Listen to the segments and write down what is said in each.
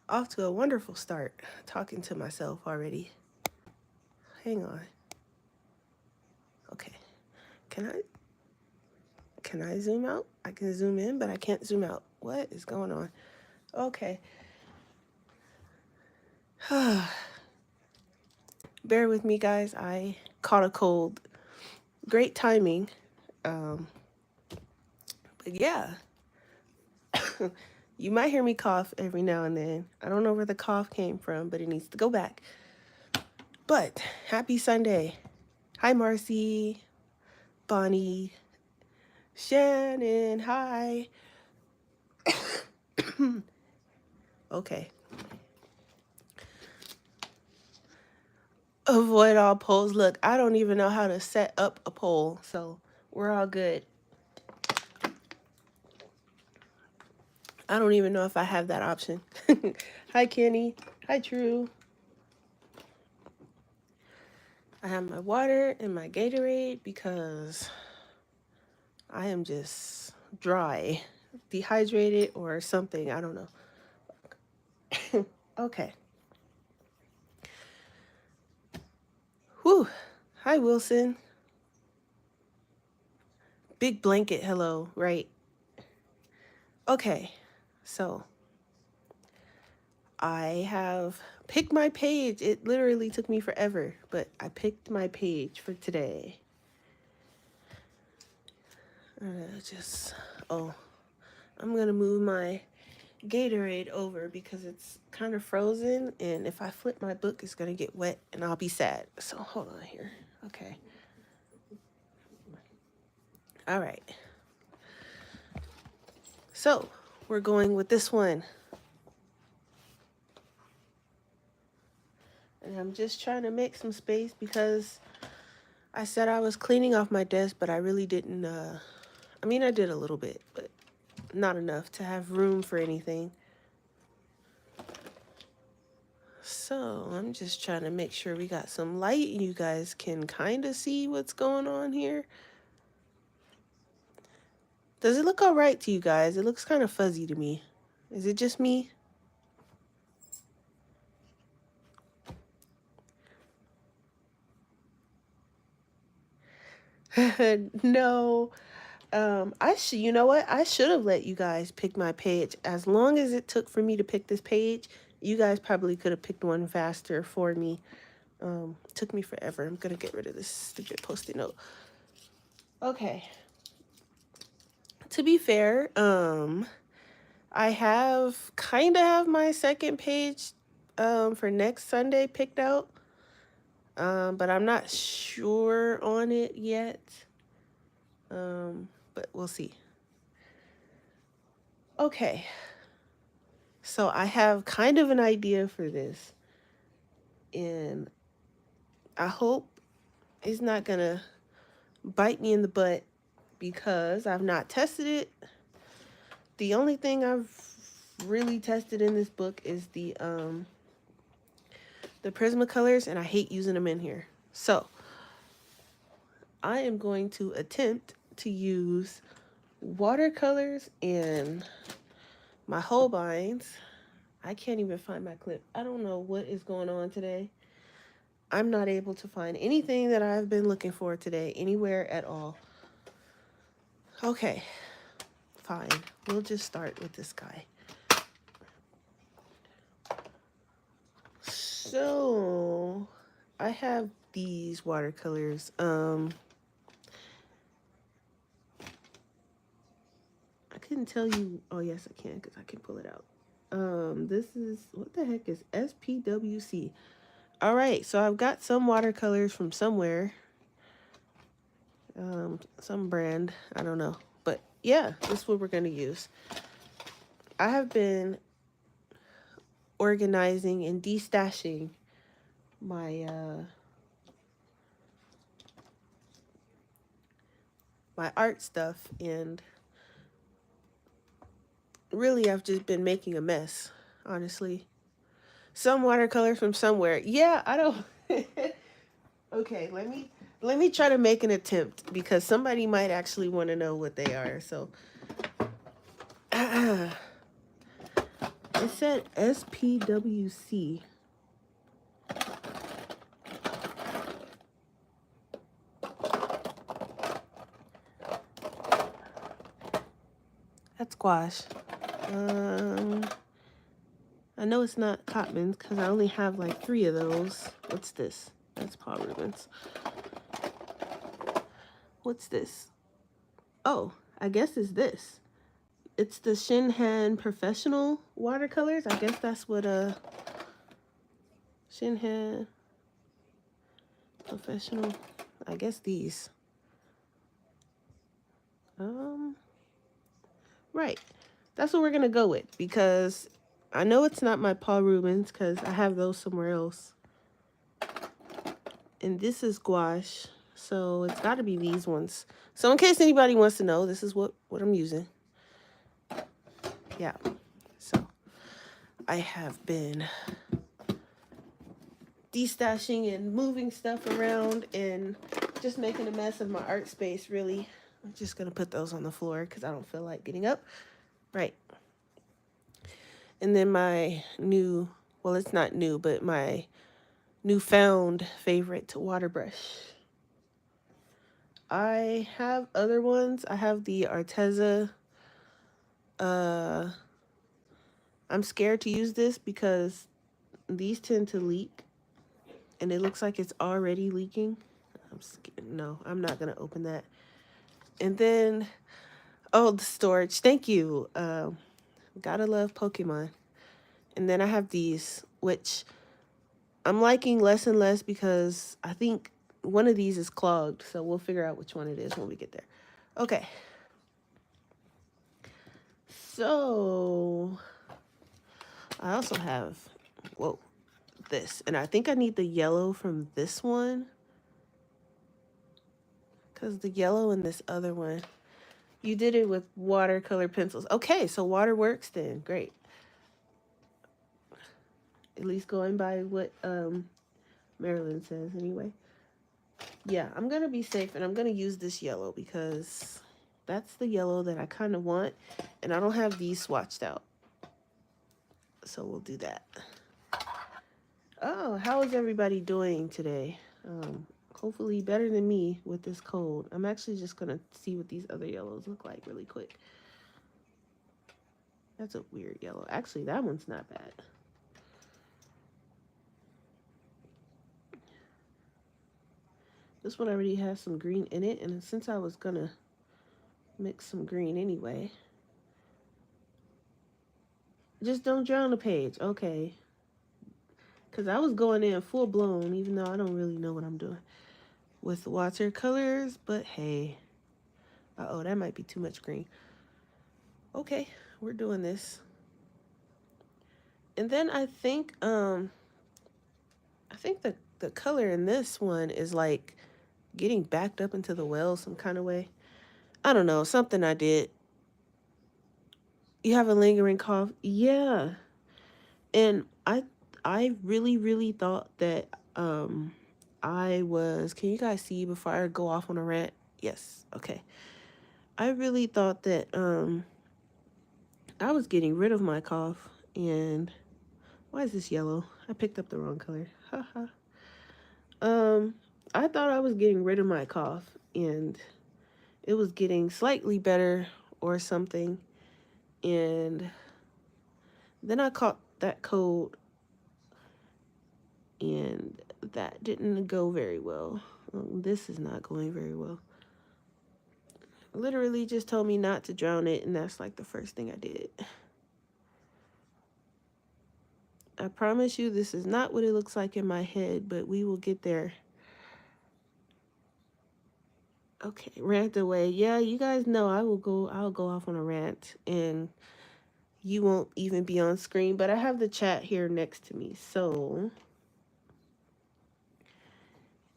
Off to a wonderful start. Talking to myself already. Hang on. Okay. Can I can I zoom out? I can zoom in, but I can't zoom out. What is going on? Okay. Bear with me, guys. I caught a cold. Great timing. Um, but yeah, you might hear me cough every now and then. I don't know where the cough came from, but it needs to go back. But happy Sunday. Hi, Marcy, Bonnie, Shannon. Hi. Okay. Avoid all polls. Look, I don't even know how to set up a poll, so we're all good. I don't even know if I have that option. Hi, Kenny. Hi, True. I have my water and my Gatorade because I am just dry, dehydrated, or something. I don't know. Okay. Whew. Hi, Wilson. Big blanket. Hello. Right. Okay. So I have picked my page. It literally took me forever, but I picked my page for today. Just, oh, I'm going to move my Gatorade over because it's kind of frozen, and if I flip my book, it's going to get wet and I'll be sad. So hold on here. Okay. All right. So we're going with this one. And I'm just trying to make some space because I said I was cleaning off my desk, but I really didn't. I mean, I did a little bit, but not enough to have room for anything. So I'm just trying to make sure we got some light and you guys can kind of see what's going on here. Does it look all right to you guys? It looks kind of fuzzy to me. Is it just me? No. You know what? I should have let you guys pick my page. As long as it took for me to pick this page, you guys probably could have picked one faster for me. Took me forever. I'm gonna get rid of this stupid post-it note. Okay. To be fair, I have my second page for next Sunday picked out. But I'm not sure on it yet. But we'll see. Okay. So I have kind of an idea for this. And I hope it's not gonna bite me in the butt because I've not tested it. The only thing I've really tested in this book is the Prismacolors, and I hate using them in here. So I am going to attempt to use watercolors and my Holbeins. I can't even find my clip. I don't know what is going on today. I'm not able to find anything that I've been looking for today anywhere at all. Okay, fine. We'll just start with this guy. So I have these watercolors. I couldn't tell you. Oh yes, I can because I can pull it out. This is, what the heck is SPWC? All right, so I've got some watercolors from somewhere. Some brand, I don't know. But yeah, this is what we're gonna use. I have been organizing and destashing my my art stuff, and really I've just been making a mess, honestly. Some watercolors from somewhere. Yeah, I don't Okay, let me try to make an attempt because somebody might actually want to know what they are. So It said SPWC. That's gouache. I know it's not Cotman's because I only have like 3 of those. What's this? That's Paul Rubens. What's this? Oh, I guess it's this. It's the Shinhan Professional watercolors. I guess that's what Shinhan Professional. I guess these. Right. That's what we're gonna go with because I know it's not my Paul Rubens because I have those somewhere else. And this is gouache, so it's got to be these ones. So in case anybody wants to know, this is what I'm using. Yeah. So I have been destashing and moving stuff around and just making a mess of my art space, really. I'm just gonna put those on the floor because I don't feel like getting up. Right. And then my new, well, it's not new, but my newfound favorite water brush. I have other ones. I have the Arteza. I'm scared to use this because these tend to leak and it looks like it's already leaking. I'm scared. No, I'm not gonna open that. And then, oh, the storage. Thank you. Gotta love Pokemon. And then I have these, which I'm liking less and less because I think one of these is clogged. So we'll figure out which one it is when we get there. Okay. So I also have, whoa, this. And I think I need the yellow from this one. Because the yellow in this other one, you did it with watercolor pencils. Okay, so water works then. Great. At least going by what Marilyn says anyway. Yeah, I'm going to be safe and I'm going to use this yellow because that's the yellow that I kind of want. And I don't have these swatched out. So we'll do that. Oh, how is everybody doing today? Hopefully better than me with this cold. I'm actually just going to see what these other yellows look like really quick. That's a weird yellow. Actually, that one's not bad. This one already has some green in it, and since I was gonna mix some green anyway. Just don't drown the page, okay. Because I was going in full blown, even though I don't really know what I'm doing with watercolors, but hey. Uh-oh, that might be too much green. Okay, we're doing this. And then I think the color in this one is like getting backed up into the well some kind of way. I don't know, something I did. You have a lingering cough? Yeah. And I really, really thought that I was, can you guys see before I go off on a rant? Yes, okay. I really thought that I was getting rid of my cough, and why is this yellow? I picked up the wrong color. Haha. I thought I was getting rid of my cough and it was getting slightly better or something. And then I caught that cold and that didn't go very well. This is not going very well. Literally just told me not to drown it, and that's like the first thing I did. I promise you this is not what it looks like in my head, but we will get there. Okay, rant away. Yeah, you guys know I'll go off on a rant and you won't even be on screen, but I have the chat here next to me. So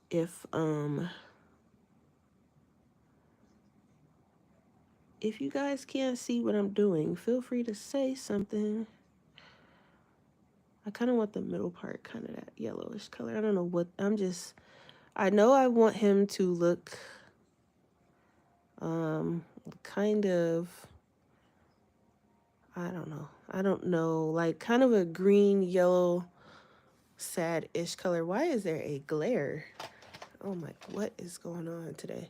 if you guys can't see what I'm doing, feel free to say something. I kind of want the middle part, kind of that yellowish color. I don't know what, I know I want him to look kind of, I don't know. I don't know, like kind of a green, yellow, sad-ish color. Why is there a glare? Oh my, what is going on today?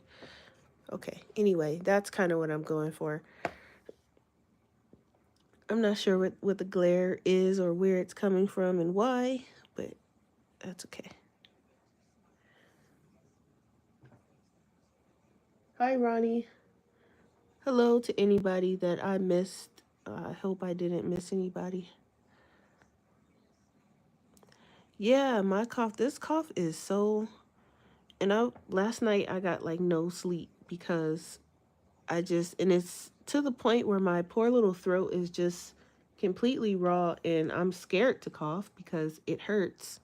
Okay, anyway, that's kind of what I'm going for. I'm not sure what the glare is or where it's coming from and why, but that's okay. Hi, Ronnie. Hello to anybody that I missed. I hope I didn't miss anybody. Yeah, my cough, this cough is so, and last night I got like no sleep because and it's to the point where my poor little throat is just completely raw and I'm scared to cough because it hurts.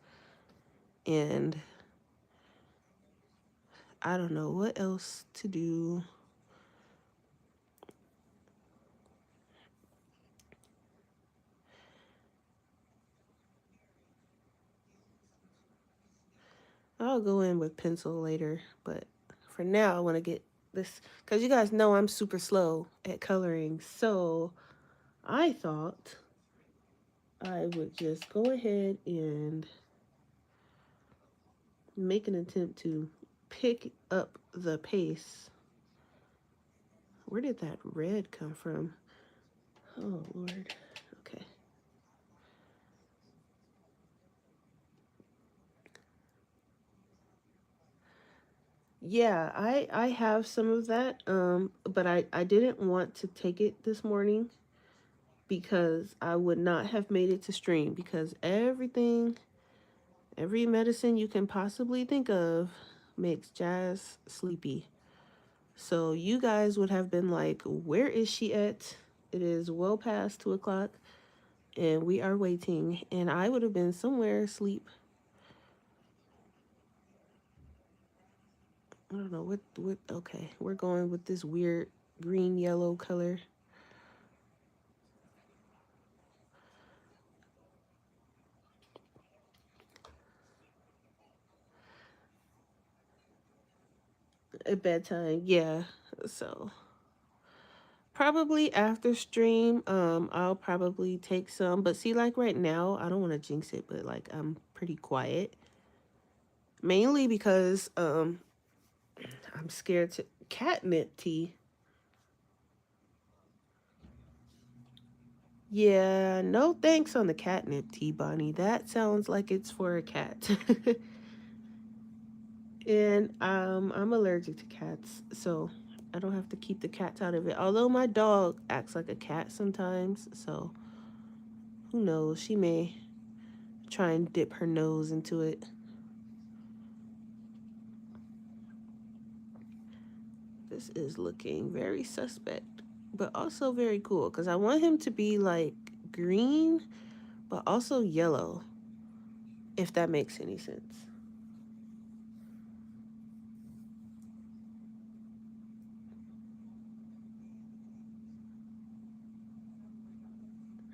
And I don't know what else to do. I'll go in with pencil later, but for now I want to get this because you guys know I'm super slow at coloring. So I thought I would just go ahead and make an attempt to pick up the pace. Where did that red come from? Oh, Lord. Okay. Yeah, I have some of that, but I didn't want to take it this morning because I would not have made it to stream because every medicine you can possibly think of makes Jazz sleepy. So you guys would have been like, where is she at? It is well past 2 o'clock and we are waiting. And I would have been somewhere asleep. I don't know okay. We're going with this weird green yellow color. At bedtime, yeah. So probably after stream, I'll probably take some. But see, like right now, I don't want to jinx it, but like I'm pretty quiet. Mainly because I'm scared to catnip tea. Yeah, no thanks on the catnip tea, Bonnie. That sounds like it's for a cat. And I'm allergic to cats, so I don't have to keep the cats out of it. Although my dog acts like a cat sometimes, so who knows? She may try and dip her nose into it. This is looking very suspect, but also very cool because I want him to be like green, but also yellow, if that makes any sense.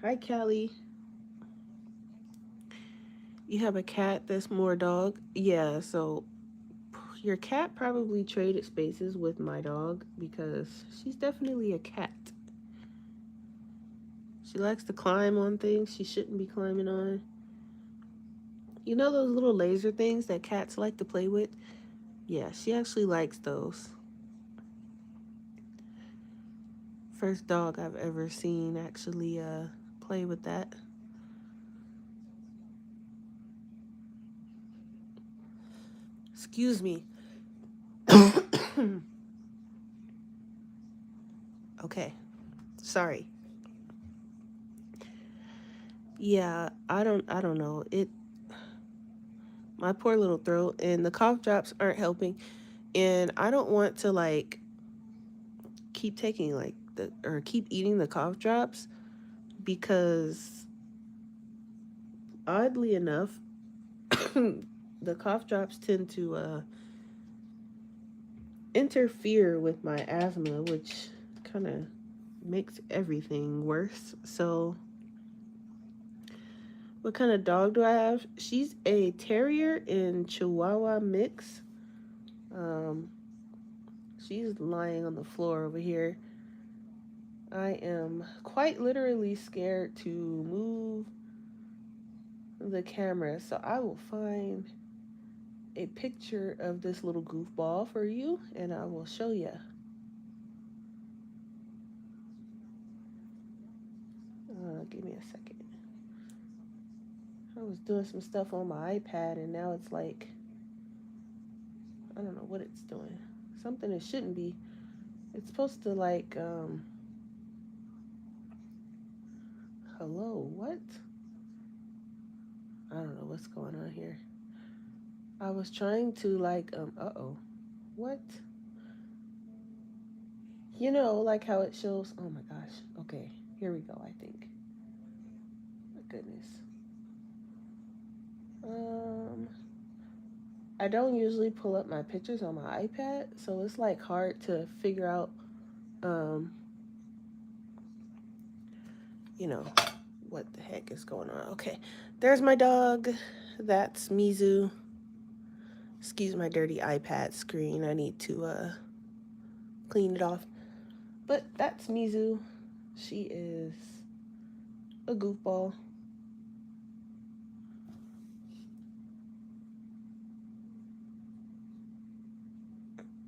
Hi, Callie. You have a cat that's more dog? Yeah, so your cat probably traded spaces with my dog because she's definitely a cat. She likes to climb on things she shouldn't be climbing on. You know those little laser things that cats like to play with? Yeah, she actually likes those. First dog I've ever seen actually play with that. Excuse me. Okay. Sorry. Yeah, I don't know. My poor little throat and the cough drops aren't helping. And I don't want to like keep taking like or keep eating the cough drops because oddly enough the cough drops tend to interfere with my asthma, which kind of makes everything worse. So what kind of dog do I have? She's a terrier and Chihuahua mix. um She's lying on the floor over here. I am quite literally scared to move the camera, so I will find a picture of this little goofball for you and I will show you. Give me a second. I was doing some stuff on my iPad and now it's like, I don't know what it's doing. Something it shouldn't be. It's supposed to like, hello, what? I don't know what's going on here. I was trying to like, uh-oh, what? You know, like how it shows, oh my gosh. Okay, here we go, I think. My goodness. Um, I don't usually pull up my pictures on my iPad, so it's like hard to figure out, um, you know, what the heck is going on. Okay, there's my dog. That's Mizu. Excuse my dirty iPad screen. I need to clean it off. But that's Mizu. She is a goofball.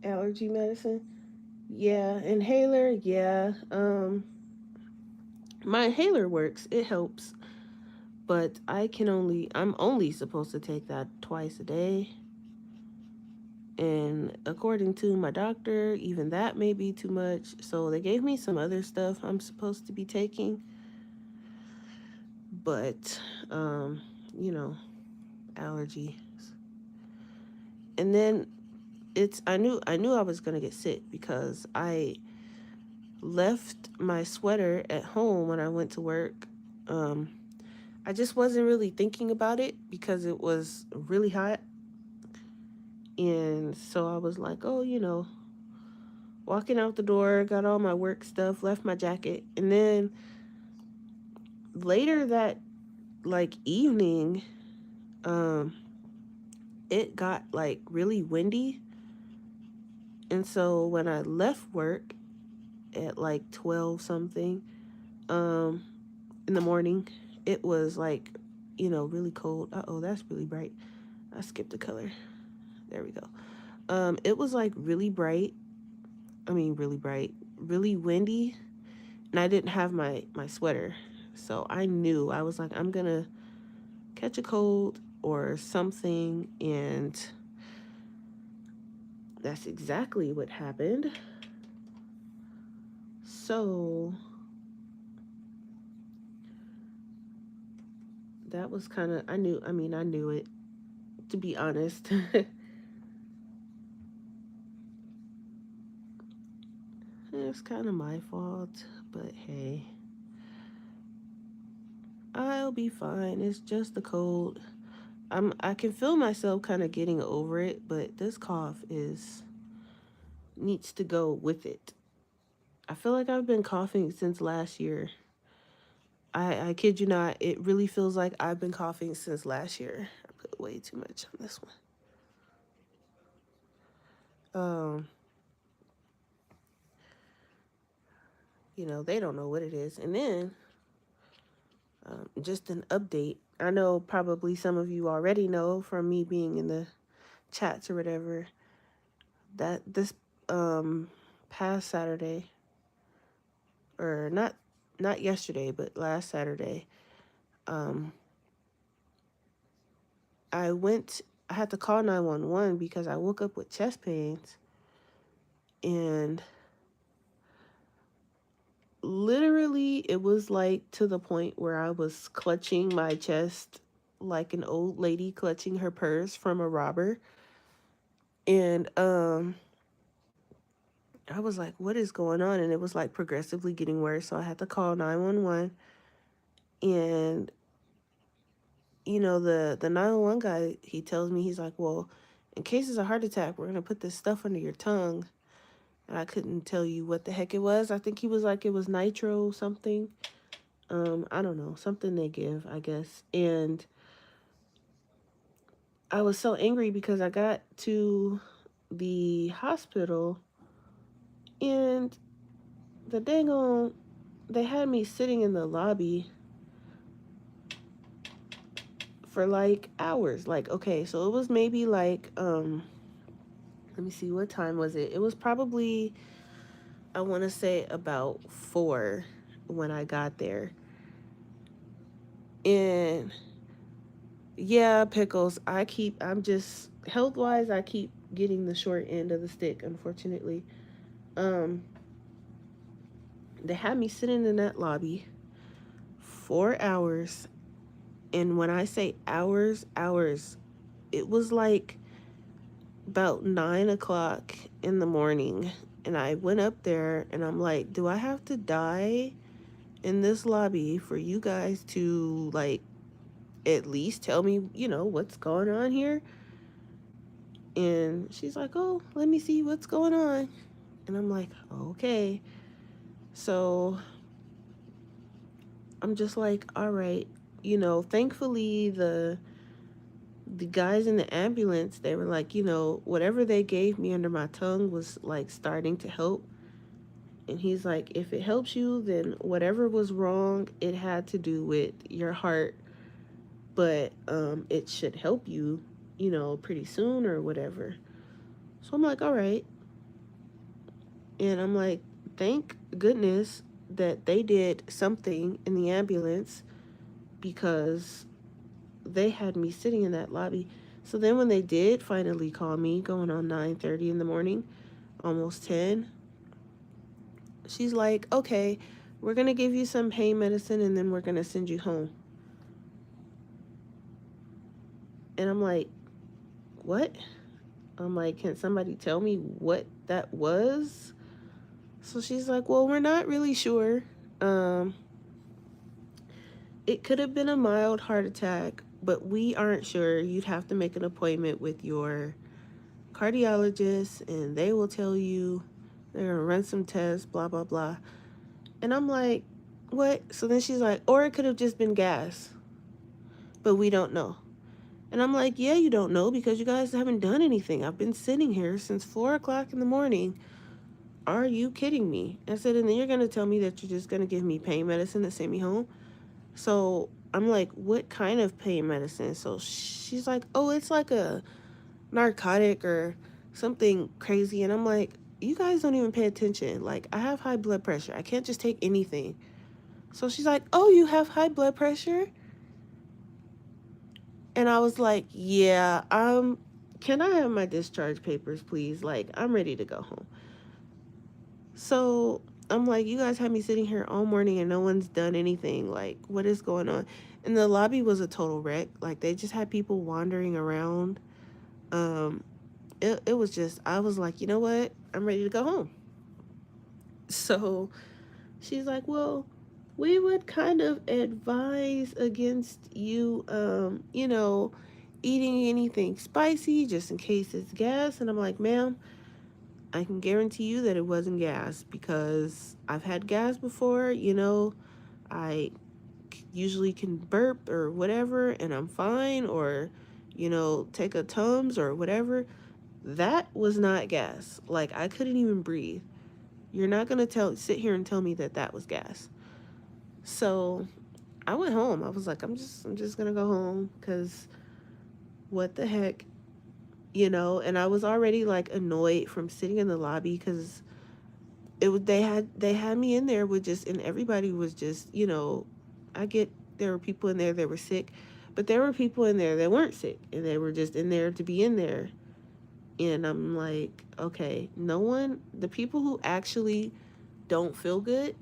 Allergy medicine. Yeah, inhaler. Yeah. My inhaler works. It helps, but I'm only supposed to take that twice a day. And according to my doctor, even that may be too much. So they gave me some other stuff I'm supposed to be taking. But, um, you know, allergies. And then I knew I was gonna get sick because I left my sweater at home when I went to work. Um, I just wasn't really thinking about it because it was really hot. And so I was like, oh, walking out the door, got all my work stuff, left my jacket. And then later that like evening, um, it got like really windy. And so when I left work at like 12 something, um, in the morning, it was like, really cold. Uh-oh, that's really bright. I skipped a color. There we go. It was like really bright. I mean, really bright, really windy, and I didn't have my sweater. So I knew I was like, I'm gonna catch a cold or something, and that's exactly what happened. So that was kind of I knew it, to be honest. It's kind of my fault, but hey, I'll be fine. It's just the cold. I can feel myself kind of getting over it, but this cough is needs to go with it. I feel like I've been coughing since last year. I kid you not, it really feels like I've been coughing since last year. I put way too much on this one. They don't know what it is. And then, just an update. I know probably some of you already know from me being in the chats or whatever that this past Saturday, or not yesterday, but last Saturday, um, I went. I had to call 911 because I woke up with chest pains, and literally it was like to the point where I was clutching my chest like an old lady clutching her purse from a robber. And I was like, what is going on? And it was like progressively getting worse. So I had to call 911. And the 911 guy, he tells me, he's like, well, in case it's a heart attack, we're going to put this stuff under your tongue. And I couldn't tell you what the heck it was. I think he was like, it was nitro something. I don't know, something they give, I guess. And I was so angry because I got to the hospital and the dang on they had me sitting in the lobby for like hours. Like, okay, so it was maybe like let me see, what time was it? It was probably, I want to say about 4 when I got there. And yeah, pickles, I'm just health wise, I keep getting the short end of the stick, unfortunately. Um, they had me sitting in that lobby 4 hours. And when I say hours, hours, it was like about 9 o'clock in the morning. And I went up there and I'm like, do I have to die in this lobby for you guys to like at least tell me, what's going on here? And she's like, oh, let me see what's going on. And I'm like, okay. So I'm just like, all right. Thankfully the guys in the ambulance, they were like, whatever they gave me under my tongue was like starting to help. And he's like, if it helps you, then whatever was wrong, it had to do with your heart, but it should help you, pretty soon or whatever. So I'm like, all right. And I'm like, thank goodness that they did something in the ambulance because they had me sitting in that lobby. So then when they did finally call me, going on 9:30 in the morning, almost 10, she's like, okay, we're going to give you some pain medicine and then we're going to send you home. And I'm like, what? I'm like, can somebody tell me what that was? So she's like, well, we're not really sure. Um, it could have been a mild heart attack, but we aren't sure. You'd have to make an appointment with your cardiologist and they will tell you. They're going to run some tests, blah, blah, blah. And I'm like, what? So then she's like, or it could have just been gas, but we don't know. And I'm like, yeah, you don't know because you guys haven't done anything. I've been sitting here since 4 o'clock in the morning. Are you kidding me? I said, and then you're going to tell me that you're just going to give me pain medicine to send me home? So I'm like, what kind of pain medicine? So she's like, oh, it's like a narcotic or something crazy. And I'm like, you guys don't even pay attention. Like, I have high blood pressure. I can't just take anything. So she's like, oh, you have high blood pressure? And I was like, yeah, can I have my discharge papers, please? Like, I'm ready to go home. So I'm like, you guys have me sitting here all morning and no one's done anything. Like, what is going on? And the lobby was a total wreck. Like, they just had people wandering around. Um, it was just, I was like, you know what? I'm ready to go home. So she's like, well, we would kind of advise against you, eating anything spicy just in case it's gas. And I'm like, ma'am, I can guarantee you that it wasn't gas because I've had gas before. I usually can burp or whatever and I'm fine, or, take a Tums or whatever. That was not gas. Like, I couldn't even breathe. You're not going to sit here and tell me that that was gas. So I went home. I was like, I'm just going to go home because what the heck, and I was already like annoyed from sitting in the lobby because they had me in there with just, and everybody was just, I get there were people in there that were sick, but there were people in there that weren't sick and they were just in there to be in there. And I'm like, okay, the people who actually don't feel good,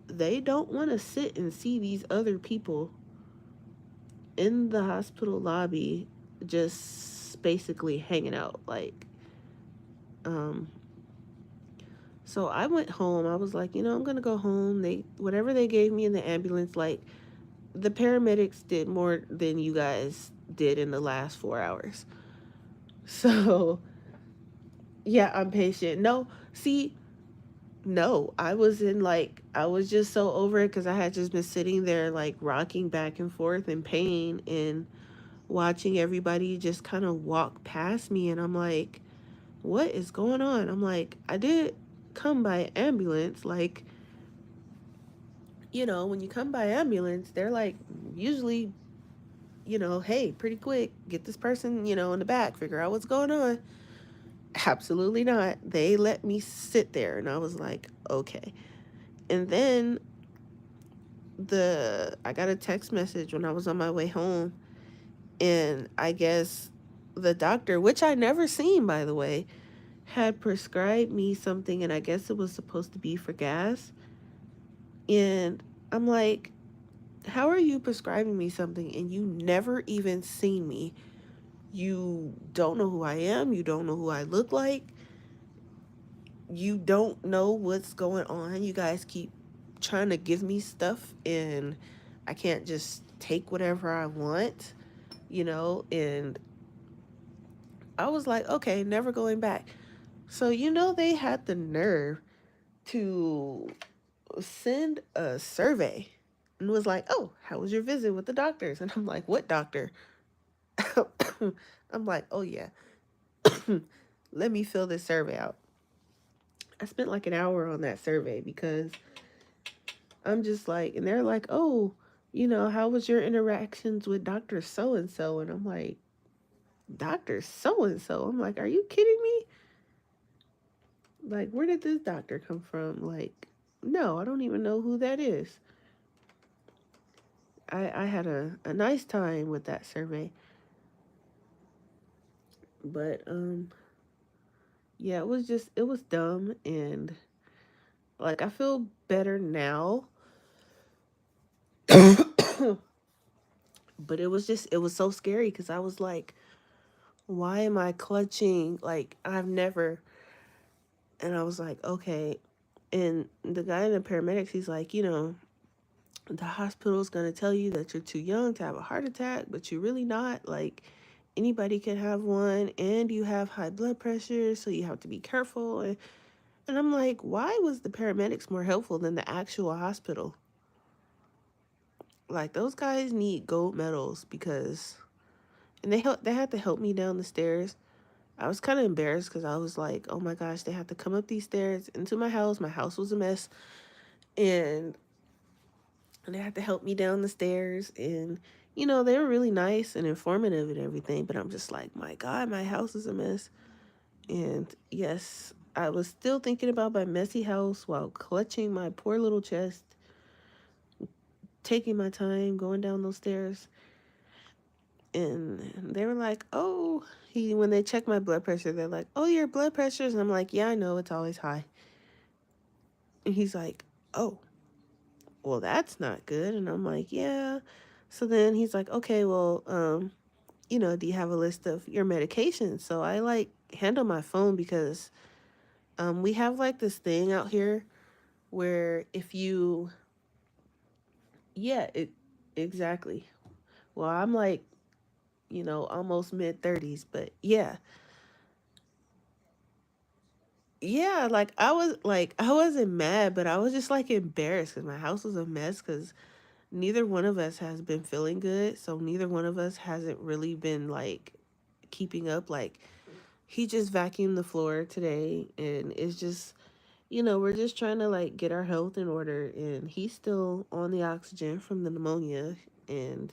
they don't want to sit and see these other people in the hospital lobby just basically hanging out. Like, um, so I went home. I was like, I'm gonna go home. Whatever they gave me in the ambulance, like, the paramedics did more than you guys did in the last 4 hours. So yeah, I'm patient. No, see, no, I was just so over it because I had just been sitting there like rocking back and forth in pain and watching everybody just kind of walk past me. And I'm like, what is going on? I'm like, I did come by ambulance. Like, When you come by ambulance, they're like, usually, hey, pretty quick, get this person, in the back, figure out what's going on. Absolutely not. They let me sit there, and I was like, okay. And then I got a text message when I was on my way home, and I guess the doctor, which I never seen by the way, had prescribed me something, and I guess it was supposed to be for gas. And I'm like, how are you prescribing me something and you never even seen me? You don't know who I am, you don't know who I look like, you don't know what's going on. You guys keep trying to give me stuff, and I can't just take whatever I want, and I was like, okay, never going back. So, they had the nerve to send a survey and was like, oh, how was your visit with the doctors? And I'm like, what doctor? I'm like, oh, yeah, let me fill this survey out. I spent like an hour on that survey because I'm just like, and they're like, oh, how was your interactions with Dr. So and so? And I'm like, Dr. So and so? I'm like, are you kidding me? Like, where did this doctor come from? Like, no, I don't even know who that is. I had a nice time with that survey. But yeah, it was dumb, and like I feel better now. But it was so scary because I was like, why am I clutching? Like, I've never. And I was like, okay. And the guy in the paramedics, he's like, the hospital's going to tell you that you're too young to have a heart attack, but you're really not. Like, anybody can have one, and you have high blood pressure, so you have to be careful. And I'm like, why was the paramedics more helpful than the actual hospital? Like, those guys need gold medals because, and they had to help me down the stairs. I was kind of embarrassed because I was like, oh my gosh, they had to come up these stairs into my house. My house was a mess. And they had to help me down the stairs. And, they were really nice and informative and everything. But I'm just like, my God, my house is a mess. And yes, I was still thinking about my messy house while clutching my poor little chest, taking my time, going down those stairs. And they were like, oh, when they checked my blood pressure, they're like, oh, your blood pressure. And I'm like, yeah, I know, it's always high. And he's like, oh, well, that's not good. And I'm like, yeah. So then he's like, okay, well, do you have a list of your medications? So I like handle my phone because we have like this thing out here where if you, yeah, exactly. Well, I'm like, almost mid 30s, but yeah. Yeah, like I wasn't mad, but I was just like embarrassed because my house was a mess because neither one of us has been feeling good. So neither one of us hasn't really been like keeping up. Like he just vacuumed the floor today, and it's just, we're just trying to like get our health in order. And he's still on the oxygen from the pneumonia, and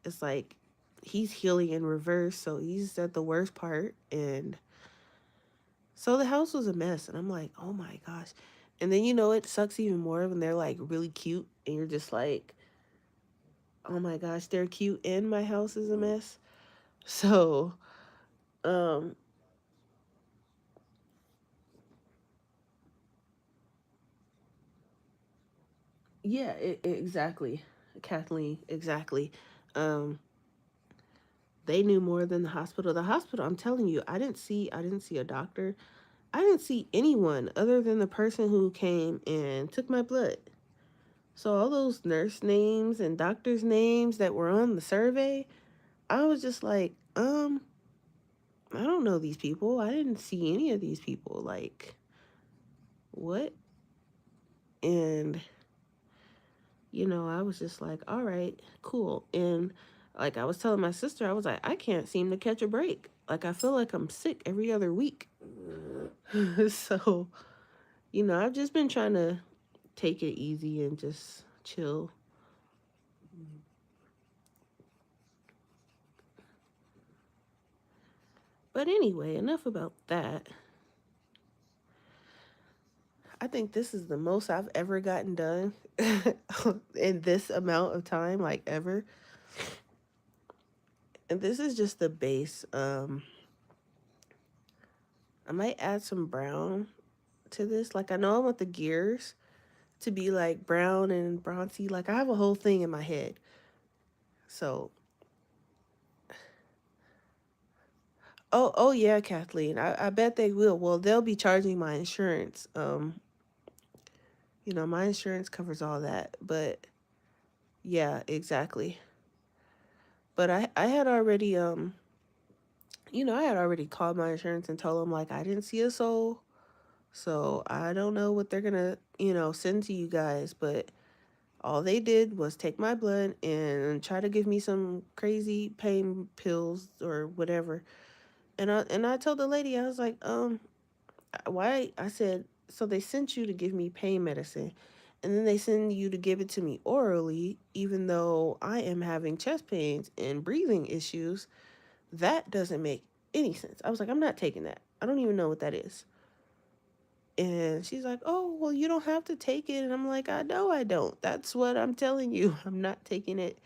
it's like he's healing in reverse. So he's at the worst part, and so the house was a mess. And I'm like, oh my gosh. And then, it sucks even more when they're like really cute, and you're just like, oh my gosh, they're cute and my house is a mess. So, um, yeah, exactly, Kathleen, exactly. Um, they knew more than the hospital. The hospital, I'm telling you, I didn't see a doctor. I didn't see anyone other than the person who came and took my blood. So all those nurse names and doctors' names that were on the survey, I was just like, I don't know these people. I didn't see any of these people. Like, what? And I was just like, all right, cool. And like I was telling my sister, I was like, I can't seem to catch a break. Like I feel like I'm sick every other week. So, I've just been trying to take it easy and just chill. But anyway, enough about that. I think this is the most I've ever gotten done in this amount of time, like ever. And this is just the base. I might add some brown to this. Like I know I want the gears to be like brown and bronzy. Like I have a whole thing in my head. So oh yeah, Kathleen. I bet they will. Well, they'll be charging my insurance. My insurance covers all that. But yeah, exactly. But I had already I had already called my insurance and told them like I didn't see a soul. So I don't know what they're gonna, send to you guys, but all they did was take my blood and try to give me some crazy pain pills or whatever. And I told the lady, I was like, why? I said, so they sent you to give me pain medicine, and then they send you to give it to me orally, even though I am having chest pains and breathing issues. That doesn't make any sense. I was like, I'm not taking that. I don't even know what that is. And she's like, oh, well, you don't have to take it. And I'm like, I know I don't. That's what I'm telling you. I'm not taking it.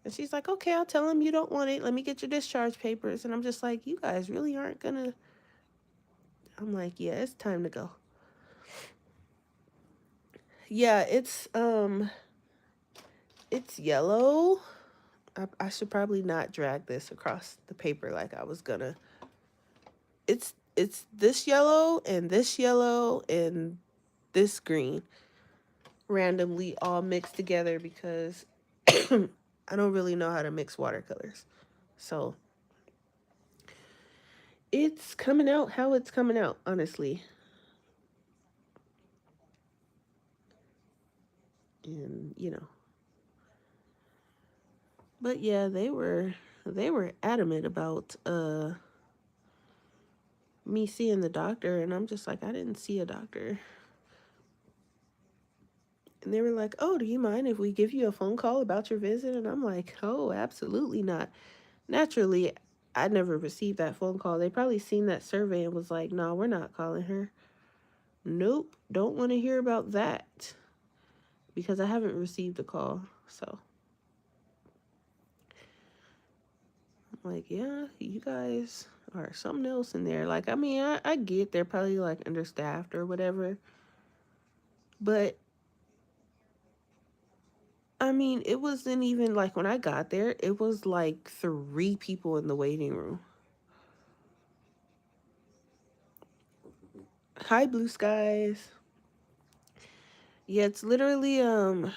And she's like, okay, I'll tell him you don't want it. Let me get your discharge papers. And I'm just like, you guys really aren't going to. I'm like, yeah, it's time to go. Yeah, it's yellow. I should probably not drag this across the paper like I was gonna. It's this yellow and this yellow and this green randomly all mixed together because I don't really know how to mix watercolors. So it's coming out how it's coming out, honestly. And but yeah, they were adamant about me seeing the doctor, and I'm just like, I didn't see a doctor. And they were like, oh, do you mind if we give you a phone call about your visit? And I'm like, oh, absolutely not. Naturally, I never received that phone call. They probably seen that survey and was like, no, we're not calling her. Nope, don't want to hear about that because I haven't received a call. So I'm like, yeah, you guys are something else in there. Like, I mean, I get they're probably like understaffed or whatever. But I mean, it wasn't even like when I got there, it was like 3 people in the waiting room. Hi, blue skies. Yeah, it's literally a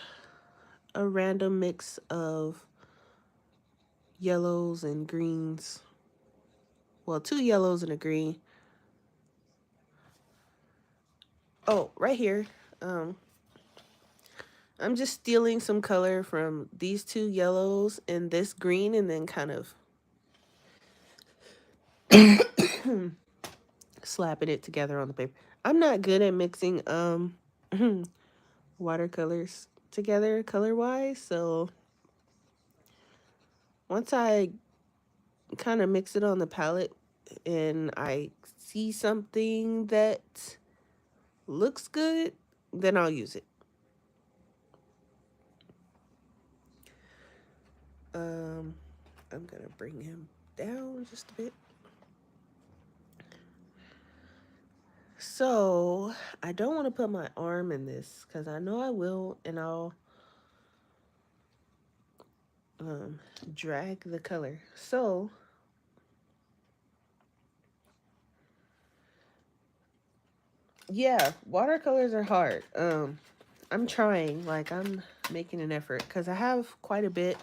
random mix of yellows and greens. Well, 2 yellows and a green. Oh, right here. Um, I'm just stealing some color from these 2 yellows and this green and then kind of slapping it together on the paper. I'm not good at mixing watercolors together color-wise, so once I kind of mix it on the palette and I see something that looks good, then I'll use it. Um, I'm gonna bring him down just a bit. So I don't want to put my arm in this because I know I will, and I'll um, drag the color. So yeah, watercolors are hard. I'm trying, like I'm making an effort because I have quite a bit,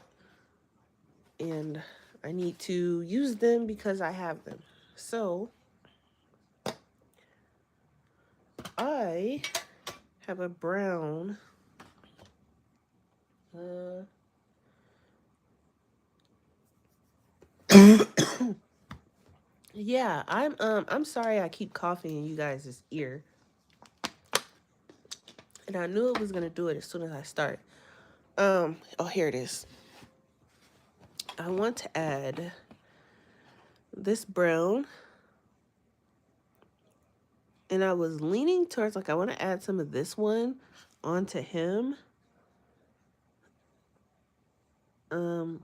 and I need to use them because I have them. So I have a brown. Uh, yeah, I'm sorry I keep coughing in you guys' ear. And I knew it was gonna do it as soon as I start. Oh, here it is. I want to add this brown, and I was leaning towards like I want to add some of this one onto him. Um,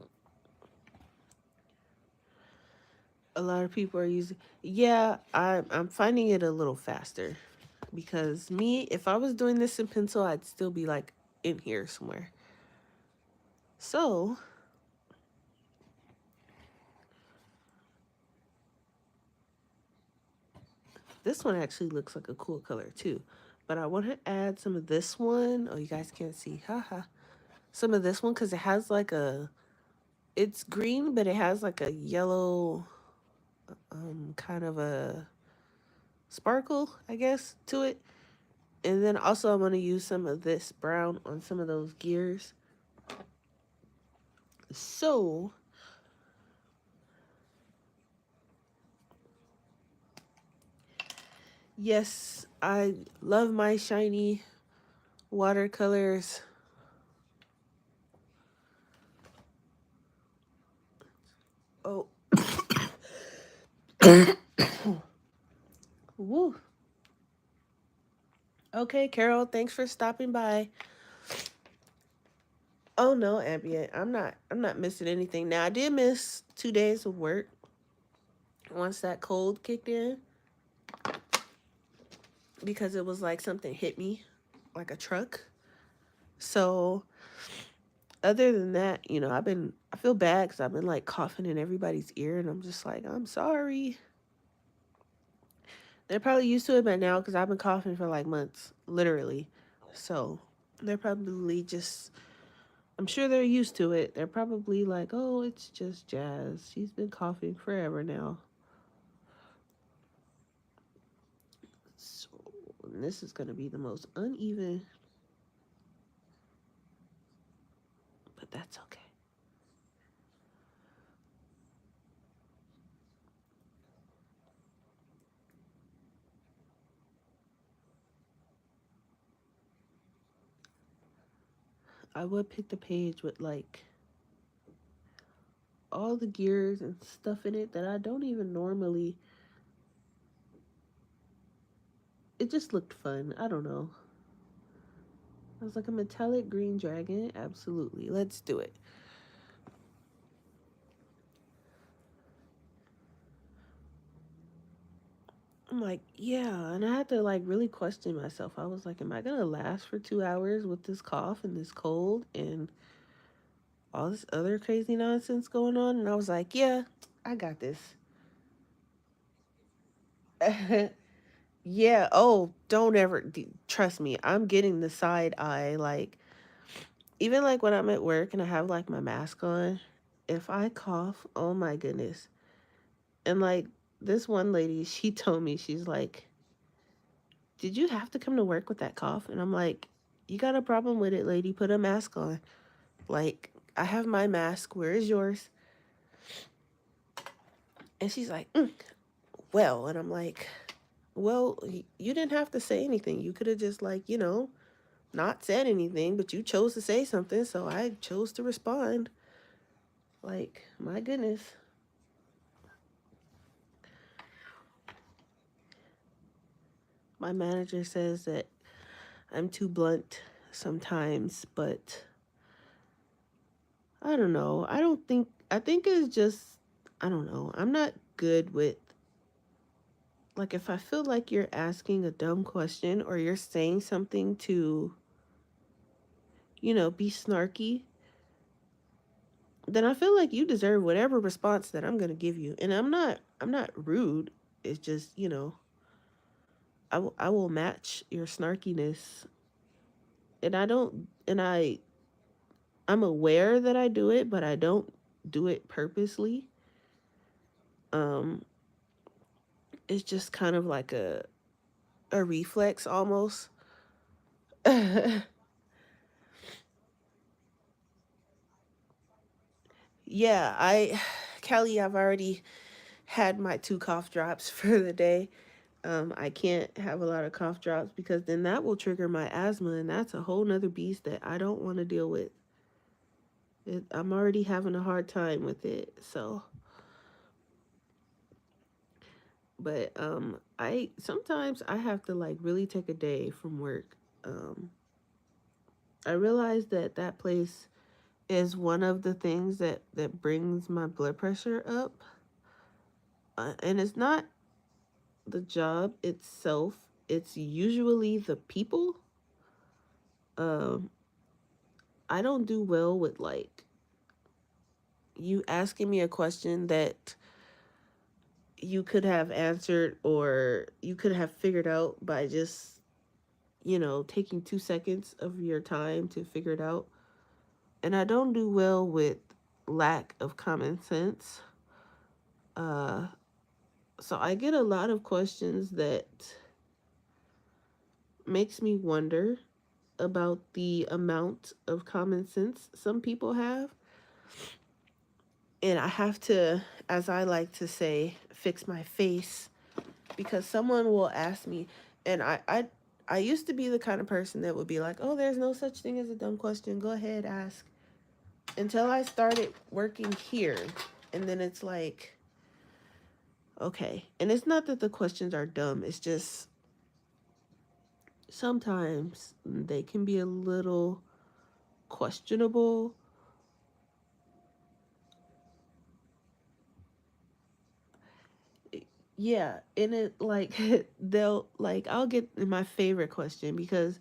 a lot of people are using. Yeah, I'm finding it a little faster because me, if I was doing this in pencil, I'd still be like in here somewhere. So this one actually looks like a cool color too. But I want to add some of this one. Oh, you guys can't see. Haha. Some of this one because it has like a, it's green, but it has like a yellow, kind of a sparkle, I guess, to it. And then also I'm going to use some of this brown on some of those gears. So yes, I love my shiny watercolors. Oh, woo. Okay, Carol, thanks for stopping by. Oh no, Ambient. I'm not missing anything. Now I did miss 2 days of work once that cold kicked in because it was like something hit me like a truck. So other than that, I feel bad because I've been like coughing in everybody's ear and I'm just like, I'm sorry. They're probably used to it by now because I've been coughing for like months, literally. So they're probably just, I'm sure they're used to it. They're probably like, oh, it's just Jazz. She's been coughing forever now. So this is going to be the most uneven, but that's okay. I would pick the page with like all the gears and stuff in it that I don't even normally. It just looked fun. I don't know. I was like a metallic green dragon. Absolutely. Let's do it. I'm like, yeah. And I had to like really question myself. I was like, am I going to last for 2 hours with this cough and this cold and all this other crazy nonsense going on? And I was like, yeah, I got this. Yeah. Oh, don't ever trust me. I'm getting the side eye. Like, even like when I'm at work and I have like my mask on, if I cough, oh my goodness. And like this one lady, she told me, she's like, did you have to come to work with that cough? And I'm like, you got a problem with it, lady? Put a mask on. Like, I have my mask. Where is yours? And she's like, well. And I'm like, well, you didn't have to say anything. You could have just, like, not said anything, but you chose to say something. So I chose to respond. Like, my goodness. My manager says that I'm too blunt sometimes, but I don't know. I think it's just, I don't know. I'm not good with, like, if I feel like you're asking a dumb question or you're saying something to, be snarky, then I feel like you deserve whatever response that I'm going to give you. And I'm not rude. It's just, I will match your snarkiness. And I don't, and I'm aware that I do it, but I don't do it purposely. Um, it's just kind of like a reflex almost. Yeah, Kelly, I've already had my 2 cough drops for the day. I can't have a lot of cough drops because then that will trigger my asthma, and that's a whole nother beast that I don't want to deal with. I'm already having a hard time with it. So, but I sometimes I have to like really take a day from work. Um, I realize that that place is one of the things that brings my blood pressure up, and it's not the job itself. It's usually the people. Um, I don't do well with like you asking me a question that you could have answered or you could have figured out by just, taking 2 seconds of your time to figure it out. And I don't do well with lack of common sense. Uh, so I get a lot of questions that makes me wonder about the amount of common sense some people have. And I have to, as I like to say, fix my face because someone will ask me, and I used to be the kind of person that would be like, oh, there's no such thing as a dumb question. Go ahead, ask. Until I started working here. And then it's like, okay. And it's not that the questions are dumb, it's just sometimes they can be a little questionable. Yeah, and it like they'll like I'll get my favorite question because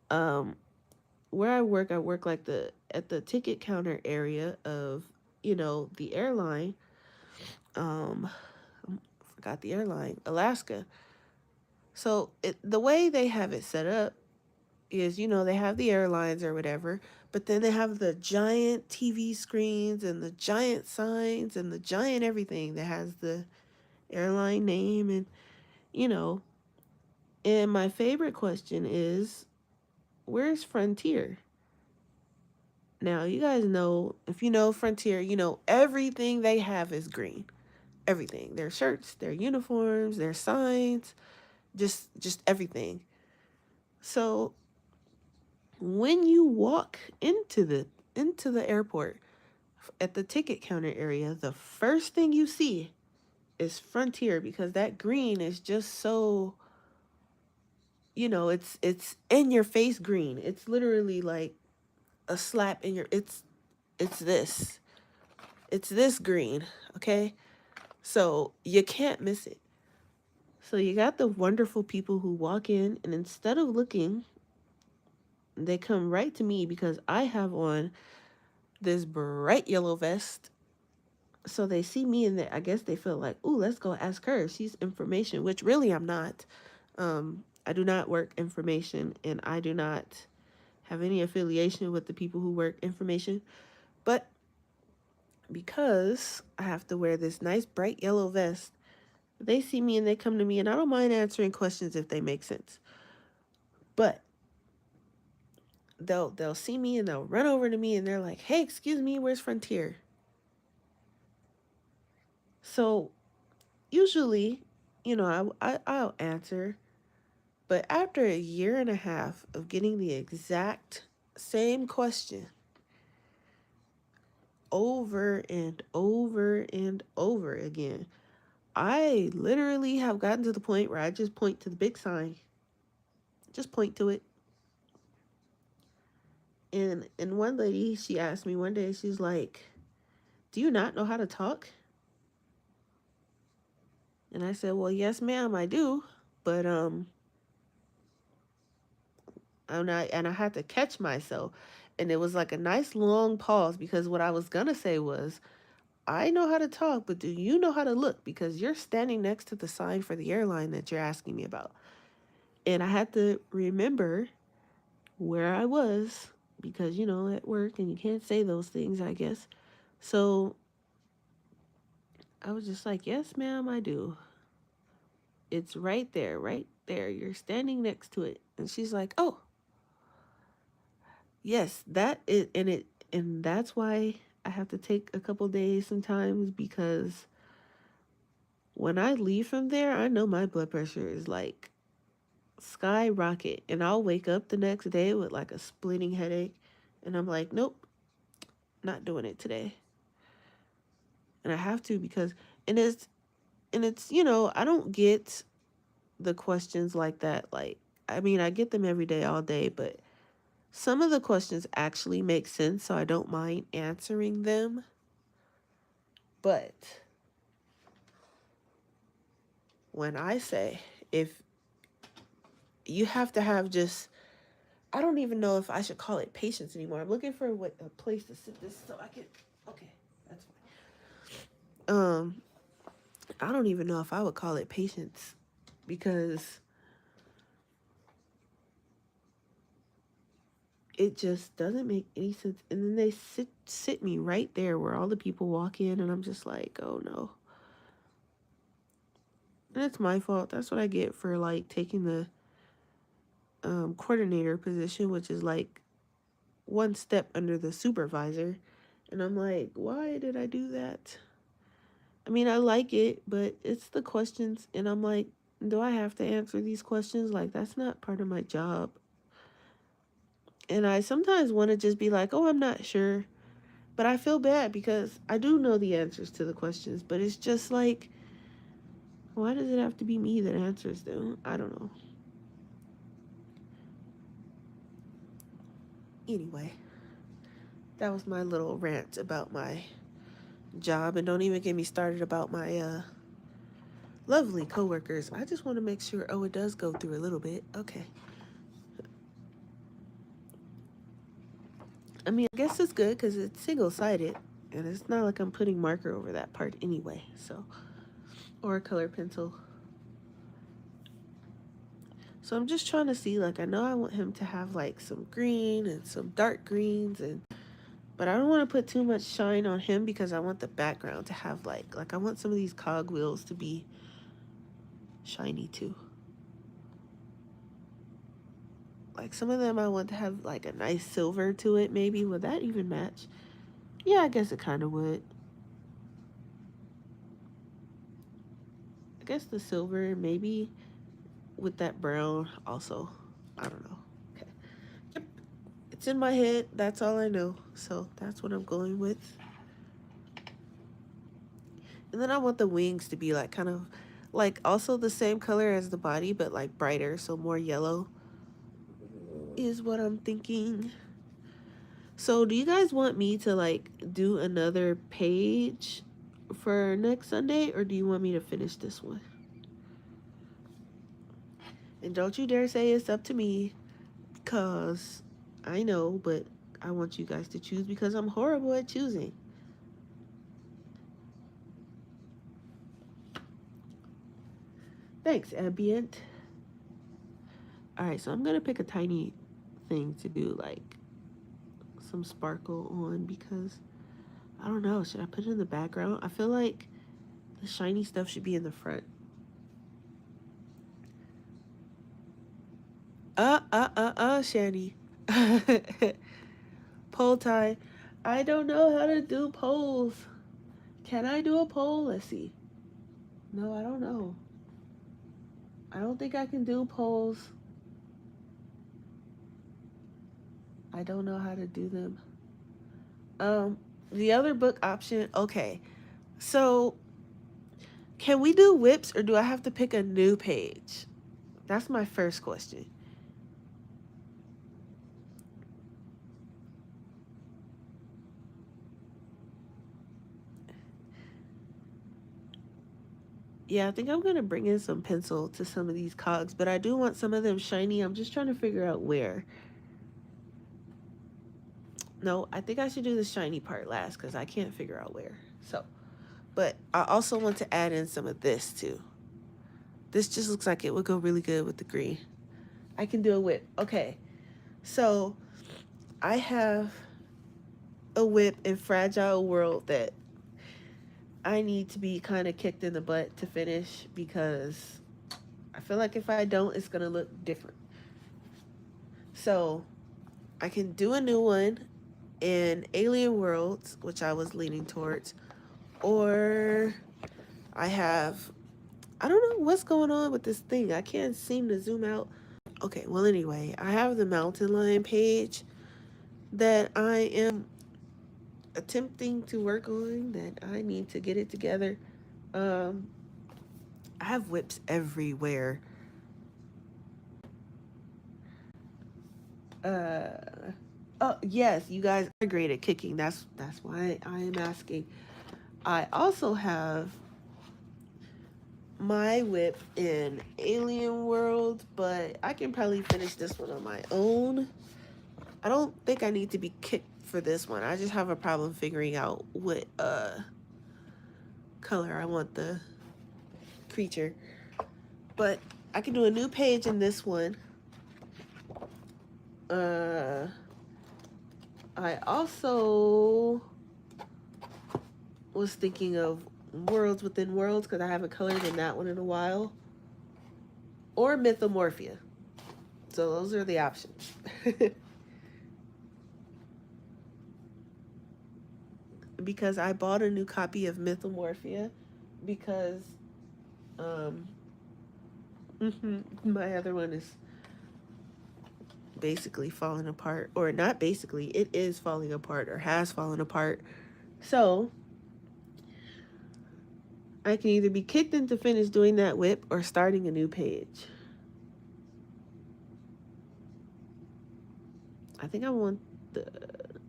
um where I work like the at the ticket counter area of, the airline. Um I forgot the airline, Alaska. So the way they have it set up is, they have the airlines or whatever, but then they have the giant TV screens and the giant signs and the giant everything that has the airline name and, you know, and my favorite question is, where's Frontier? Now, you guys know, if you know Frontier, everything they have is green. Everything. Their shirts, their uniforms, their signs, just everything. So, when you walk into the airport at the ticket counter area, the first thing you see is Frontier because that green is just so, it's in your face green. It's literally like a slap in your it's this. It's this green, okay? So you can't miss it. So you got the wonderful people who walk in and instead of looking, they come right to me because I have on this bright yellow vest. So they see me and I guess they feel like, ooh, let's go ask her. She's information, which really I'm not. I do not work information and I do not have any affiliation with the people who work information. But because I have to wear this nice bright yellow vest, they see me and they come to me, and I don't mind answering questions if they make sense. But they'll see me and they'll run over to me and they're like, "Hey, excuse me, where's Frontier?" So usually, I'll answer. But after a year and a half of getting the exact same question over and over and over again, I literally have gotten to the point where I just point to the big sign. Just point to it. And one lady, she asked me one day, she's like, "Do you not know how to talk?" And I said, "Well, yes, ma'am, I do." But and I had to catch myself. And it was like a nice long pause because what I was gonna say was, I know how to talk, but do you know how to look? Because you're standing next to the sign for the airline that you're asking me about. And I had to remember where I was because, at work and you can't say those things, I guess. So I was just like, yes, ma'am, I do. It's right there, right there. You're standing next to it. And she's like, oh, yes, that is, and that's why I have to take a couple days sometimes because when I leave from there, I know my blood pressure is like skyrocket. And I'll wake up the next day with like a splitting headache. And I'm like, nope, Not doing it today. And I have to because and it's I don't get the questions like that. Like, I mean, I get them every day, all day, but some of the questions actually make sense, so I don't mind answering them. But when I say, if you have to have just, I don't even know if I should call it patience anymore. I'm looking for what a place to sit this so I can. Okay, that's fine. I don't even know if I would call it patience because it just doesn't make any sense. And then they sit me right there where all the people walk in, and I'm just like, oh no. And it's my fault. That's what I get for like taking the coordinator position, which is like one step under the supervisor. And I'm like, why did I do that? I mean, I like it, but it's the questions. And I'm like, do I have to answer these questions? Like, that's not part of my job. And I sometimes want to just be like, oh, I'm not sure. But I feel bad because I do know the answers to the questions. But it's just like, why does it have to be me that answers them? I don't know. Anyway, that was my little rant about my job. And don't even get me started about my lovely coworkers. I just want to make sure, oh, it does go through a little bit. Okay. I mean, I guess it's good because it's single-sided. And it's not like I'm putting marker over that part anyway. So, or a color pencil. So I'm just trying to see, like, I know I want him to have like some green and some dark greens, and but I don't want to put too much shine on him because I want the background to have like I want some of these cogwheels to be shiny too. Like some of them I want to have like a nice silver to it maybe. Would that even match? Yeah, I guess it kind of would. I guess the silver maybe with that brown also. I don't know. Okay. Yep. It's in my head. That's all I know. So that's what I'm going with. And then I want the wings to be like kind of like also the same color as the body, but like brighter, so more yellow is what I'm thinking. So do you guys want me to like do another page for next Sunday, or do you want me to finish this one? And don't you dare say it's up to me, because I know, but I want you guys to choose because I'm horrible at choosing. Thanks, Ambient. All right, so I'm going to pick a tiny thing to do like some sparkle on because I don't know. Should I put it in the background? I feel like the shiny stuff should be in the front. Shani. Poll time. I don't know how to do polls. Can I do a poll? Let's see. No, I don't know. I don't think I can do polls. I don't know how to do them. The other book option. Okay. So, can we do whips or do I have to pick a new page? That's my first question. Yeah, I think I'm going to bring in some pencil to some of these cogs, but I do want some of them shiny. I'm just trying to figure out where. No, I think I should do the shiny part last because I can't figure out where. So, but I also want to add in some of this too. This just looks like it would go really good with the green. I can do a whip. Okay, so I have a whip in Fragile World that I need to be kind of kicked in the butt to finish because I feel like if I don't, it's going to look different. So I can do a new one in Alien Worlds, which I was leaning towards, or I don't know what's going on with this thing. I can't seem to zoom out. Okay, well, anyway, I have the mountain lion page that I am attempting to work on that I need to get it together. Um, I have whips everywhere. Uh, oh yes, you guys are great at kicking. That's why I am asking. I also have my whip in Alien World, but I can probably finish this one on my own. I don't think I need to be kicked for this one. I just have a problem figuring out what color I want the creature. But I can do a new page in this one. Uh, I also was thinking of Worlds Within Worlds because I haven't colored in that one in a while. Or Mythomorphia. So those are the options. Because I bought a new copy of Mythomorphia because my other one is basically falling apart, or not basically, it is falling apart or has fallen apart. So I can either be kicked into finish doing that whip or starting a new page. I think I want the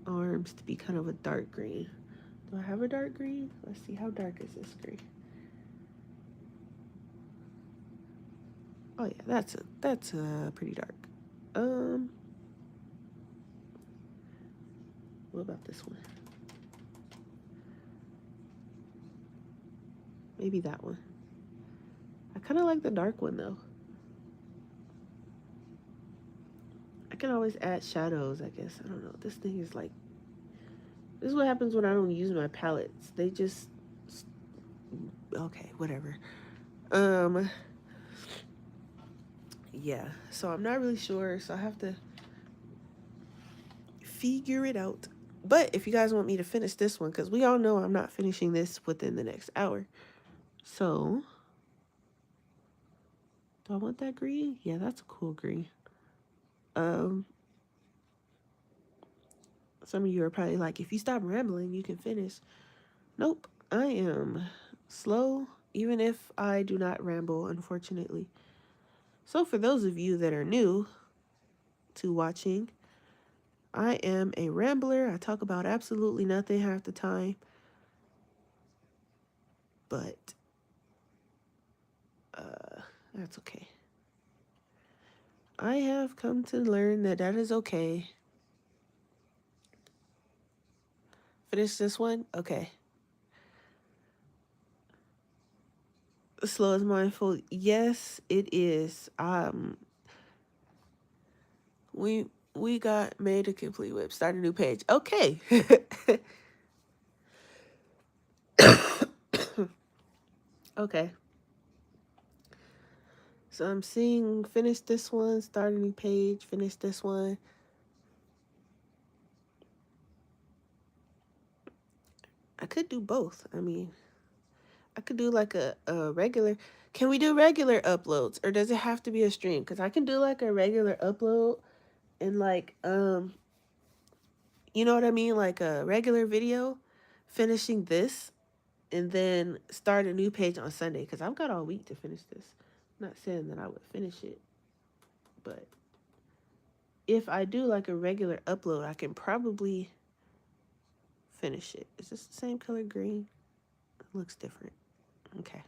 arms to be kind of a dark green. Do I have a dark green? Let's see, how dark is this green? Oh yeah, that's pretty dark. What about this one? Maybe that one. I kind of like the dark one though. I can always add shadows, I guess. I don't know. This thing is like, this is what happens when I don't use my palettes. They just, okay, whatever. Yeah, so I'm not really sure, so I have to figure it out. But if you guys want me to finish this one, because we all know I'm not finishing this within the next hour. So, do I want that green? Yeah, that's a cool green. Some of you are probably like, if you stop rambling, you can finish. Nope, I am slow, even if I do not ramble, unfortunately. So for those of you that are new to watching, I am a rambler. I talk about absolutely nothing half the time. But that's okay. I have come to learn that that is okay. Finish this one? Okay. Slow is mindful. Yes, it is. We got made a complete whip. Start a new page. Okay. Okay. So I'm seeing finish this one, start a new page, finish this one. I could do both. I mean, I could do like a regular. Can we do regular uploads or does it have to be a stream? Because I can do like a regular upload and like, you know what I mean? Like a regular video, finishing this and then start a new page on Sunday because I've got all week to finish this. I'm not saying that I would finish it, but if I do like a regular upload, I can probably finish it. Is this the same color green? It looks different. Okay.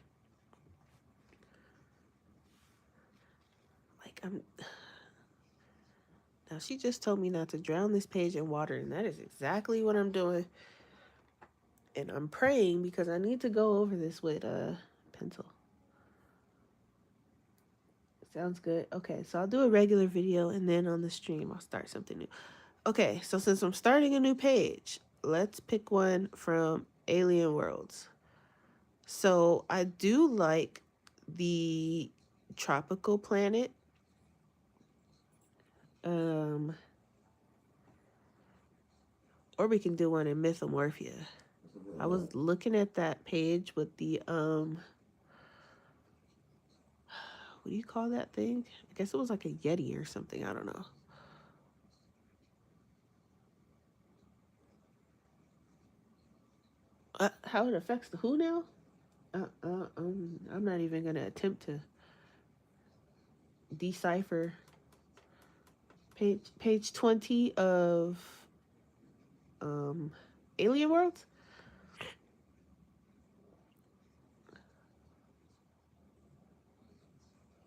Like now she just told me not to drown this page in water, and that is exactly what I'm doing. And I'm praying because I need to go over this with a pencil. Sounds good. Okay, so I'll do a regular video and then on the stream I'll start something new. Okay, so since I'm starting a new page, let's pick one from Alien Worlds. So I do like the tropical planet. Or we can do one in Mythomorphia. I was looking at that page with the what do you call that thing? I guess it was like a Yeti or something. I don't know. How it affects the who now? I'm not even gonna attempt to decipher page 20 of um Alien Worlds.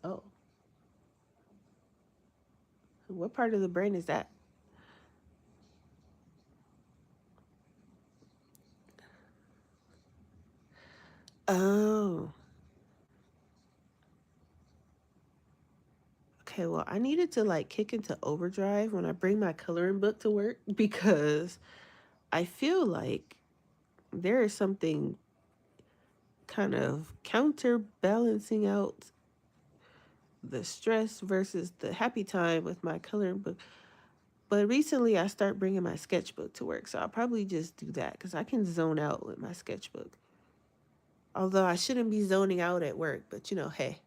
Oh, what part of the brain is that? Oh, okay. Well, I needed to like kick into overdrive when I bring my coloring book to work because I feel like there is something kind of counterbalancing out the stress versus the happy time with my coloring book. But recently I start bringing my sketchbook to work, so I'll probably just do that because I can zone out with my sketchbook. Although I shouldn't be zoning out at work, but hey.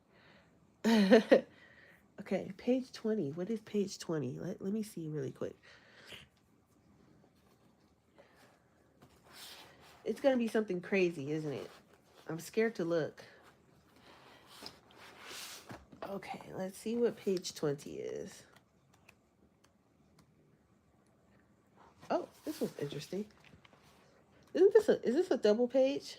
Okay, page 20. What is page 20? Let me see really quick. It's going to be something crazy, isn't it? I'm scared to look. Okay, let's see what page 20 is. Oh, this was interesting. Is this a double page?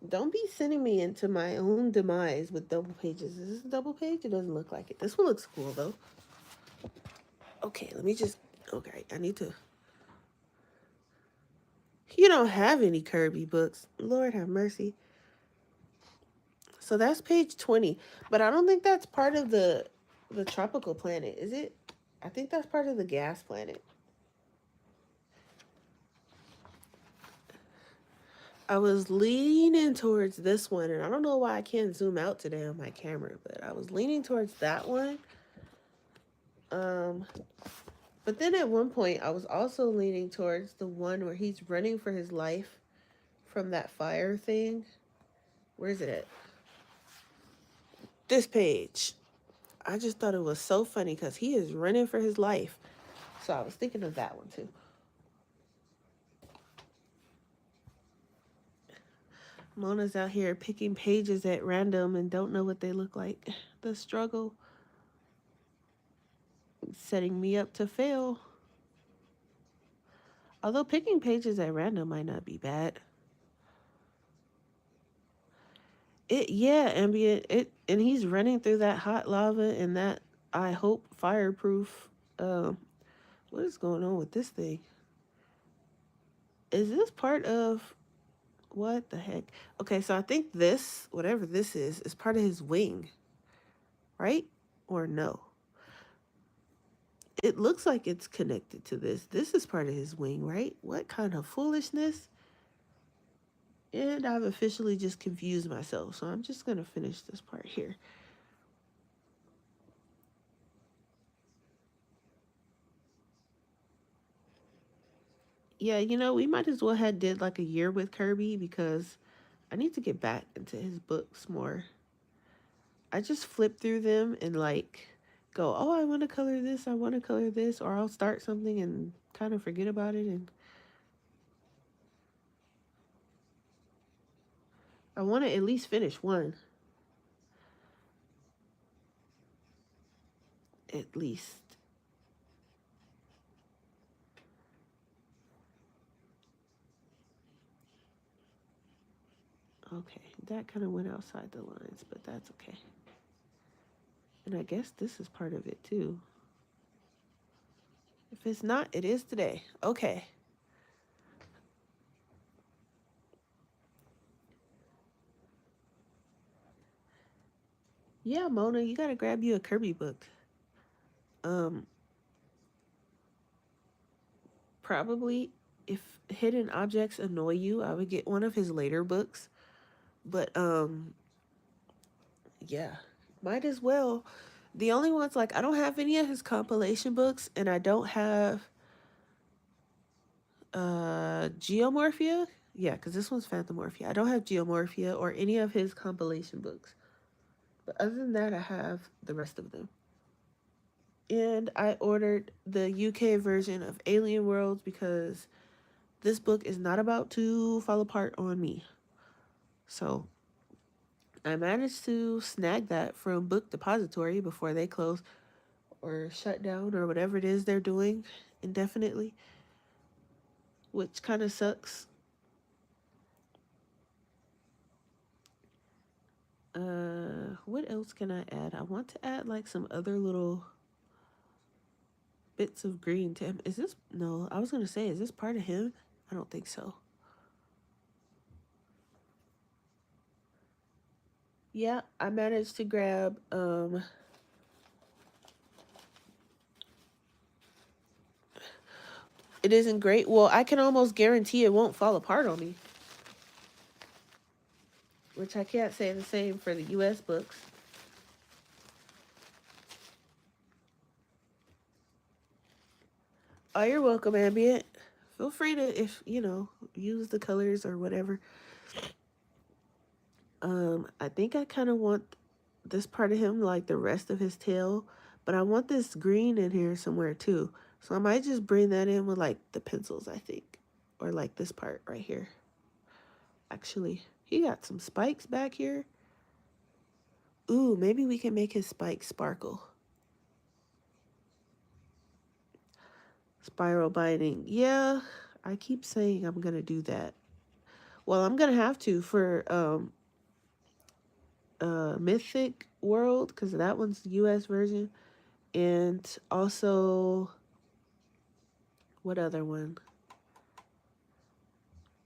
Don't be sending me into my own demise with double pages. Is this a double page? It doesn't look like it. This one looks cool though. Okay, let me just. Okay, I need to. You don't have any Kirby books. Lord have mercy. So that's page 20. But I don't think that's part of the tropical planet, is it? I think that's part of the gas planet. I was leaning towards this one, and I don't know why I can't zoom out today on my camera, but I was leaning towards that one. Um, but then at one point, I was also leaning towards the one where he's running for his life from that fire thing. Where is it at? This page. I just thought it was so funny because he is running for his life. So I was thinking of that one too. Mona's out here picking pages at random and don't know what they look like. The struggle setting me up to fail. Although picking pages at random might not be bad. Ambient. And he's running through that hot lava and that I hope fireproof. What is going on with this thing? Is this part of what the heck? Okay, so I think this, whatever this is part of his wing, right? Or no? It looks like it's connected to this. This is part of his wing, right? What kind of foolishness? And I've officially just confused myself, so I'm just going to finish this part here. Yeah, we might as well have did like a year with Kirby because I need to get back into his books more. I just flip through them and like go, oh, I want to color this, I want to color this, or I'll start something and kind of forget about it. And I want to at least finish one. At least. Okay, that kind of went outside the lines, but that's okay. And I guess this is part of it too. If it's not, it is today. Okay. Yeah, Mona, you gotta grab you a Kirby book. Um, Probably if hidden objects annoy you, I would get one of his later books. But yeah, might as well. The only ones like I don't have any of his compilation books, and I don't have Geomorphia. Yeah, because this one's Phantomorphia. I don't have Geomorphia or any of his compilation books. But other than that, I have the rest of them. And I ordered the UK version of Alien Worlds because This book is not about to fall apart on me. So I managed to snag that from Book Depository before they close or shut down or whatever it is they're doing indefinitely, which kind of sucks. What else can I add? I want to add like some other little bits of green to him. Is this no? I was gonna say, is this part of him? I don't think so. Yeah, I managed to grab it isn't great. Well, I can almost guarantee it won't fall apart on me, which I can't say the same for the US books. Oh, you're welcome, Ambient. Feel free to, if you know, use the colors or whatever. I think I kind of want this part of him like the rest of his tail, but I want this green in here somewhere too. So I might just bring that in with like the pencils, I think, or like this part right here. Actually, he got some spikes back here. Ooh, maybe we can make his spikes sparkle. Spiral binding. Yeah, I keep saying I'm gonna do that. Well, I'm gonna have to for Mythic World because that one's the US version. And also, what other one?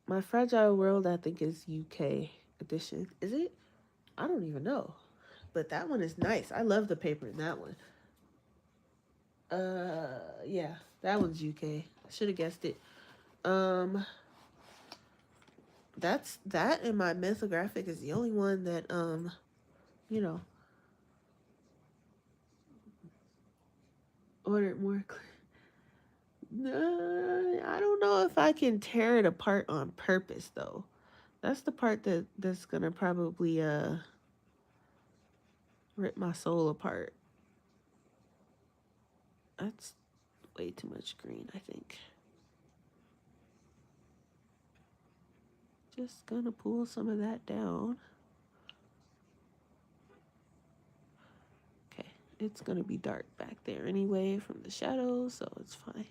My Fragile World, I think, is UK edition. Is it? I don't even know. But that one is nice. I love the paper in that one. Yeah, that one's UK. I should have guessed it. Um, that's that, and my mythographic is the only one that you know, ordered more. I don't know if I can tear it apart on purpose though. That's the part that's gonna probably rip my soul apart. That's way too much green, I think. Just gonna pull some of that down. Okay, it's gonna be dark back there anyway from the shadows, so it's fine.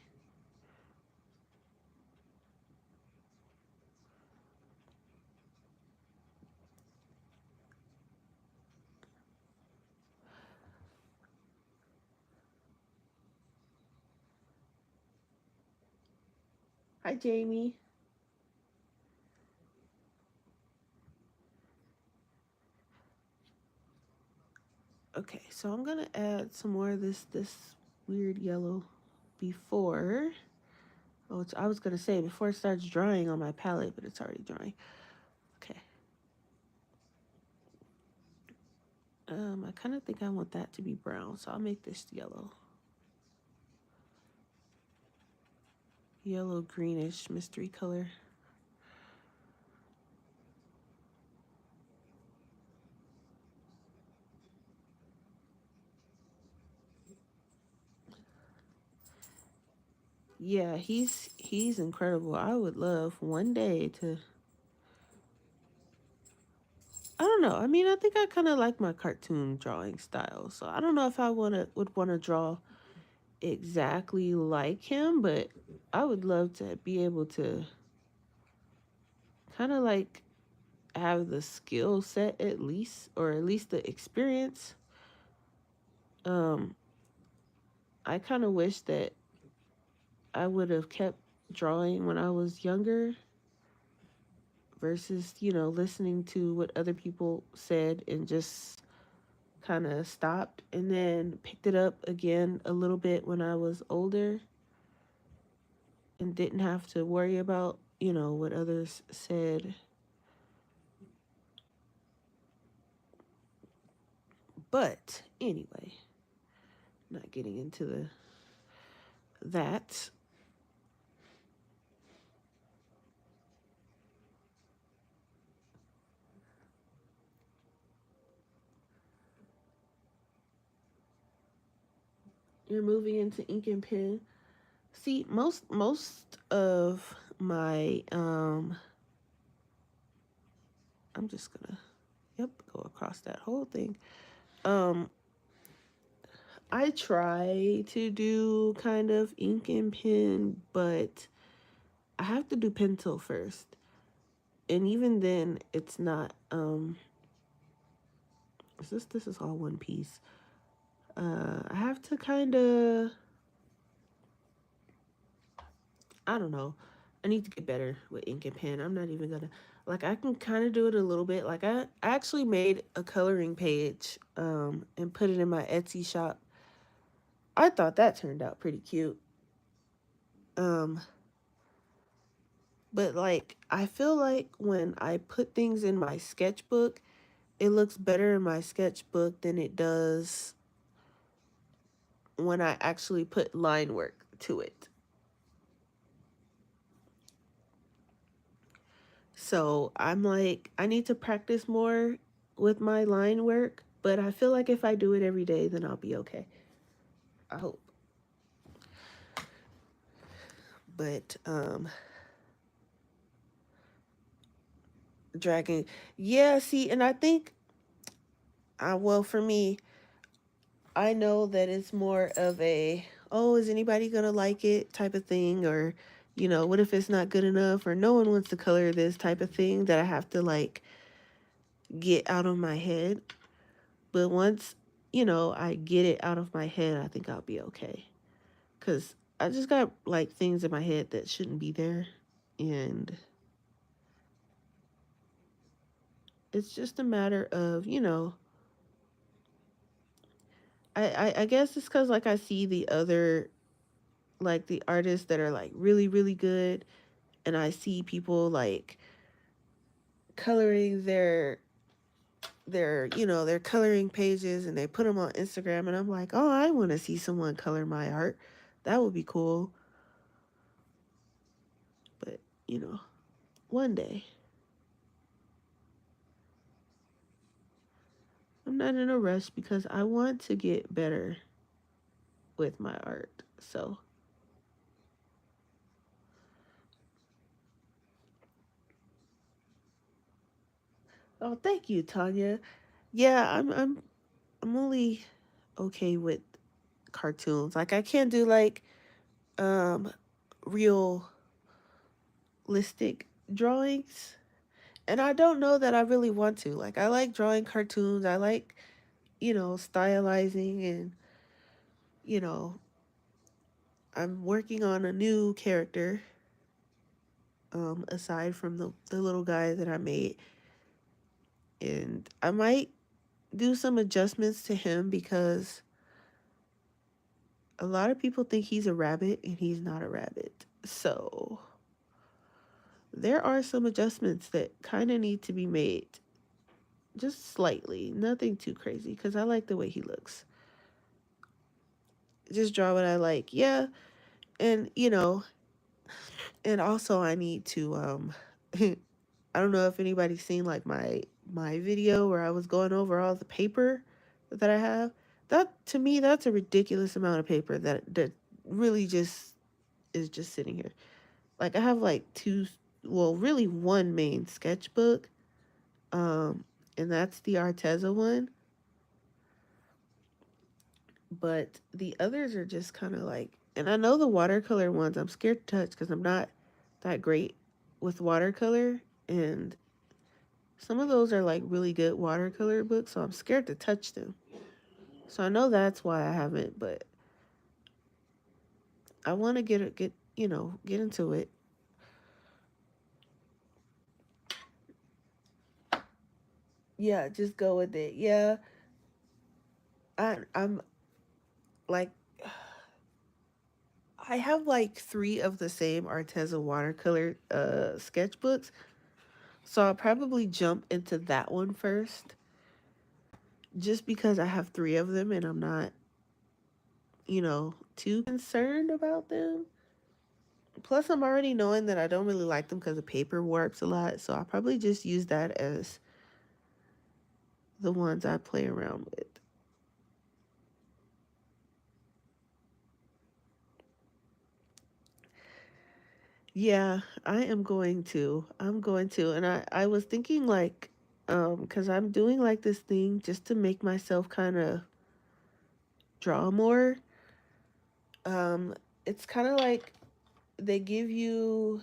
Hi, Jamie. Okay, so I'm gonna add some more of this weird yellow before. Oh, I was gonna say before it starts drying on my palette, but it's already drying. Okay. I kind of think I want that to be brown, so I'll make this yellow. Yellow greenish mystery color. Yeah, he's incredible. I would love one day to. I don't know. I mean, I think I kind of like my cartoon drawing style, so I don't know if I would want to draw exactly like him, but I would love to be able to kind of like have the skill set at least, or at least the experience. Um, I kind of wish that I would have kept drawing when I was younger versus, listening to what other people said and just kind of stopped and then picked it up again a little bit when I was older and didn't have to worry about, what others said. But anyway, not getting into the that. You're moving into ink and pen. See, most of my I'm just gonna, yep, go across that whole thing. Um, I try to do kind of ink and pen, but I have to do pencil first. And even then it's not this is all one piece. I have to kind of, I don't know. I need to get better with ink and pen. I'm not even gonna, like, I can kind of do it a little bit. Like I actually made a coloring page and put it in my Etsy shop. I thought that turned out pretty cute. Um but like I feel like when I put things in my sketchbook, it looks better in my sketchbook than it does when I actually put line work to it. So I'm like, I need to practice more with my line work, but I feel like if I do it every day, then I'll be okay. I hope. But dragging, yeah. See, and I think, well, for me, I know that it's more of a, oh, is anybody gonna like it type of thing, or what if it's not good enough, or no one wants to color this type of thing that I have to like get out of my head. But once, I get it out of my head, I think I'll be okay. Because I just got like things in my head that shouldn't be there. And it's just a matter of, I guess it's because like I see the other, like the artists that are like really, really good. And I see people like coloring their coloring pages, and they put them on Instagram, and I'm like, oh, I want to see someone color my art. That would be cool. But one day. I'm not in a rush because I want to get better with my art. So, oh, thank you, Tanya. Yeah, I'm only okay with cartoons. Like I can't do like um realistic drawings. And I don't know that I really want to. Like I like drawing cartoons. I like, stylizing, and you know, I'm working on a new character aside from the little guy that I made, and I might do some adjustments to him because a lot of people think he's a rabbit and he's not a rabbit. So there are some adjustments that kind of need to be made, just slightly, nothing too crazy, because I like the way he looks. Just draw what I like, yeah. And and also I need to I don't know if anybody's seen like my video where I was going over all the paper that I have. That, to me, that's a ridiculous amount of paper that really just is just sitting here. Like I have like two, well, really one main sketchbook, um, and that's the Arteza one. But the others are just kind of like, and I know the watercolor ones I'm scared to touch because I'm not that great with watercolor, and some of those are like really good watercolor books, so I'm scared to touch them. So I know that's why I haven't, but I want to get into it. Yeah, just go with it. Yeah, I'm like, I have like three of the same Arteza watercolor sketchbooks, so I'll probably jump into that one first, just because I have three of them and I'm not, too concerned about them. Plus, I'm already knowing that I don't really like them because the paper warps a lot, so I'll probably just use that as the ones I play around with. Yeah, I am going to. I'm going to. And I was thinking like, because I'm doing like this thing just to make myself kind of draw more. Um, it's kind of like they give you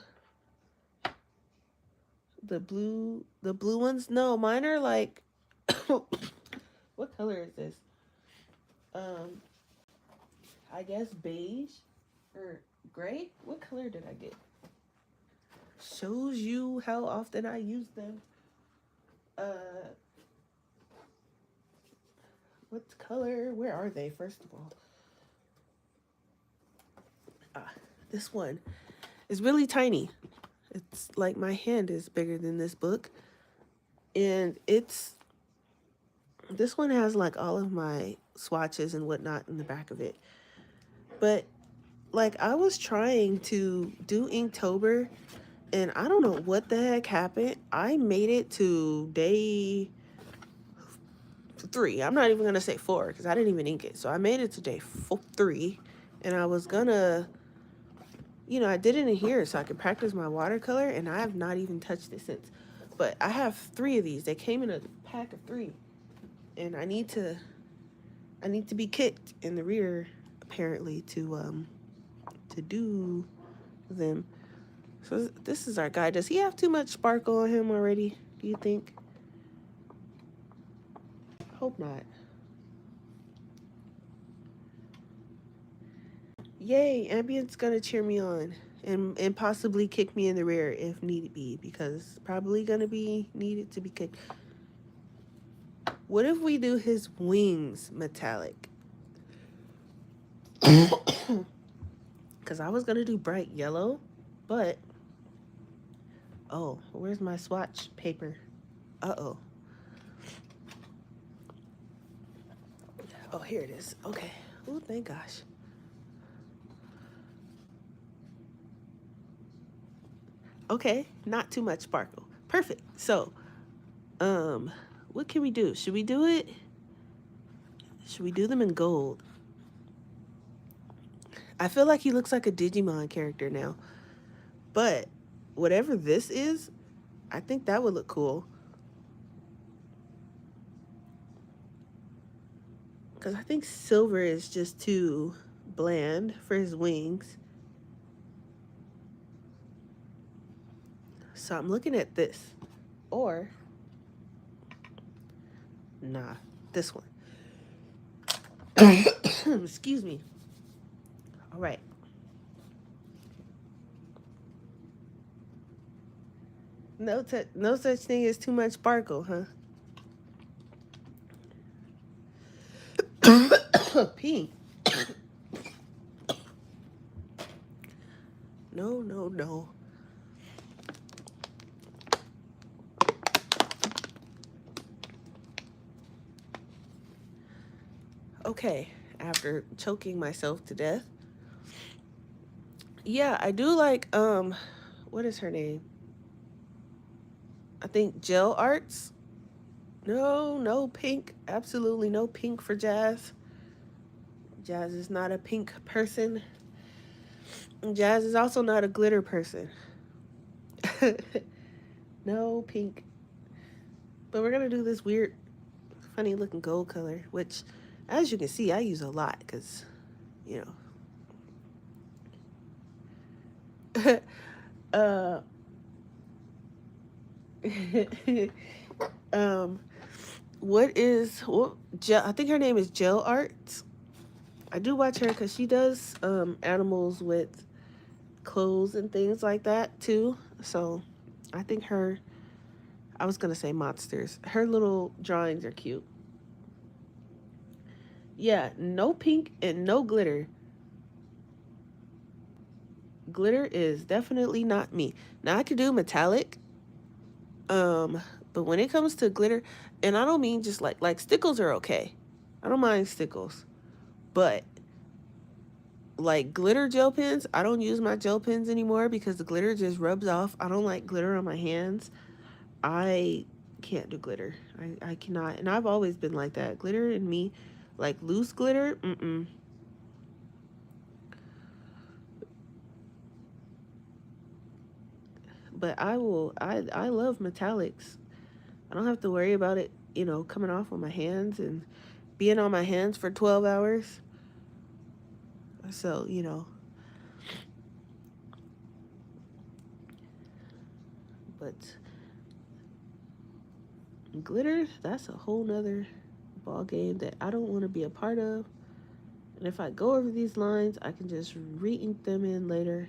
the blue ones. No, mine are like, what color is this? Um, I guess beige or gray. What color did I get? Shows you how often I use them. Uh, what color? Where are they? First of all, ah, this one is really tiny. It's like my hand is bigger than this book, and it's this one has like all of my swatches and whatnot in the back of it. But like I was trying to do Inktober, and I don't know what the heck happened. I made it to day 3. I'm not even gonna say 4 because I didn't even ink it. So I made it to day 3, and I was gonna, I did it in here so I could practice my watercolor, and I have not even touched it since. But I have 3 of these. They came in a pack of 3, and I need to be kicked in the rear apparently to do them. So this is our guy. Does he have too much sparkle on him already? Do you think? Hope not. Yay, Ambient's gonna cheer me on and possibly kick me in the rear if need be, because probably gonna be needed to be kicked. What if we do his wings metallic? Because I was gonna do bright yellow, but oh, where's my swatch paper? Uh-oh. Oh, here it is. Okay. Oh, thank gosh. Okay, not too much sparkle. Perfect. So, um, what can we do? Should we do it? Should we do them in gold? I feel like he looks like a Digimon character now. But whatever this is, I think that would look cool. Because I think silver is just too bland for his wings. So I'm looking at this. Or, nah, this one. Excuse me. All right. No such thing as too much sparkle, huh? Pink. No, no, no. Okay, after choking myself to death. Yeah, I do like what is her name? I think Gel Arts. No, no pink. Absolutely no pink for Jazz. Jazz is not a pink person. Jazz is also not a glitter person. No pink. But we're gonna do this weird, funny looking gold color, which, as you can see, I use a lot because, you know. uh, um, I think her name is Gel Arts. I do watch her because she does animals with clothes and things like that too. So I think I was gonna say monsters. Her little drawings are cute. Yeah, no pink and no glitter. Glitter is definitely not me. Now I could do metallic, but when it comes to glitter, and I don't mean just like stickles are okay. I don't mind stickles, but like glitter gel pens, I don't use my gel pens anymore because the glitter just rubs off. I don't like glitter on my hands. I can't do glitter. I cannot, and I've always been like that. Glitter and me, like loose glitter, mm-mm. But I love metallics. I don't have to worry about it, coming off on my hands and being on my hands for 12 hours. So, but glitter, that's a whole nother ball game that I don't want to be a part of. And if I go over these lines, I can just re-ink them in later.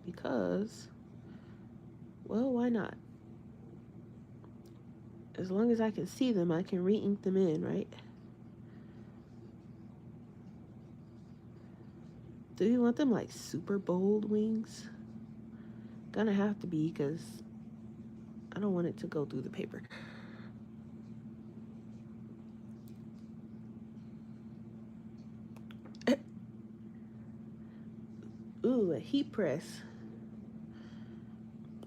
Because, well, why not? As long as I can see them, I can re-ink them in, right? Do you want them like super bold wings? Gonna have to be, because I don't want it to go through the paper. Ooh, a heat press.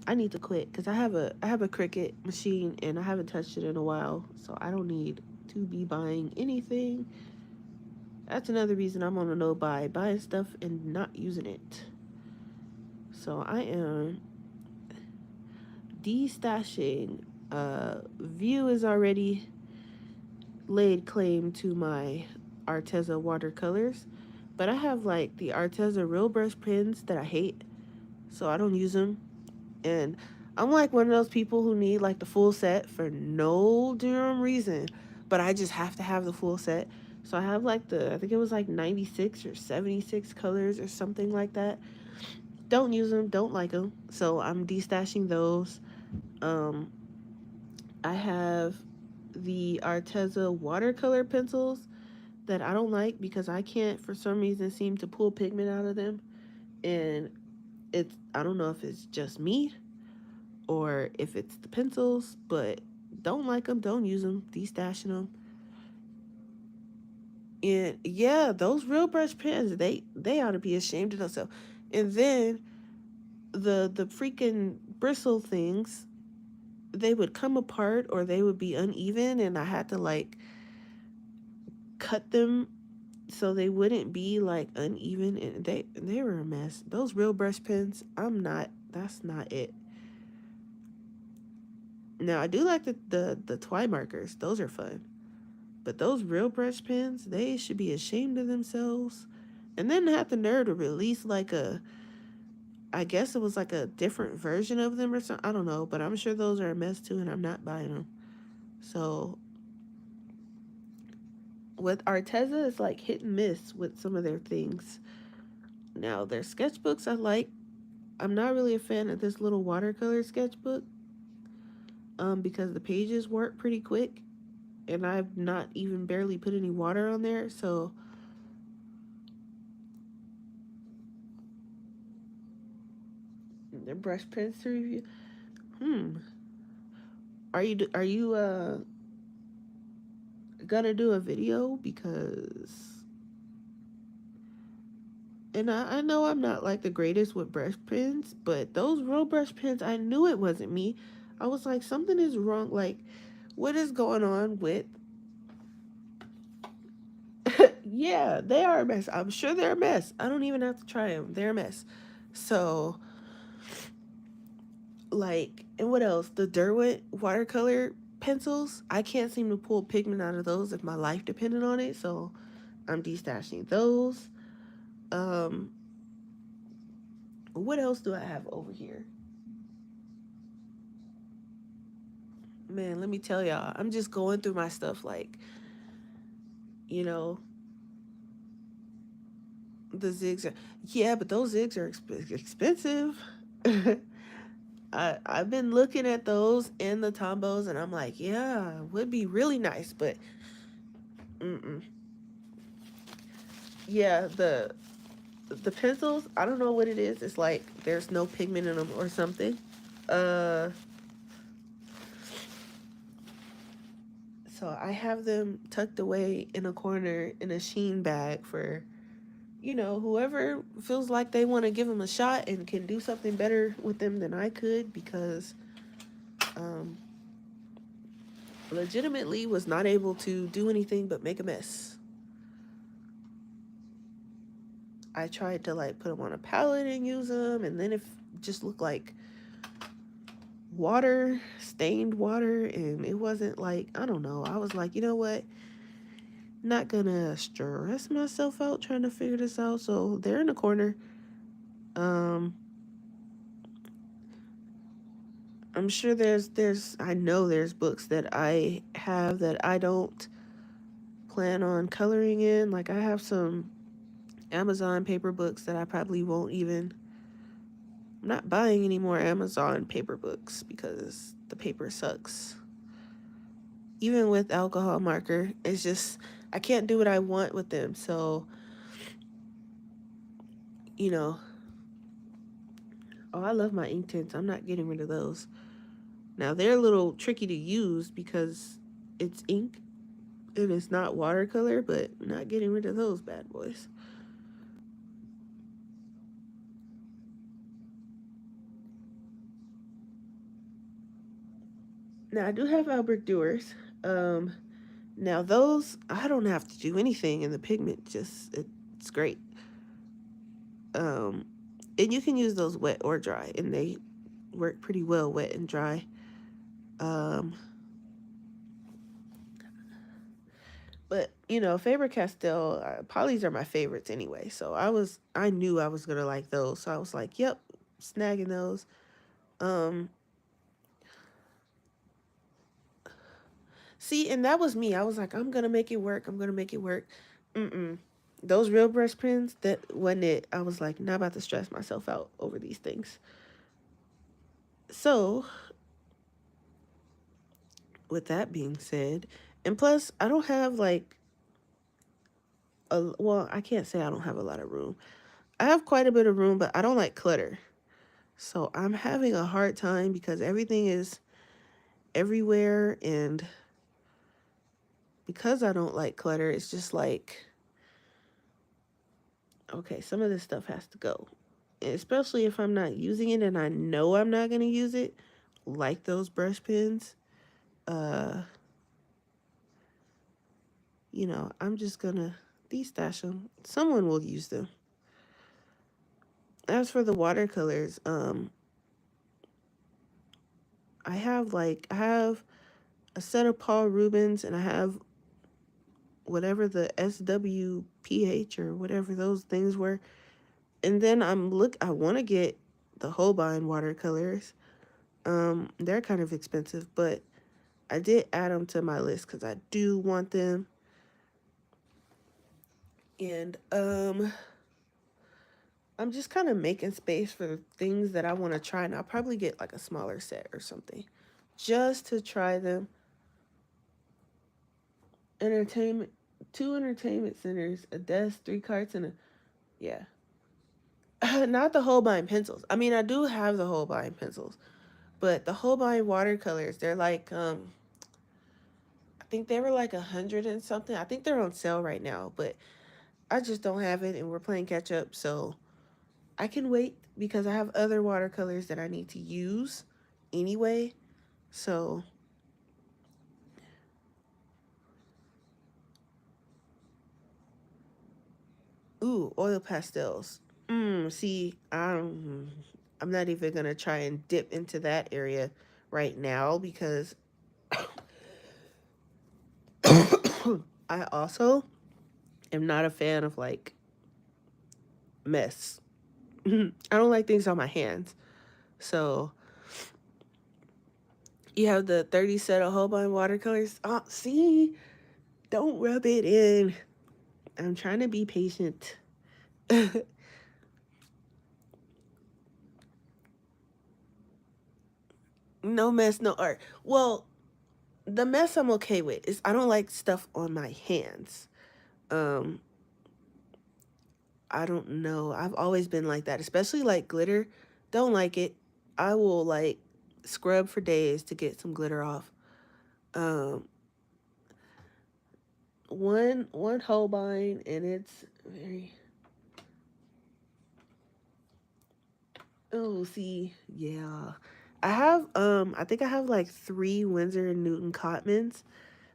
I need to quit because I have a Cricut machine and I haven't touched it in a while, so I don't need to be buying anything. That's another reason I'm on a no buy, buying stuff and not using it. So I am destashing. View is already laid claim to my Arteza watercolors, but I have like the Arteza real brush pens that I hate, so I don't use them. And I'm like one of those people who need like the full set for no damn reason, but I just have to have the full set. So I have like I think it was like 96 or 76 colors or something like that. Don't use them, don't like them. So I'm destashing those. Um, I have the Arteza watercolor pencils that I don't like because I can't, for some reason, seem to pull pigment out of them. And I don't know if it's just me or if it's the pencils, but don't like them, don't use them, destashing them. And yeah, those real brush pens, they ought to be ashamed of themselves. And then the freaking bristle things, they would come apart or they would be uneven, and I had to like cut them so they wouldn't be like uneven, and they were a mess. Those real brush pens, that's not it. Now I do like the Twi markers, those are fun. But those real brush pens, they should be ashamed of themselves. And then have the nerve to release like I guess it was like a different version of them or something. I don't know, but I'm sure those are a mess too, and I'm not buying them. So with Arteza, it's like hit and miss with some of their things. Now their sketchbooks I like. I'm not really a fan of this little watercolor sketchbook, because the pages work pretty quick, and I've not even barely put any water on there, so the brush pens to review. Hmm. Are you gonna do a video? Because, and I know I'm not like the greatest with brush pens, but those real brush pens, I knew it wasn't me. I was like, something is wrong. Like, what is going on with? Yeah, they are a mess. I'm sure they're a mess. I don't even have to try them. They're a mess. So, like, and what else? The Derwent watercolor pencils. I can't seem to pull pigment out of those if my life depended on it. So, I'm destashing those. Um, what else do I have over here? Man, let me tell y'all. I'm just going through my stuff like, you know, the zigs are, yeah, but those zigs are expensive. I've been looking at those and the Tombos, and I'm like, yeah, it would be really nice, but mm-mm. Yeah, the pencils, I don't know what it is. It's like there's no pigment in them or something. Uh, so I have them tucked away in a corner in a Sheen bag for, whoever feels like they want to give them a shot and can do something better with them than I could, because um, legitimately was not able to do anything but make a mess. I tried to like put them on a palette and use them, and then it just looked like water, stained water, and it wasn't like, I don't know. I was like, you know what? Not gonna stress myself out trying to figure this out. So they're in the corner. Um, I'm sure there's I know there's books that I have that I don't plan on coloring in. Like I have some Amazon paper books that I probably won't even. I'm not buying any more Amazon paper books because the paper sucks. Even with alcohol marker, it's just I can't do what I want with them. So, you know, oh, I love my ink tints. I'm not getting rid of those. Now, they're a little tricky to use because it's ink and it's not watercolor, but not getting rid of those bad boys. Now, I do have Albert Duers. Um, Now, those, I don't have to do anything in the pigment, just it's great. Um, and you can use those wet or dry, and they work pretty well wet and dry. Um, but you know, Faber Castell, polys are my favorites anyway. So I knew I was gonna like those. So I was like, yep, snagging those. Um, See, and that was me. I was like, I'm gonna make it work. I'm gonna make it work. Mm-mm. Those real brush pens, that wasn't it. I was like, not about to stress myself out over these things. So, with that being said, and plus, I don't have like well, I can't say I don't have a lot of room. I have quite a bit of room, but I don't like clutter. So I'm having a hard time because everything is everywhere, and because I don't like clutter, it's just like, okay, some of this stuff has to go. Especially if I'm not using it and I know I'm not going to use it, like those brush pens. Uh, I'm just going to destash them. Someone will use them. As for the watercolors, I have a set of Paul Rubens, and I have whatever the SWPH or whatever those things were. And then I want to get the Holbein watercolors. They're kind of expensive, but I did add them to my list because I do want them. And I'm just kind of making space for things that I want to try, and I'll probably get like a smaller set or something just to try them. Entertainment, two entertainment centers, a desk, three carts, and a yeah. Not the Holbein pencils. I mean, I do have the Holbein pencils, but the Holbein watercolors, they're like I think they were like 100 and something. I think they're on sale right now, but I just don't have it, and we're playing catch up, so I can wait because I have other watercolors that I need to use anyway. So, ooh, oil pastels. See, I'm not even gonna try and dip into that area right now because I also am not a fan of like mess. I don't like things on my hands. So you have the 30 set of Holbein watercolors. Oh, see, don't rub it in. I'm trying to be patient. No mess, no art. Well, the mess I'm okay with is I don't like stuff on my hands. Um, I don't know. I've always been like that, especially like glitter. Don't like it. I will like scrub for days to get some glitter off. Um, one Holbein, and it's very. Oh, see, yeah. I think I have like three Winsor and Newton Cotmans.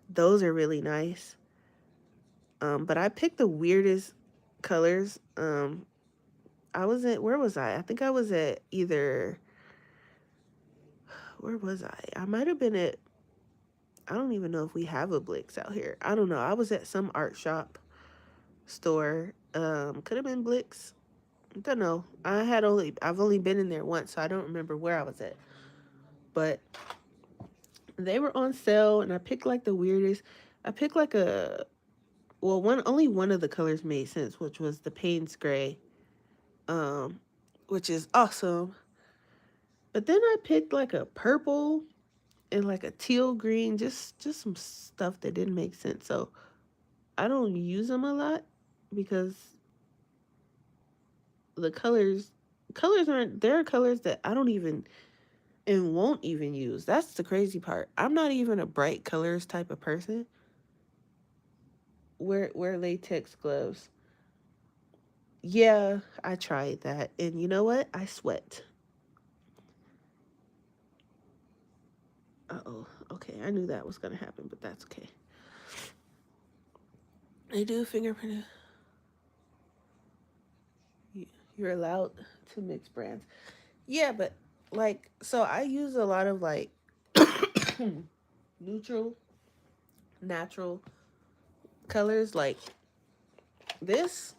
Those are really nice. But I picked the weirdest. colors. I was at, where was I? I think I was at either, where was I? I might have been at, I don't even know if we have a Blix out here. I don't know. I was at some art shop store. Could have been Blix. I don't know. I've only been in there once, so I don't remember where I was at. But they were on sale, and I picked like the weirdest. I picked like a, well, only one of the colors made sense, which was the Payne's Gray, um, which is awesome. But then I picked like a purple and like a teal green, just some stuff that didn't make sense. So I don't use them a lot because the colors aren't, there are colors that I don't even and won't even use. That's the crazy part. I'm not even a bright colors type of person. Wear latex gloves. Yeah, I tried that. And you know what? I sweat. Uh-oh. Okay, I knew that was going to happen, but that's okay. They do fingerprint. You're allowed to mix brands. Yeah, but like, so I use a lot of like neutral, natural colors. Like this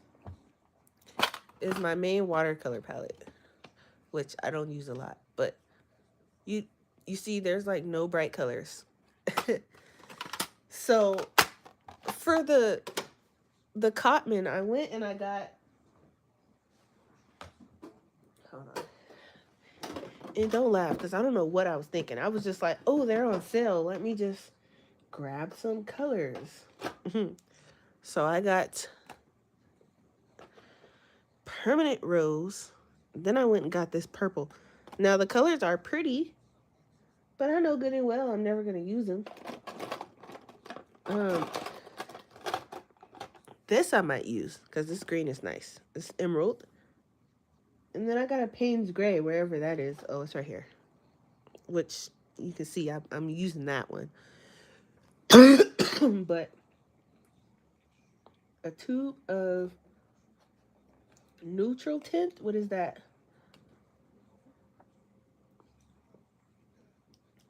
is my main watercolor palette, which I don't use a lot. But you you see, there's like no bright colors. So for the Cotman, I went and I got, hold on. And don't laugh because I don't know what I was thinking. I was just like, oh, they're on sale. Let me just grab some colors. So I got permanent rose. Then I went and got this purple. Now the colors are pretty, but I know good and well I'm never gonna use them. Um, this I might use because this green is nice. It's emerald. And then I got a Payne's Gray, wherever that is. Oh, it's right here. Which you can see I'm using that one. But a tube of neutral tint. What is that?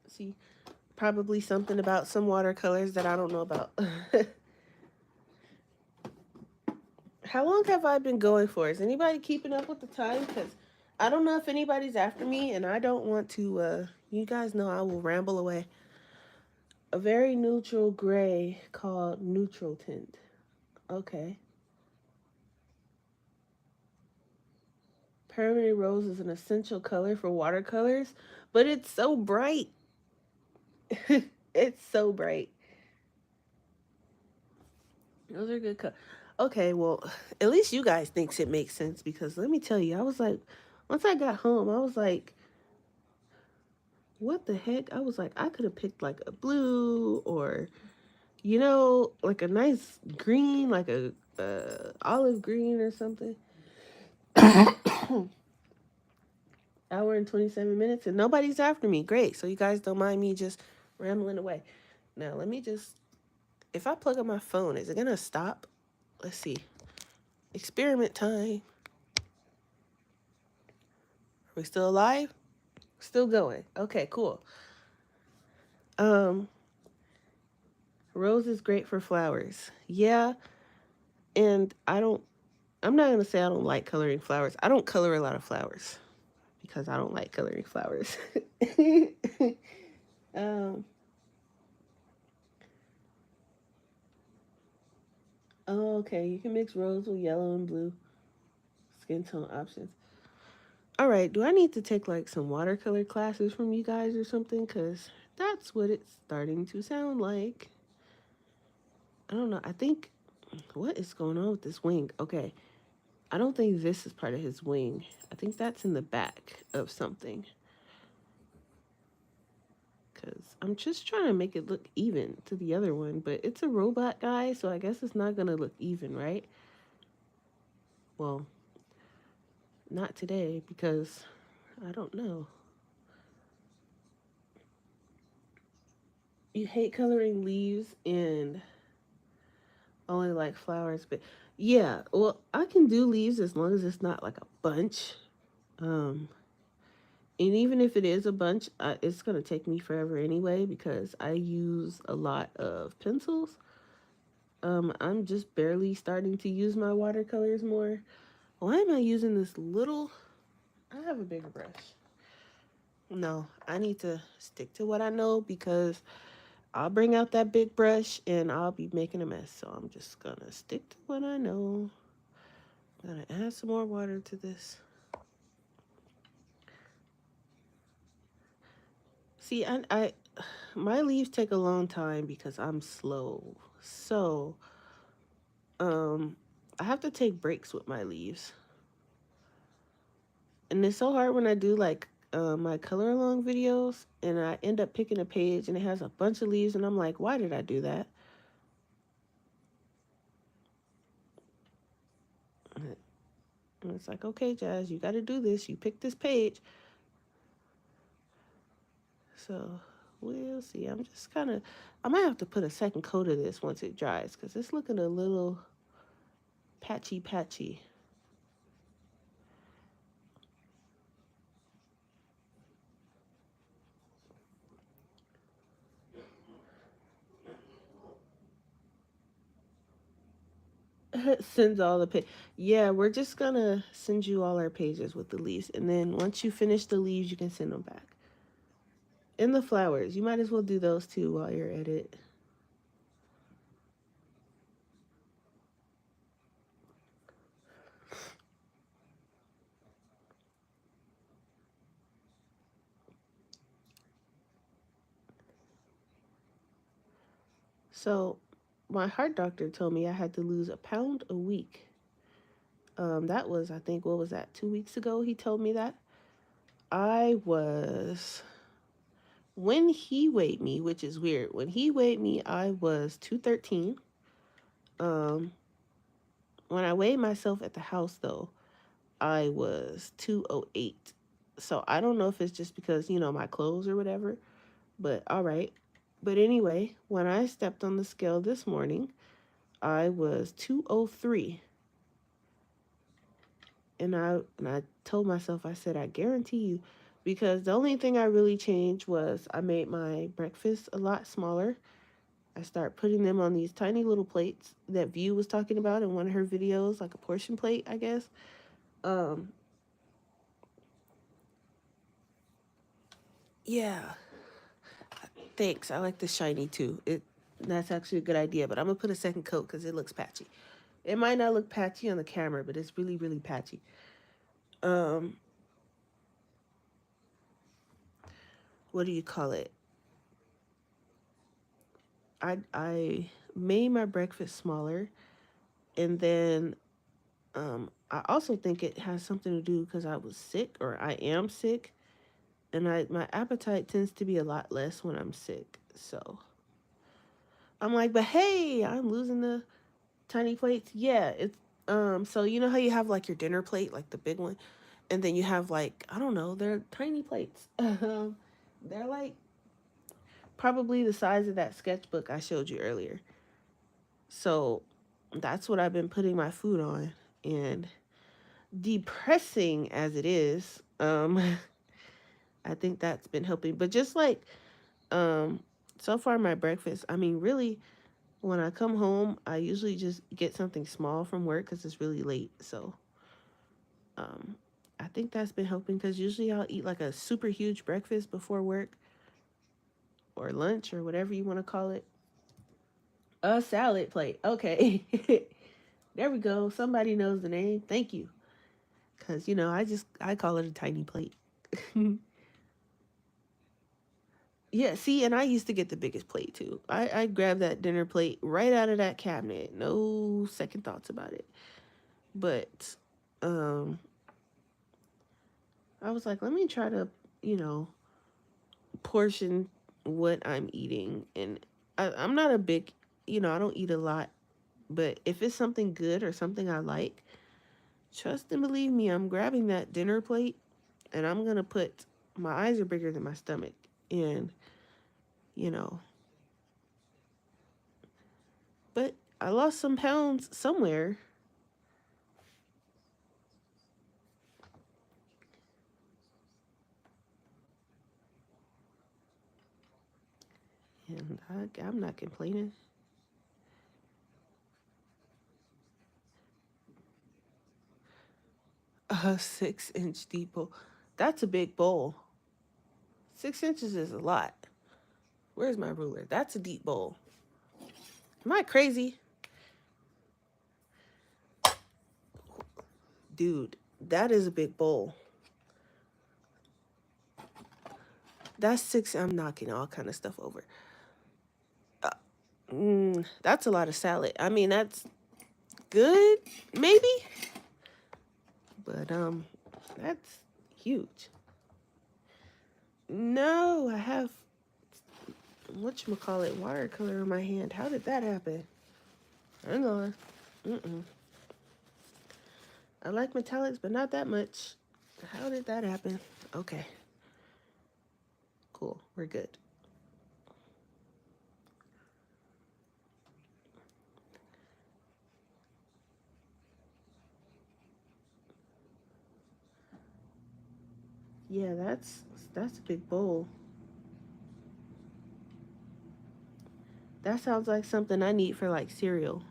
See, probably something about some watercolors that I don't know about. How long have I been going for? Is anybody keeping up with the time? Because I don't know if anybody's after me, and I don't want to, you guys know I will ramble away. A very neutral gray called neutral tint. Okay. Permanent rose is an essential color for watercolors, but it's so bright. It's so bright. Those are good colors. Okay, well, at least you guys thinks it makes sense because let me tell you, I was like, once I got home, I was like, what the heck? I was like, I could have picked like a blue or, like a nice green, like a olive green or something. Hour and 27 minutes, and nobody's after me. Great. So you guys don't mind me just rambling away. Now, let me just, if I plug up my phone, is it going to stop? Let's see. Experiment time. Are we still alive? Still going. Okay, cool. Um, Rose is great for flowers. Yeah, and I'm not going to say I don't like coloring flowers. I don't color a lot of flowers because I don't like coloring flowers. um, oh, okay, you can mix rose with yellow and blue. Skin tone options. All right, do I need to take like some watercolor classes from you guys or something? Because that's what it's starting to sound like. I don't know. I think, what is going on with this wing? Okay, I don't think this is part of his wing. I think that's in the back of something. Because I'm just trying to make it look even to the other one, but it's a robot guy, so I guess it's not going to look even, right? Well, not today because I don't know. You hate coloring leaves and only like flowers, but yeah, well, I can do leaves as long as it's not like a bunch. Um, and even if it is a bunch, it's gonna take me forever anyway because I use a lot of pencils. I'm just barely starting to use my watercolors more. Why am I using this little? I have a bigger brush. No, I need to stick to what I know because I'll bring out that big brush and I'll be making a mess. So I'm just gonna stick to what I know. I'm gonna add some more water to this. See, my leaves take a long time because I'm slow. So, um, I have to take breaks with my leaves. And it's so hard when I do like my color along videos and I end up picking a page and it has a bunch of leaves and I'm like, why did I do that? And it's like, okay, Jazz, you got to do this. You picked this page. So we'll see. I might have to put a second coat of this once it dries because it's looking a little patchy patchy. Sends all the Yeah, we're just gonna send you all our pages with the leaves, and then once you finish the leaves, you can send them back. And the flowers, you might as well do those too while you're at it. So, my heart doctor told me I had to lose a pound a week. That was, I think, what was that? 2 weeks ago, he told me that. I was when he weighed me, which is weird. When he weighed me, I was 213. Um, when I weighed myself at the house, though, I was 208. So I don't know if it's just because, my clothes or whatever, but all right. But anyway, when I stepped on the scale this morning, I was 203. And I told myself, I said, I guarantee you, because the only thing I really changed was I made my breakfast a lot smaller. I start putting them on these tiny little plates that View was talking about in one of her videos, like a portion plate, I guess. Um, yeah, thanks. I like the shiny too. That's actually a good idea, but I'm gonna put a second coat because it looks patchy. It might not look patchy on the camera, but it's really, really patchy. Um, what do you call it? I made my breakfast smaller, and then I also think it has something to do because I was sick or I am sick, and my appetite tends to be a lot less when I'm sick. So I'm like, but hey, I'm losing the tiny plates. Yeah, it's so you know how you have like your dinner plate, like the big one, and then you have like, I don't know, they're tiny plates. They're like probably the size of that sketchbook I showed you earlier. So that's what I've been putting my food on. And depressing as it is, I think that's been helping. But just like um so far my breakfast, I mean really when I come home, I usually just get something small from work cuz it's really late. So um I think that's been helping cuz usually I'll eat like a super huge breakfast before work or lunch or whatever you want to call it. A salad plate. Okay. There we go. Somebody knows the name. Thank you. Cuz I call it a tiny plate. Yeah, see, and I used to get the biggest plate too. I grabbed that dinner plate right out of that cabinet. No second thoughts about it. But um I was like, let me try to, you know, portion what I'm eating. And I'm not a big, I don't eat a lot. But if it's something good or something I like, trust and believe me, I'm grabbing that dinner plate and I'm going to put, my eyes are bigger than my stomach. And, you know, but I lost some pounds somewhere. And I'm not complaining. A 6-inch deep bowl. That's a big bowl. 6 inches is a lot. Where's my ruler? That's a deep bowl. Am I crazy? Dude, that is a big bowl. That's six. I'm knocking all kind of stuff over. That's a lot of salad. I mean, that's good, maybe, but that's huge. No, I have whatchamacallit watercolor in my hand. How did that happen? Hang on. Mm-mm. I like metallics, but not that much. How did that happen? Okay. Cool. We're good. Yeah, that's a big bowl. That sounds like something I need for like cereal.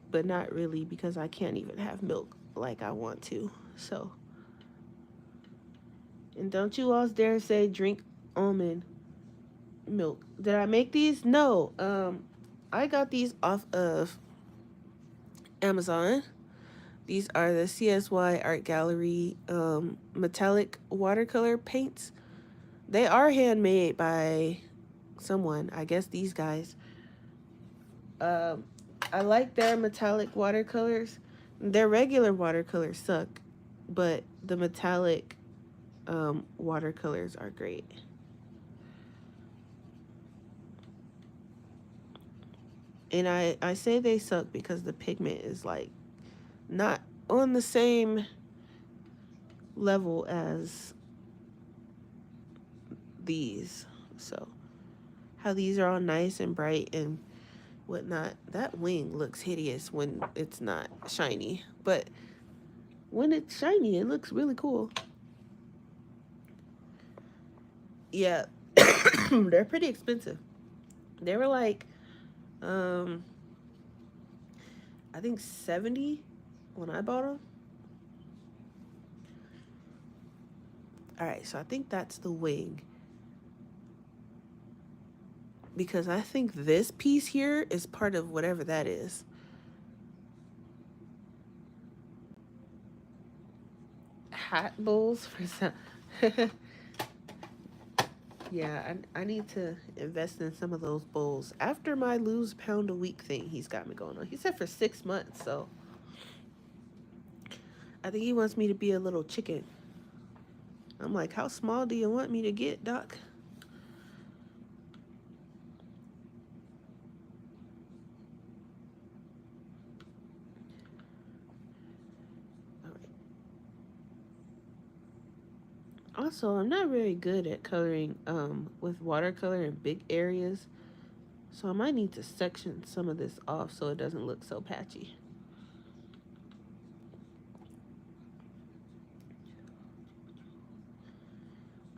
But not really because I can't even have milk like I want to. So, and don't you all dare say drink almond milk. Did I make these? No. I got these off of Amazon. These are the CSY Art Gallery metallic watercolor paints. They are handmade by someone. I guess these guys. Um, I like their metallic watercolors. Their regular watercolors suck, but the metallic watercolors are great. And I say they suck because the pigment is like not on the same level as these. So how these are all nice and bright and whatnot. That wing looks hideous when it's not shiny, but when it's shiny, it looks really cool. Yeah, they're pretty expensive. They were like, um, I think 70 when I bought them. All right, so I think that's the wing because I think this piece here is part of whatever that is. Hat bowls for some. Yeah, I need to invest in some of those bowls. After my lose pound a week thing he's got me going on. He said for 6 months, so I think he wants me to be a little chicken. I'm like, how small do you want me to get, Doc? All right. Also, I'm not very good at coloring with watercolor in big areas, so I might need to section some of this off so it doesn't look so patchy.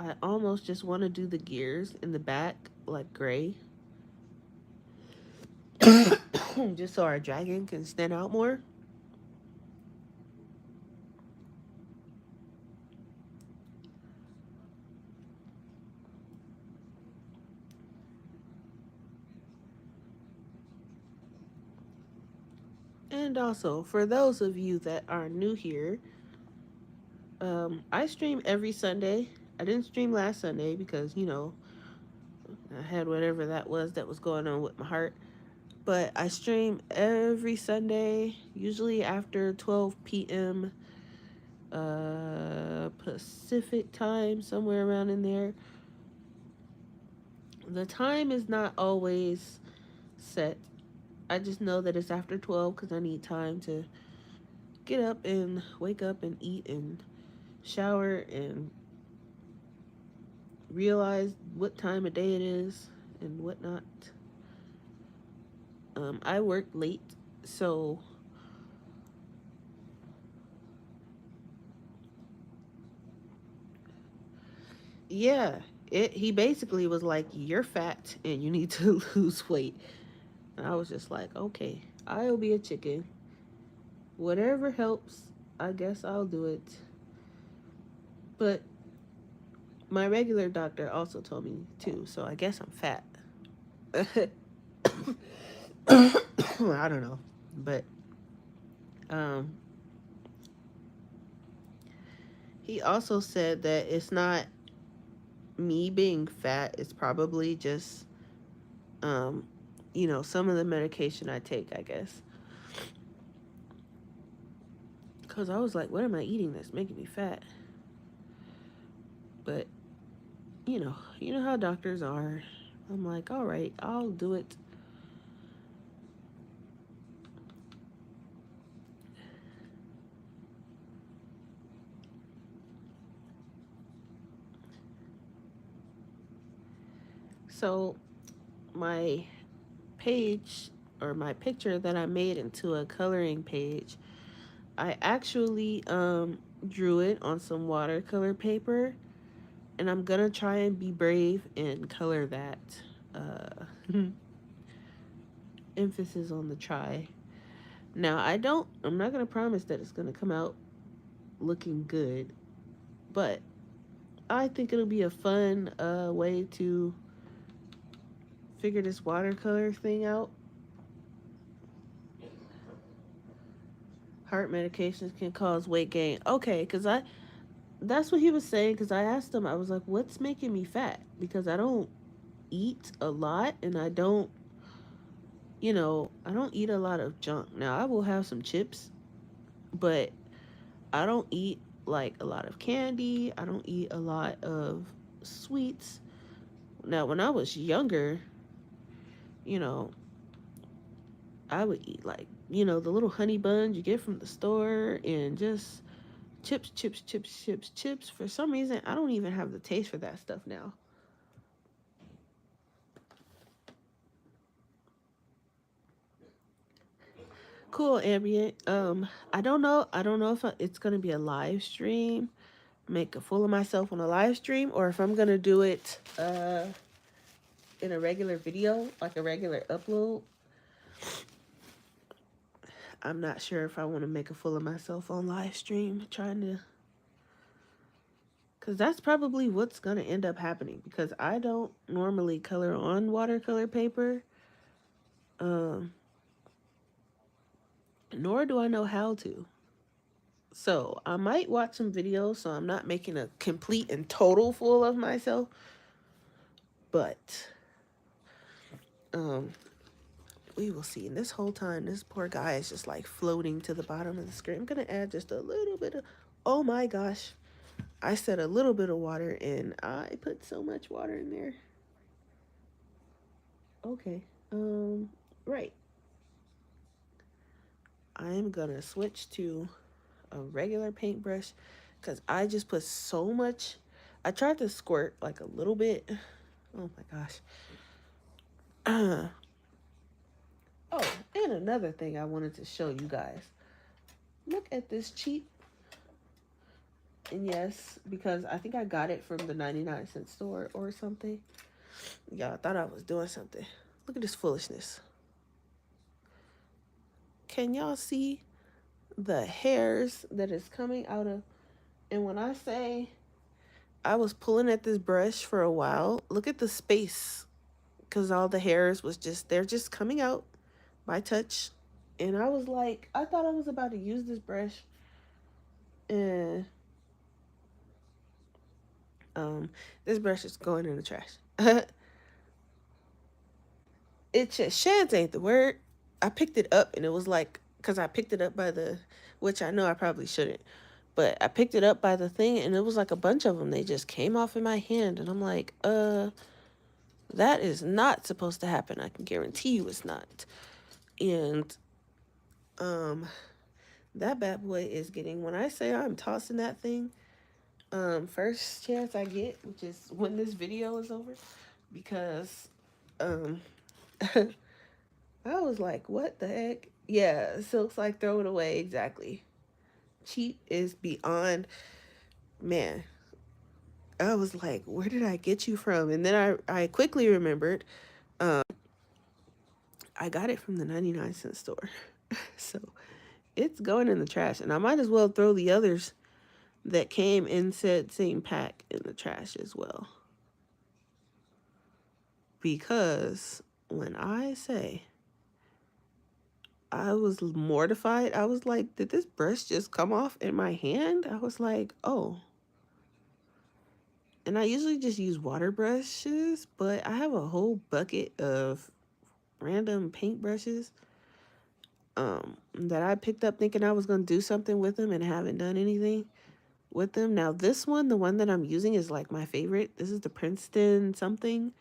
I almost just want to do the gears in the back like gray, just so our dragon can stand out more. And also, for those of you that are new here, I stream every Sunday. I didn't stream last Sunday because, I had whatever that was going on with my heart. But I stream every Sunday, usually after 12 p.m. Pacific time, somewhere around in there. The time is not always set. I just know that it's after 12 because I need time to get up and wake up and eat and shower and realize what time of day it is and whatnot. I work late, so yeah, he basically was like, "You're fat and you need to lose weight." And I was just like, "Okay, I'll be a chicken. Whatever helps, I guess I'll do it." But my regular doctor also told me too, so I guess I'm fat. I don't know, but um, he also said that it's not me being fat. It's probably just um, some of the medication I take, I guess. Cause I was like, what am I eating that's making me fat? But you know how doctors are. I'm like, all right, I'll do it. So my page or my picture that I made into a coloring page, I actually drew it on some watercolor paper, and I'm gonna try and be brave and color that. Uh, emphasis on the try. Now I'm not gonna promise that it's gonna come out looking good, but I think it'll be a fun way to figure this watercolor thing out. Heart medications can cause weight gain. Okay, because that's what he was saying. Because I asked him, I was like, what's making me fat? Because I don't eat a lot, and I don't eat a lot of junk. Now, I will have some chips, but I don't eat like a lot of candy. I don't eat a lot of sweets. Now, when I was younger, you know, I would eat like, the little honey buns you get from the store and just chips, chips, chips, chips, chips. For some reason, I don't even have the taste for that stuff now. Cool, ambient. I don't know if it's gonna be a live stream, make a fool of myself on a live stream, or if I'm gonna do it in a regular video, like a regular upload. I'm not sure if I want to make a fool of myself on live stream, trying to, because that's probably what's gonna end up happening. Because I don't normally color on watercolor paper, um, nor do I know how to. So I might watch some videos so I'm not making a complete and total fool of myself. But um we will see. And this whole time this poor guy is just like floating to the bottom of the screen. I'm gonna add just a little bit of, oh my gosh. I said a little bit of water and I put so much water in there. Okay. Right. I am gonna switch to a regular paintbrush because I just put so much. I tried to squirt like a little bit. Oh my gosh. Oh, and another thing I wanted to show you guys. Look at this cheap. And yes, because I think I got it from the 99-cent store or something. Y'all thought I was doing something. Look at this foolishness. Can y'all see the hairs that is coming out of? And when I say I was pulling at this brush for a while, look at the space. Because all the hairs they're just coming out by touch. And I was like, I thought I was about to use this brush. And this brush is going in the trash. It just sheds ain't the word. I picked it up and it was like, because I picked it up by which I know I probably shouldn't, but I picked it up by the thing and it was like a bunch of them. They just came off in my hand and I'm like, that is not supposed to happen. I can guarantee you it's not. And um, that bad boy is getting, when I say I'm tossing that thing, first chance I get, which is when this video is over, because um, I was like, what the heck? Yeah, Silk's like, throw it away. Exactly. Cheap is beyond, man. I was like, where did I get you from? And then I quickly remembered, I got it from the 99-cent store. So it's going in the trash. And I might as well throw the others that came in said same pack in the trash as well. Because when I say I was mortified, I was like, did this brush just come off in my hand? I was like, oh. And I usually just use water brushes, but I have a whole bucket of random paint brushes that I picked up thinking I was going to do something with them and haven't done anything with them. Now, this one, the one that I'm using is like my favorite. This is the Princeton something.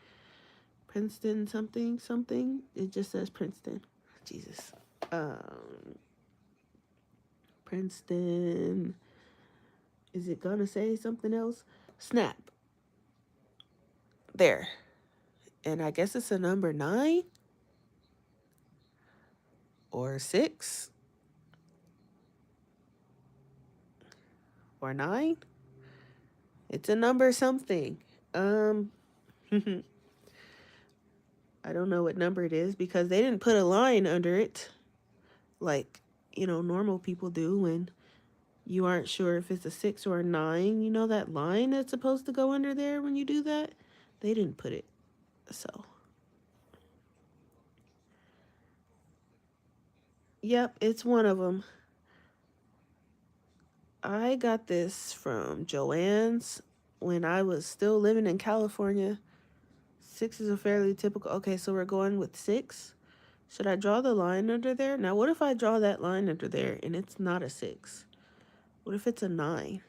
Princeton something something. It just says Princeton. Jesus. Princeton. Is it going to say something else? Snap. There. And I guess it's a number 9 or 6 or 9. It's a number something. I don't know what number it is because they didn't put a line under it like, normal people do when you aren't sure if it's a 6 or a 9. You know that line that's supposed to go under there when you do that? They didn't put it. So, yep, it's one of them. I got this from Joann's when I was still living in California. 6 is a fairly typical. Okay, so we're going with 6. Should I draw the line under there? Now, what if I draw that line under there and it's not a 6? What if it's a 9?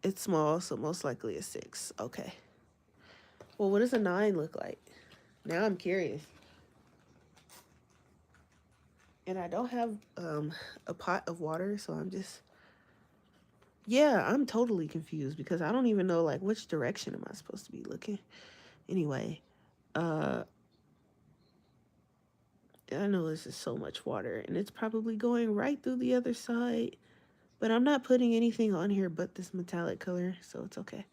It's small, so most likely a 6. Okay. Well, what does a 9 look like? Now I'm curious. And I don't have a pot of water, so yeah, I'm totally confused because I don't even know like which direction am I supposed to be looking. Anyway, I know this is so much water and it's probably going right through the other side, but I'm not putting anything on here but this metallic color, so it's okay.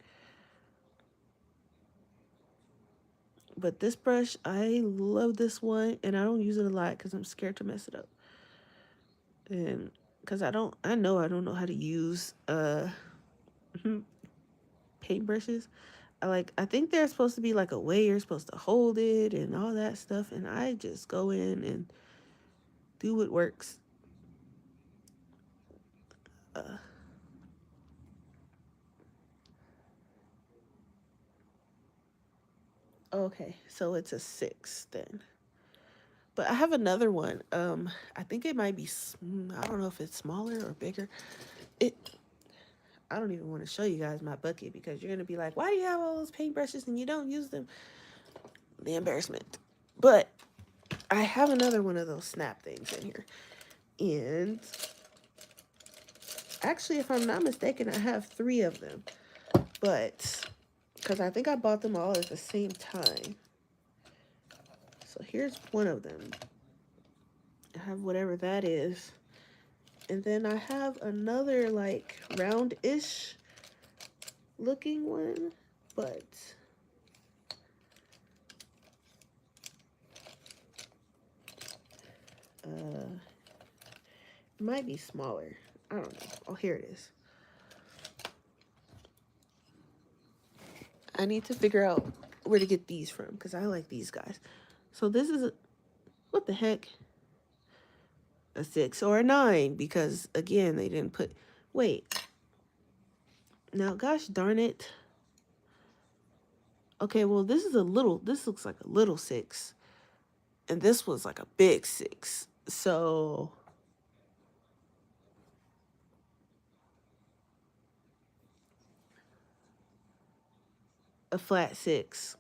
But this brush, I love this one, and I don't use it a lot because I'm scared to mess it up. And because I don't know how to use paintbrushes. I think there's supposed to be like a way you're supposed to hold it and all that stuff, and I just go in and do what works. Okay, so it's a 6 then. But I have another one. I think it might be. I don't know if it's smaller or bigger. It. I don't even want to show you guys my bucket because you're gonna be like, "Why do you have all those paintbrushes and you don't use them?" The embarrassment. But I have another one of those snap things in here, and actually, if I'm not mistaken, I have 3 of them. But because I think I bought them all at the same time. So here's one of them. I have whatever that is. And then I have another like round-ish looking one, but it might be smaller. I don't know. Oh, here it is. I need to figure out where to get these from because I like these guys. So this is what the heck? A 6 or a 9 because again they didn't put. Wait. Now, gosh darn it. Okay, well this looks like a little 6, and this was like a big 6. So a flat 6.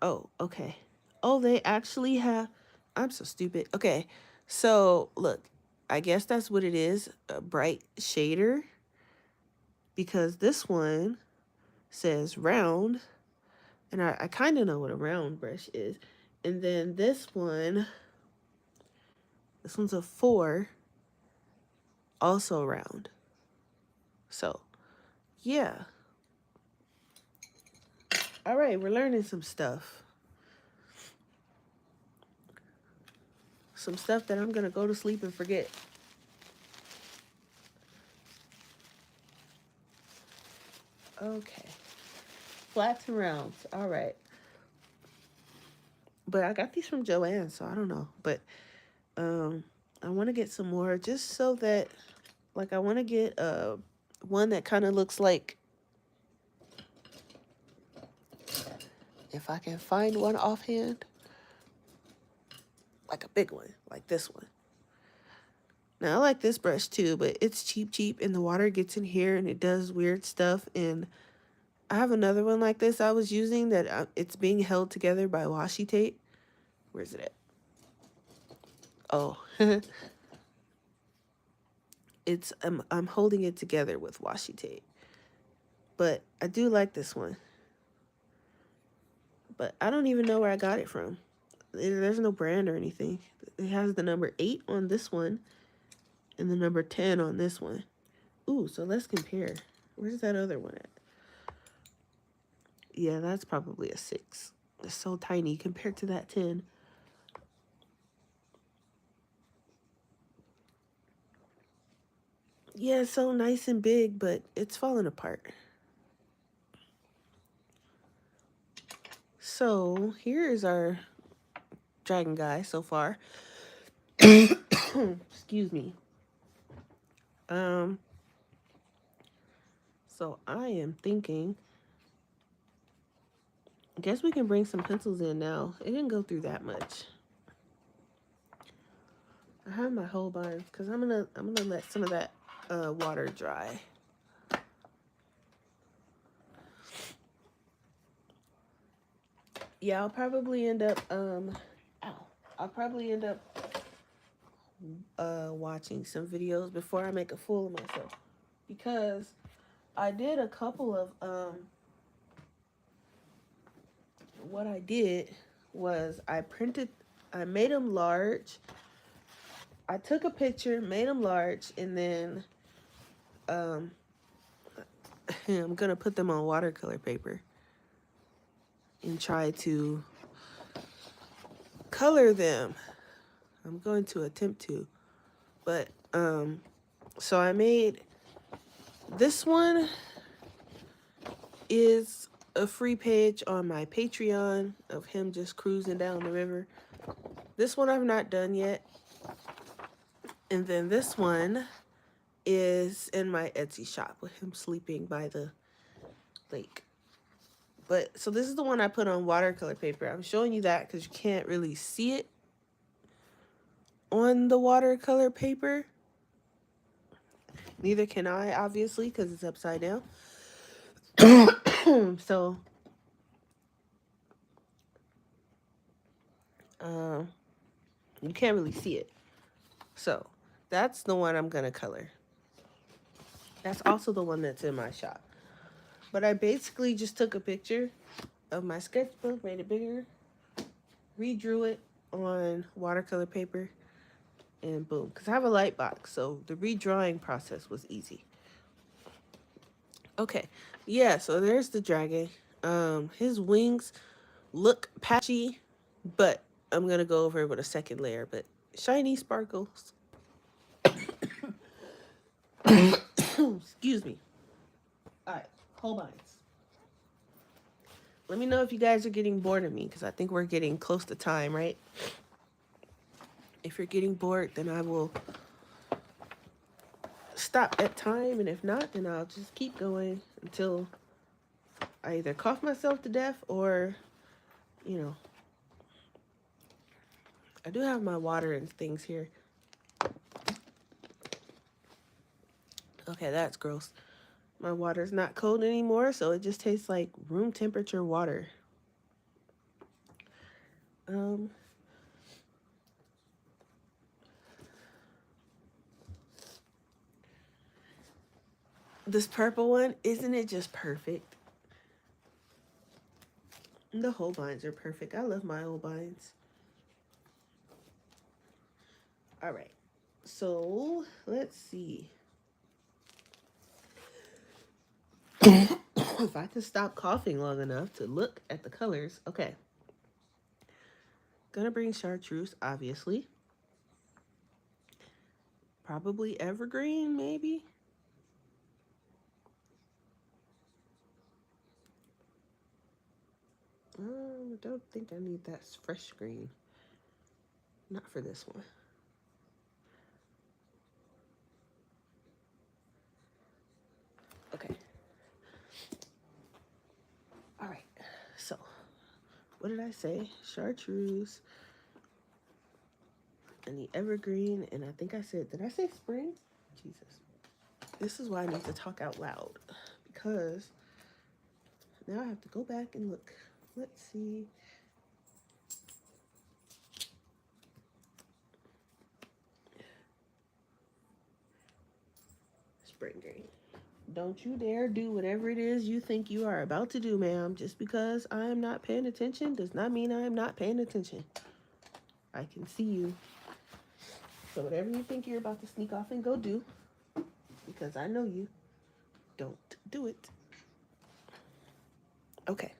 Oh, okay. Oh, they actually have. I'm so stupid. Okay, so look, I guess that's what it is, a bright shader, because this one says round, and I kind of know what a round brush is. And then this one's a 4, also round. So, yeah. All right, we're learning some stuff. Some stuff that I'm going to go to sleep and forget. Okay. Flats and rounds. All right. But I got these from Joann, so I don't know. But I want to get some more just so that, like, I want to get one that kind of looks like, if I can find one offhand, like a big one, like this one. Now, I like this brush too, but it's cheap, and the water gets in here and it does weird stuff. And I have another one like this I was using that it's being held together by washi tape. Where's it at? Oh, it's I'm holding it together with washi tape. But I do like this one. But I don't even know where I got it from. There's no brand or anything. It has the number 8 on this one and the number 10 on this one. Ooh, so let's compare. Where's that other one at? Yeah, that's probably a 6. It's so tiny compared to that 10. Yeah, it's so nice and big, but it's falling apart. So here is our dragon guy so far. Excuse me. So I am thinking, I guess we can bring some pencils in now. It didn't go through that much. I have my whole bunch because I'm gonna let some of that water dry. Yeah, I'll probably end up watching some videos before I make a fool of myself, because I did a couple of what I did was I made them large. I took a picture, made them large, and then I'm gonna put them on watercolor paper and try to color them. I'm going to attempt to, but so I made this one is a free page on my Patreon of him just cruising down the river. This one I've not done yet. And then this one is in my Etsy shop with him sleeping by the lake. But so this is the one I put on watercolor paper. I'm showing you that because you can't really see it on the watercolor paper. Neither can I, obviously, because it's upside down. So you can't really see it. So that's the one I'm gonna color. That's also the one that's in my shop. But I basically just took a picture of my sketchbook, made it bigger, redrew it on watercolor paper, and boom. Because I have a light box, so the redrawing process was easy. Okay, yeah, so there's the dragon. His wings look patchy, but I'm gonna go over it with a second layer. But shiny sparkles. Excuse me. All right, hold on. Let me know if you guys are getting bored of me, because I think we're getting close to time, right? If you're getting bored, then I will stop at time, and if not, then I'll just keep going until I either cough myself to death or, you know. I do have my water and things here. Okay, that's gross. My water's not cold anymore, so it just tastes like room temperature water. This purple one, isn't it just perfect? The Holbeins are perfect. I love my Holbeins. All right. So let's see. If I can stop coughing long enough to look at the colors. Okay. Gonna bring chartreuse, obviously. Probably evergreen, maybe. I don't think I need that fresh green. Not for this one. Okay. All right. So, what did I say? Chartreuse and the evergreen. And I think I said, did I say spring? Jesus. This is why I need to talk out loud. Because now I have to go back and look. Let's see. Spring green. Don't you dare do whatever it is you think you are about to do, ma'am. Just because I am not paying attention does not mean I am not paying attention. I can see you. So whatever you think you're about to sneak off and go do, because I know you, don't do it. Okay.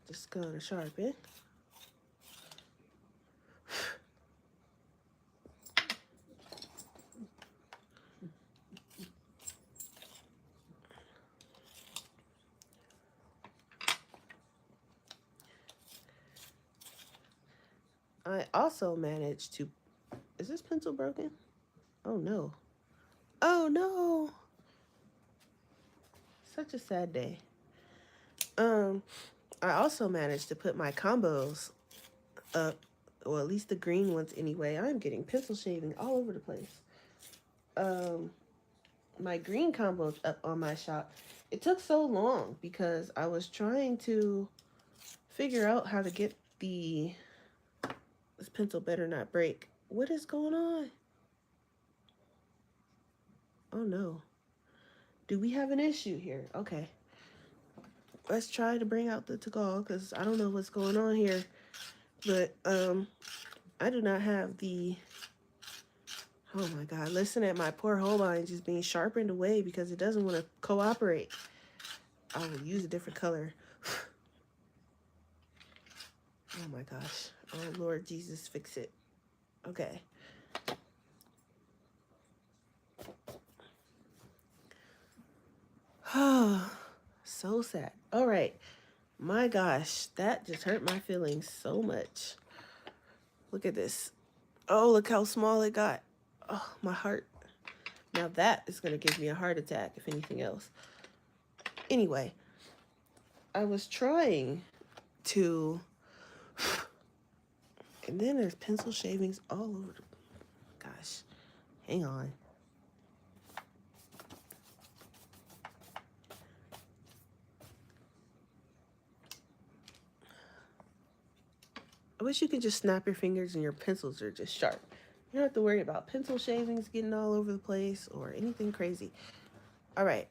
Just gonna sharpen. I also managed to... Is this pencil broken? Oh, no. Oh, no. Such a sad day. I also managed to put my combos up, or at least the green ones anyway. I'm getting pencil shaving all over the place. My green combos up on my shop. It took so long because I was trying to figure out how to get the... This pencil better not break. What is going on? Oh no. Do we have an issue here? Okay. Let's try to bring out the Tagal because I don't know what's going on here. But I do not have the... Oh my God. Listen at my poor Holbein just being sharpened away because it doesn't want to cooperate. I will use a different color. Oh my gosh. Oh Lord Jesus, fix it. Okay. So sad. All right. My gosh, that just hurt my feelings so much. Look at this. Oh, look how small it got. Oh, my heart. Now that is going to give me a heart attack, if anything else. Anyway, I was trying to... And then there's pencil shavings all over the... Gosh, hang on. I wish you could just snap your fingers and your pencils are just sharp. You don't have to worry about pencil shavings getting all over the place or anything crazy. All right.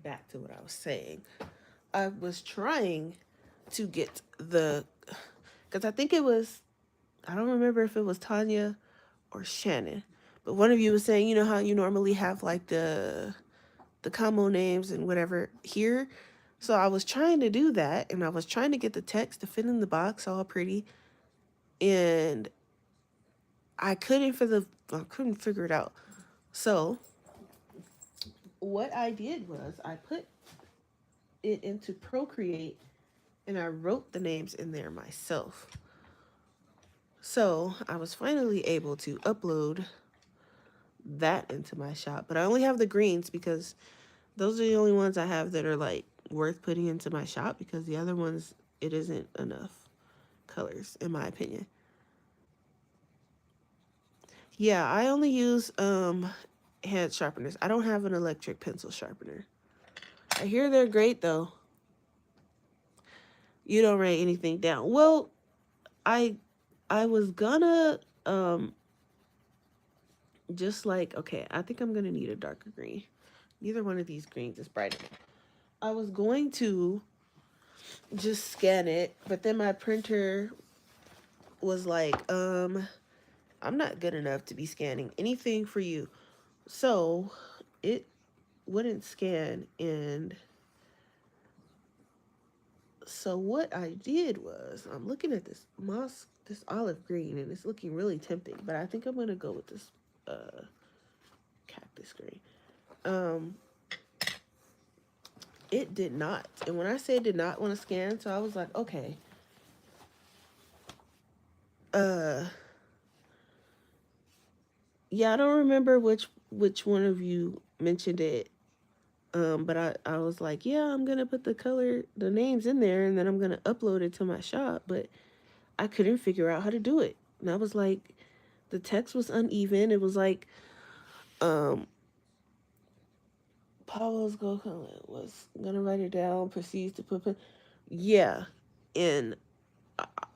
Back to what I was saying. I was trying to get the... Because I think it was... I don't remember if it was Tanya or Shannon. But one of you was saying, you know how you normally have like the combo names and whatever here? So I was trying to do that, and I was trying to get the text to fit in the box all pretty, and I couldn't figure it out. So what I did was I put it into Procreate, and I wrote the names in there myself. So I was finally able to upload that into my shop, but I only have the greens because those are the only ones I have that are like worth putting into my shop, because the other ones, it isn't enough colors in my opinion. Yeah, I only use hand sharpeners. I don't have an electric pencil sharpener. I hear they're great though. You don't write anything down. Well, I was gonna just like, okay, I think I'm gonna need a darker green. Either one of these greens is bright enough. I was going to just scan it, but then my printer was like, I'm not good enough to be scanning anything for you. So it wouldn't scan. And so what I did was, I'm looking at this olive green, and it's looking really tempting, but I think I'm gonna go with this cactus green. Um, it did not. And when I say it did not want to scan, so I was like, okay, uh, yeah, I don't remember which one of you mentioned it. But I was like, yeah, I'm gonna put the names in there, and then I'm gonna upload it to my shop. But I couldn't figure out how to do it. And I was like, the text was uneven. It was like, um, Paulo's was gonna write it down, proceeds to yeah. And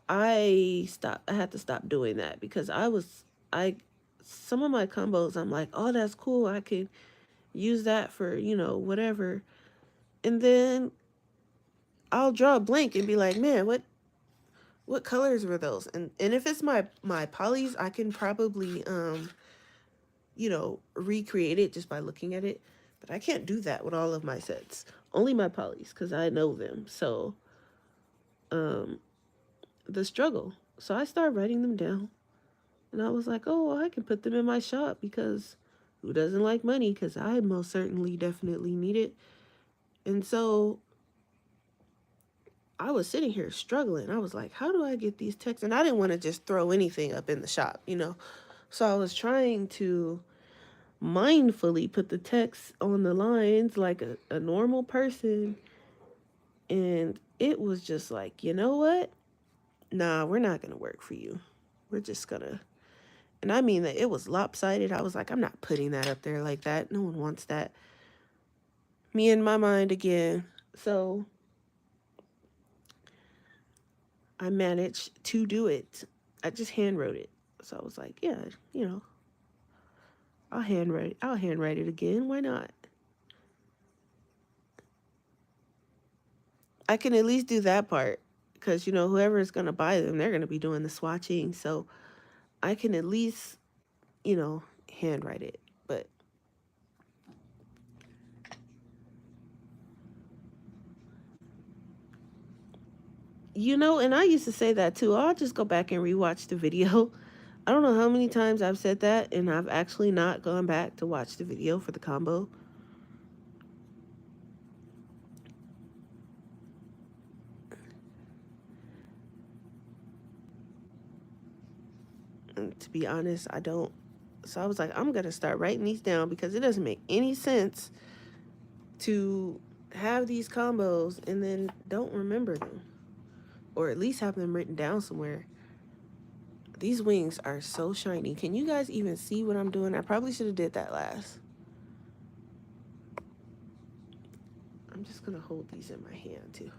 I stopped. I had to stop doing that because I, some of my combos, I'm like, oh, that's cool. I could use that for, whatever. And then I'll draw a blank and be like, man, what colors were those? And if it's my polys, I can probably recreate it just by looking at it. But I can't do that with all of my sets. Only my polys, because I know them. So um the struggle. So I started writing them down. And I was like, oh, well, I can put them in my shop because who doesn't like money? Because I most certainly definitely need it. And so I was sitting here struggling. I was like, how do I get these texts? And I didn't want to just throw anything up in the shop. So I was trying to mindfully put the text on the lines like a normal person. And it was just like, you know what? Nah, we're not going to work for you. We're just going to. And I mean that it was lopsided. I was like, I'm not putting that up there like that. No one wants that. Me in my mind again. So I managed to do it. I just hand wrote it. So I was like, yeah, I'll handwrite it again. Why not? I can at least do that part because whoever is going to buy them, they're going to be doing the swatching. So I can at least, handwrite it. But and I used to say that too. I'll just go back and rewatch the video. I don't know how many times I've said that, and I've actually not gone back to watch the video for the combo. And to be honest, I don't. So I was like, I'm going to start writing these down because it doesn't make any sense to have these combos and then don't remember them. Or at least have them written down somewhere. These wings are so shiny. Can you guys even see what I'm doing? I probably should have did that last. I'm just going to hold these in my hand too.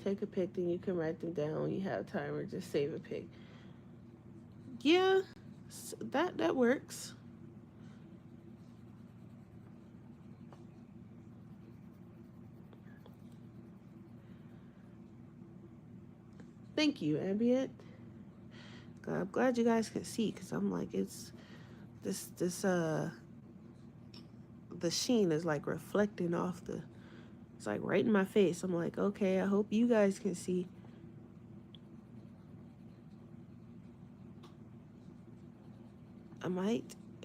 Take a pic, then you can write them down when you have time, or just save a pic. Yeah, that works. Thank you, Ambient. I'm glad you guys can see because I'm like, it's this the sheen is like reflecting off it's like right in my face. I'm like, okay, I hope you guys can see.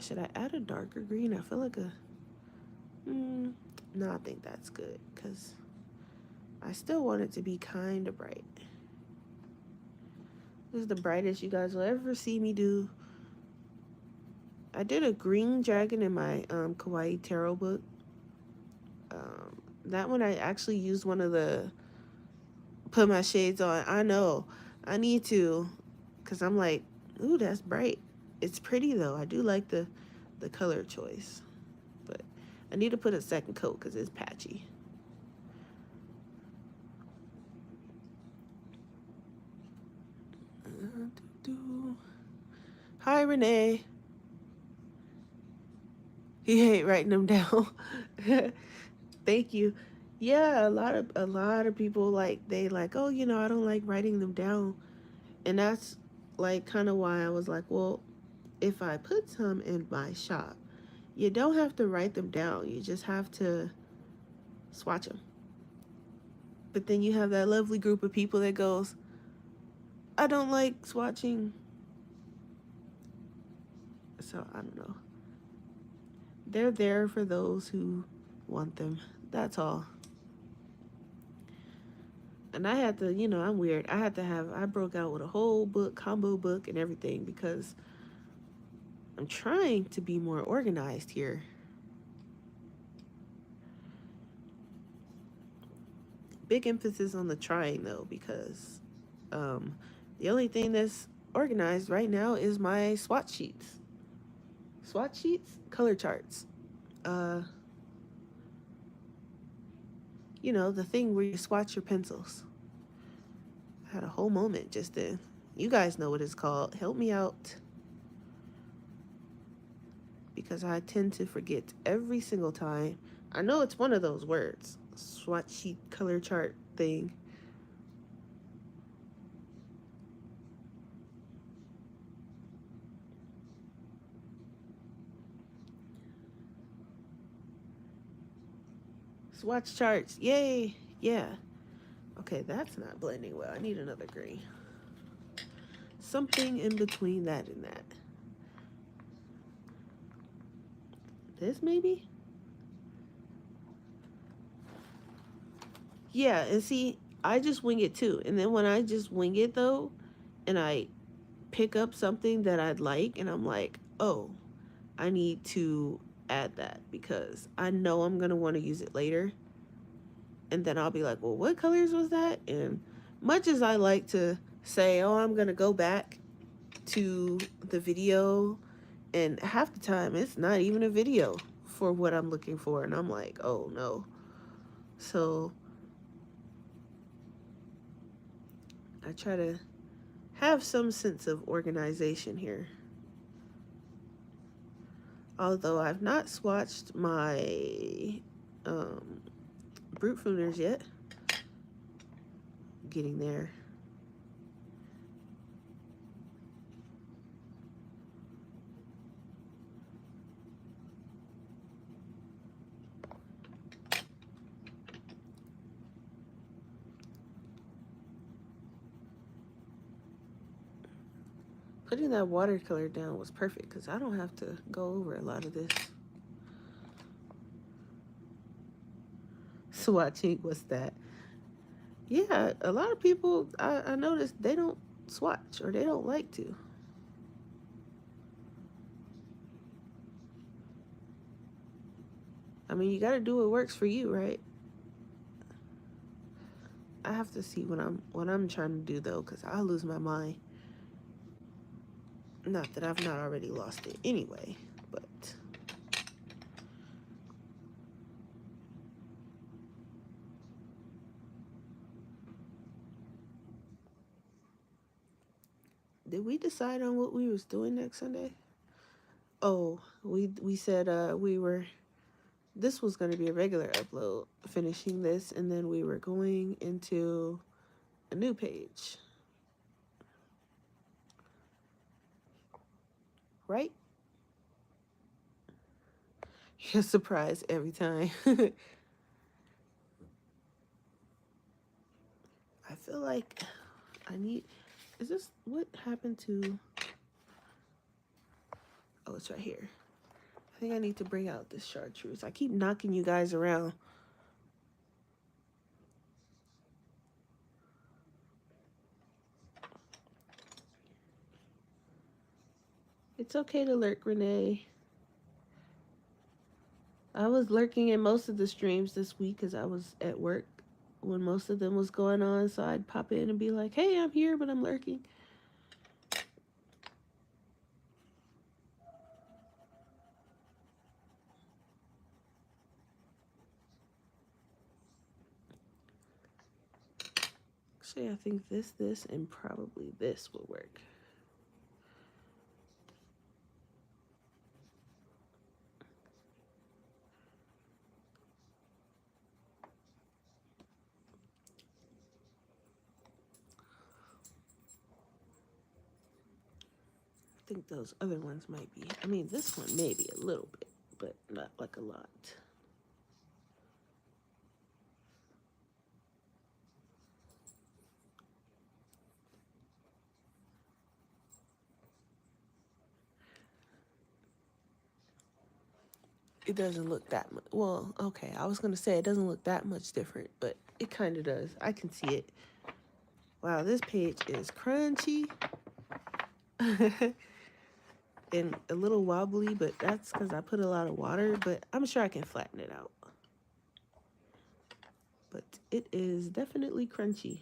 Should I add a darker green? I feel like no, I think that's good because I still want it to be kind of bright. This is the brightest you guys will ever see me do. I did a green dragon in my Kawaii Tarot book. That one I actually used one of the put my shades on. I know I need to because I'm like, ooh, that's bright. It's pretty though. I do like the color choice, but I need to put a second coat because it's patchy. Hi, Renee. He hate writing them down. Thank you. Yeah, a lot of people like they like, oh, I don't like writing them down. And that's like kind of why I was like, well, if I put some in my shop, you don't have to write them down. You just have to swatch them. But then you have that lovely group of people that goes, I don't like swatching. So I don't know. They're there for those who want them. That's all. And I had to, I'm weird. I broke out with a whole book, combo book, and everything because I'm trying to be more organized here. Big emphasis on the trying though, because um, the only thing that's organized right now is my swatch sheets. Swatch sheets, color charts. Uh, the thing where you swatch your pencils. I had a whole moment just then. You guys know what it's called. Help me out. Because I tend to forget every single time. I know it's one of those words. Swatch sheet color chart thing. Swatch charts. Yay. Yeah. Okay, that's not blending well. I need another green. Something in between that and that. This maybe? Yeah, and see, I just wing it too. And then when I just wing it though, and I pick up something that I'd like, and I'm like, oh, I need to add that because I know I'm going to want to use it later. And then I'll be like, well, what colors was that? And much as I like to say, oh, I'm going to go back to the video, and half the time it's not even a video for what I'm looking for. And I'm like, oh no. So I try to have some sense of organization here. Although I've not swatched my Brute Fooners yet. Getting there. Putting that watercolor down was perfect because I don't have to go over a lot of this. Swatching, what's that? Yeah, a lot of people, I noticed they don't swatch or they don't like to. I mean, you got to do what works for you, right? I have to see what I'm trying to do though, because I'll lose my mind. Not that I've not already lost it anyway, but did we decide on what we was doing next Sunday? Oh, we said this was going to be a regular upload, finishing this, and then we were going into a new page. Right? You're surprised every time. I feel like is this what happened to, oh, it's right here. I think I need to bring out this chartreuse. I keep knocking you guys around. It's okay to lurk, Renee. I was lurking in most of the streams this week because I was at work when most of them was going on. So I'd pop in and be like, hey, I'm here, but I'm lurking. Actually, I think this, and probably this will work. I think those other ones might be. I mean, this one maybe a little bit, but not like a lot. It doesn't look that much. Well, okay, I was going to say it doesn't look that much different, but it kind of does. I can see it. Wow, this page is crunchy and a little wobbly, but that's because I put a lot of water, but I'm sure I can flatten it out. But it is definitely crunchy.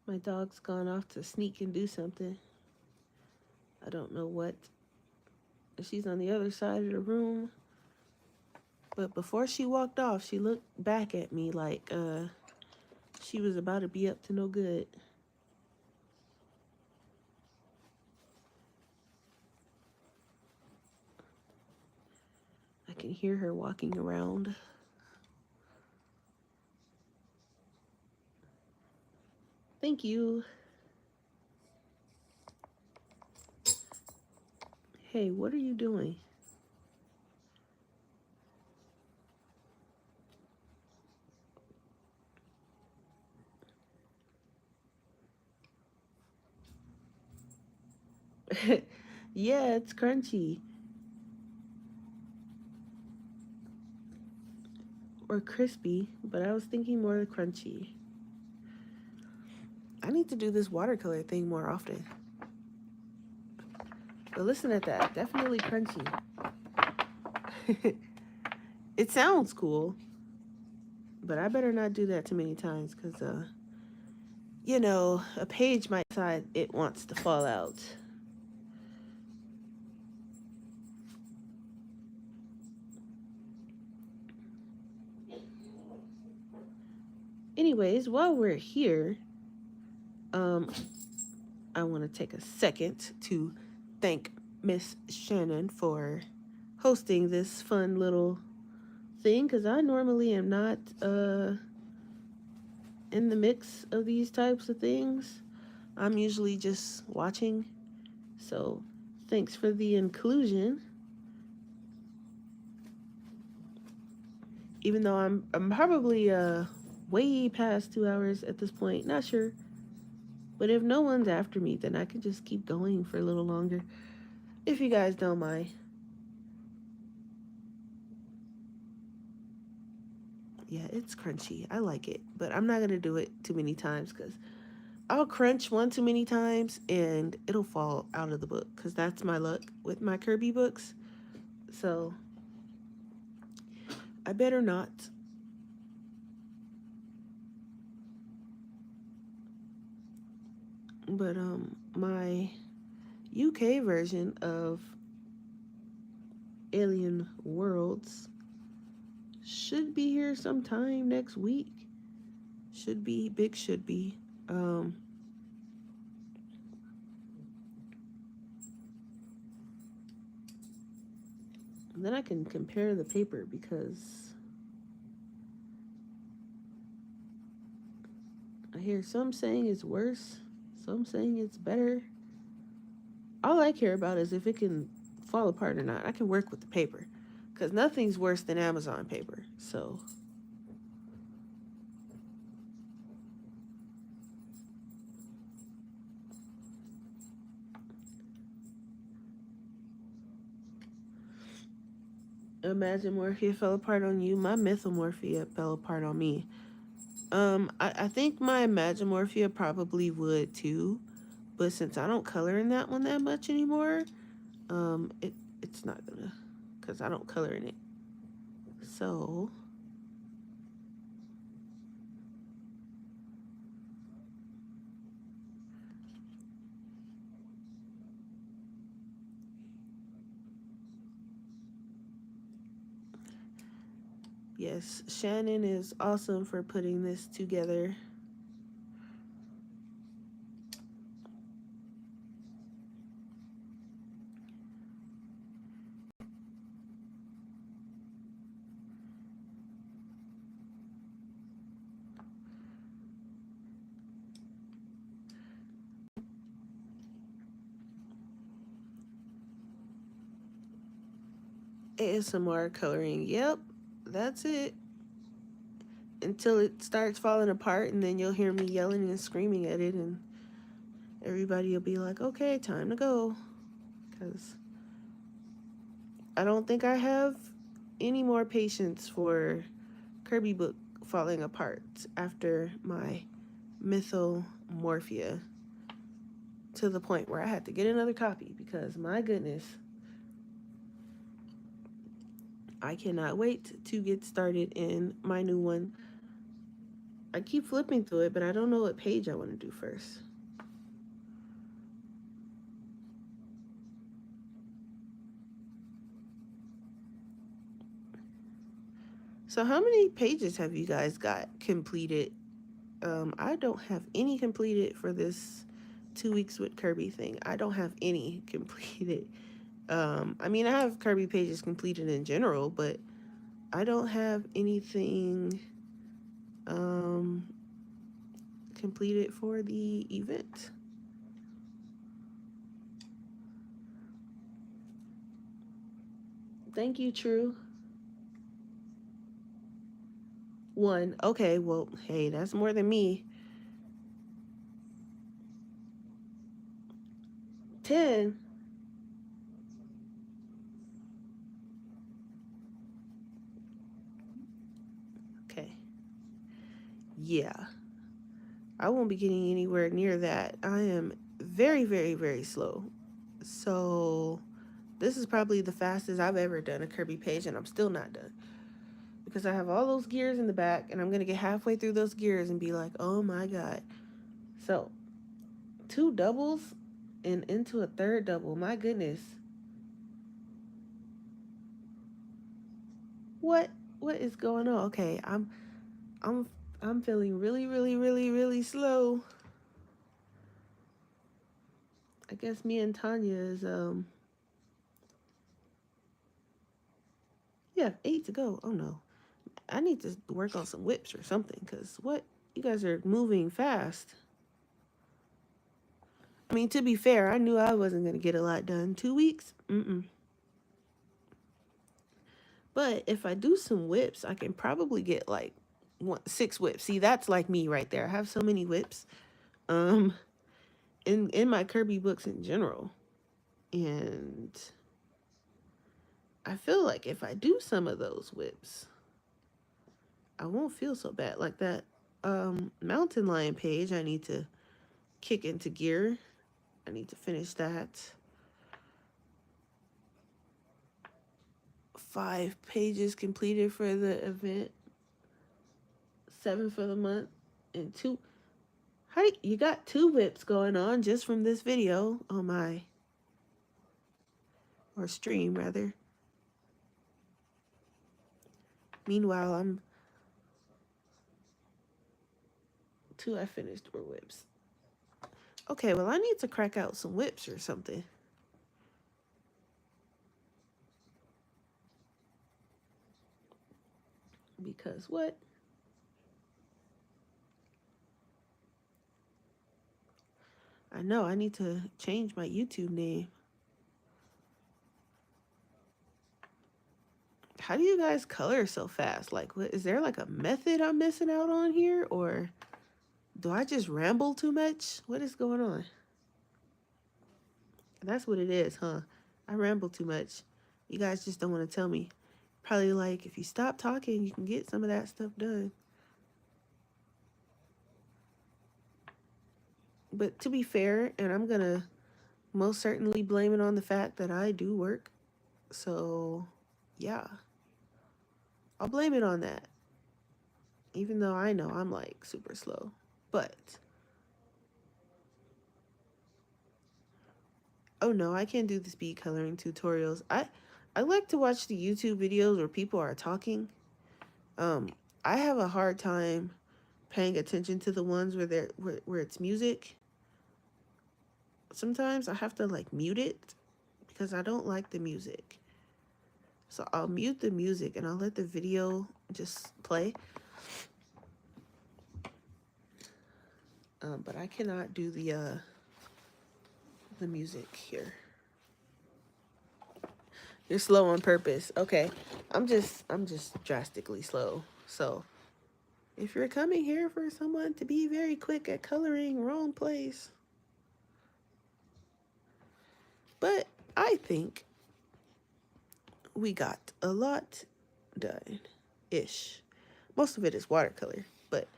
My dog's gone off to sneak and do something. I don't know what. She's on the other side of the room. But before she walked off, she looked back at me like she was about to be up to no good. I can hear her walking around. Thank you. Hey, what are you doing? Yeah, it's crunchy. Or crispy, but I was thinking more crunchy. I need to do this watercolor thing more often. But listen at that. Definitely crunchy. It sounds cool. But I better not do that too many times because, you know, a page might decide it wants to fall out. Anyways, while we're here, I want to take a second to thank Miss Shannon for hosting this fun little thing because I normally am not in the mix of these types of things. I'm usually just watching. So thanks for the inclusion. Even though I'm probably way past 2 hours at this point, not sure. But if no one's after me, then I can just keep going for a little longer. If you guys don't mind. Yeah, it's crunchy. I like it. But I'm not going to do it too many times because I'll crunch one too many times and it'll fall out of the book because that's my luck with my Kirby books. So I better not. But my UK version of Alien Worlds should be here sometime next week. Should be, big should be. Then I can compare the paper because I hear some saying it's worse, some saying it's better. All I care about is if it can fall apart or not. I can work with the paper because nothing's worse than Amazon paper. So Imagine fell apart on you. My Mythomorphia fell apart on me. I think my Imagimorphia probably would too, but since I don't color in that one that much anymore, it's not gonna, cause I don't color in it. So Yes, Shannon is awesome for putting this together. ASMR coloring. Yep, that's it. Until it starts falling apart, and then you'll hear me yelling and screaming at it, and everybody will be like, okay, time to go. Because I don't think I have any more patience for Kirby book falling apart after my mythomorphia, to the point where I had to get another copy because my goodness, I cannot wait to get started in my new one. I keep flipping through it, but I don't know what page I want to do first. So how many pages have you guys got completed? I don't have any completed for this 2 weeks with Kirby thing. I don't have any completed. I mean, I have Kirby pages completed in general, but I don't have anything um, completed for the event. Thank you, True. One. Okay, well, hey, that's more than me. 10. Okay. Yeah. I won't be getting anywhere near that. I am very, very, very slow. So this is probably the fastest I've ever done a Kirby page, and I'm still not done. Because I have all those gears in the back, and I'm going to get halfway through those gears and be like, oh my God. So, 2 doubles and into a third double. My goodness. What? What is going on? Okay, I'm I'm feeling really, really, really, really slow. I guess me and Tanya is yeah, 8 to go. Oh no. I need to work on some whips or something, because what? You guys are moving fast. I mean, to be fair, I knew I wasn't going to get a lot done. 2 weeks? Mm-mm. But if I do some whips, I can probably get like 6 whips. See, that's like me right there. I have so many whips um, in my Kirby books in general. And I feel like if I do some of those whips, I won't feel so bad. Like that mountain lion page, I need to kick into gear. I need to finish that. 5 pages completed for the event. 7 for the month. And 2. How do you got 2 whips going on just from this video? Oh my. Or stream rather. Meanwhile, I'm 2 I finished were whips. Okay, well I need to crack out some whips or something. Because what? I know I need to change my YouTube name. How do you guys color so fast? Like, what is there like a method I'm missing out on here, or do I just ramble too much? What is going on? That's what it is, huh? I ramble too much. You guys just don't want to tell me. Probably like, if you stop talking, you can get some of that stuff done. But to be fair, and I'm going to most certainly blame it on the fact that I do work. So, yeah, I'll blame it on that. Even though I know I'm like super slow. But, oh no, I can't do the speed coloring tutorials. I like to watch the YouTube videos where people are talking. Um, I have a hard time paying attention to the ones where it's music. Sometimes I have to like mute it because I don't like the music. So I'll mute the music and I'll let the video just play. But I cannot do the music here. You're slow on purpose. Okay. I'm just drastically slow. So if you're coming here for someone to be very quick at coloring, wrong place. But I think we got a lot done ish. Most of it is watercolor, but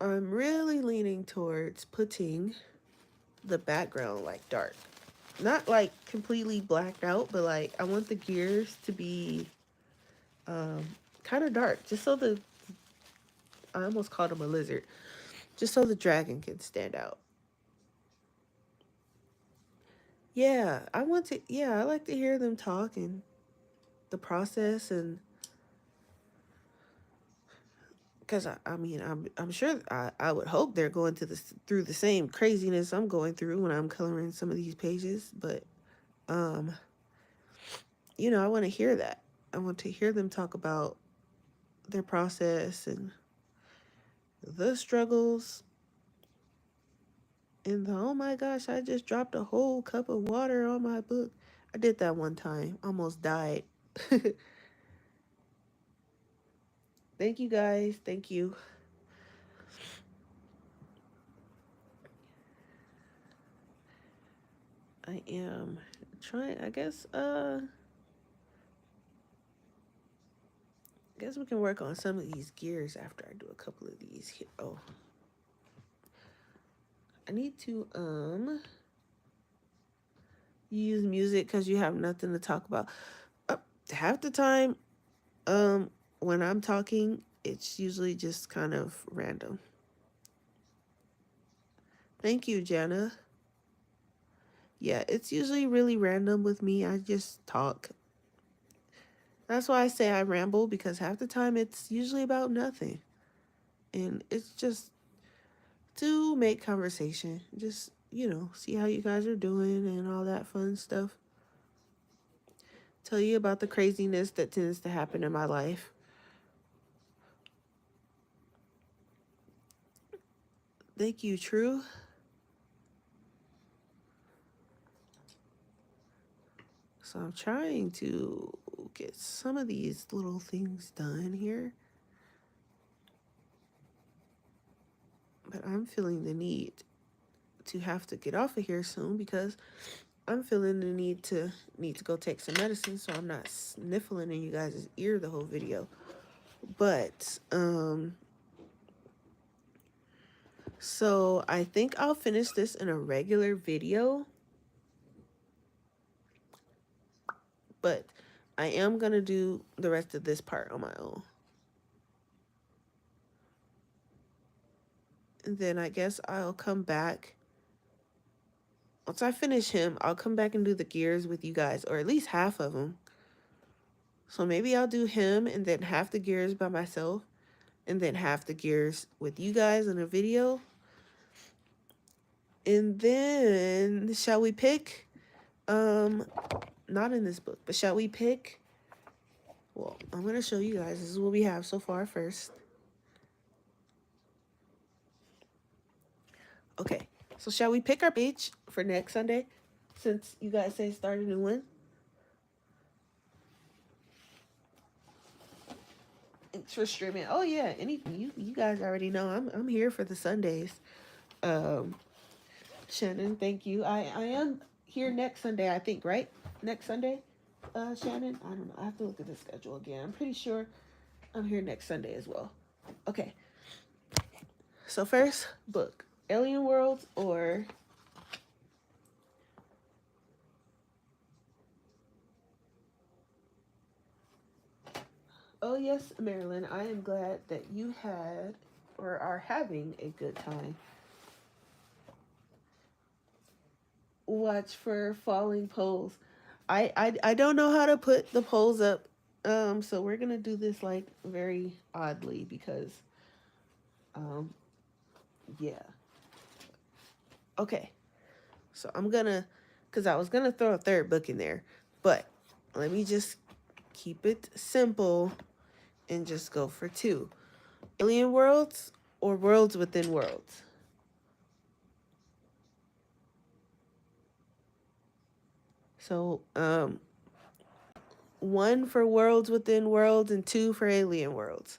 I'm really leaning towards putting the background like dark. Not like completely blacked out, but like I want the gears to be kind of dark, just so the I almost called him a lizard, just so the dragon can stand out. Yeah, I want to. Yeah, I like to hear them talk and the process, and because I mean, I'm sure I would hope they're going to through the same craziness I'm going through when I'm coloring some of these pages, but um, I want to hear that. I want to hear them talk about their process and the struggles and the oh my gosh, I just dropped a whole cup of water on my book. I did that one time, almost died. Thank you guys. Thank you. I am trying, I guess we can work on some of these gears after I do a couple of these here. Oh, I need to use music because you have nothing to talk about. Uh, Half the time, when I'm talking, it's usually just kind of random. Thank you, Jana. Yeah, it's usually really random with me. I just talk. That's why I say I ramble because half the time it's usually about nothing. And it's just to make conversation. Just, see how you guys are doing and all that fun stuff. Tell you about the craziness that tends to happen in my life. Thank you, True. So I'm trying to get some of these little things done here. But I'm feeling the need to have to get off of here soon because I'm feeling the need to go take some medicine so I'm not sniffling in you guys' ear the whole video. But so I think I'll finish this in a regular video. But I am gonna do the rest of this part on my own. And then I guess I'll come back. Once I finish him, I'll come back and do the gears with you guys, or at least half of them. So maybe I'll do him and then half the gears by myself, and then half the gears with you guys in a video. And then shall we pick? Not in this book, but shall we pick? Well, I'm gonna show you guys. This is what we have so far first. Okay, so shall we pick our page for next Sunday? Since you guys say start a new one. Thanks for streaming. Oh yeah, you guys already know I'm here for the Sundays. Um, Shannon, thank you. I am here next Sunday, I think, right? Next Sunday, Shannon. I don't know. I have to look at the schedule again. I'm pretty sure I'm here next Sunday as well. Okay. So first book, Alien Worlds or oh yes, Marilyn. I am glad that you had or are having a good time. Watch for falling poles. I don't know how to put the poles up So we're gonna do this like very oddly because, um, yeah. Okay. So I'm gonna, cause I was gonna throw a third book in there, but let me just keep it simple and just go for two. Alien worlds or worlds within worlds? So, one for worlds within worlds and two for alien worlds.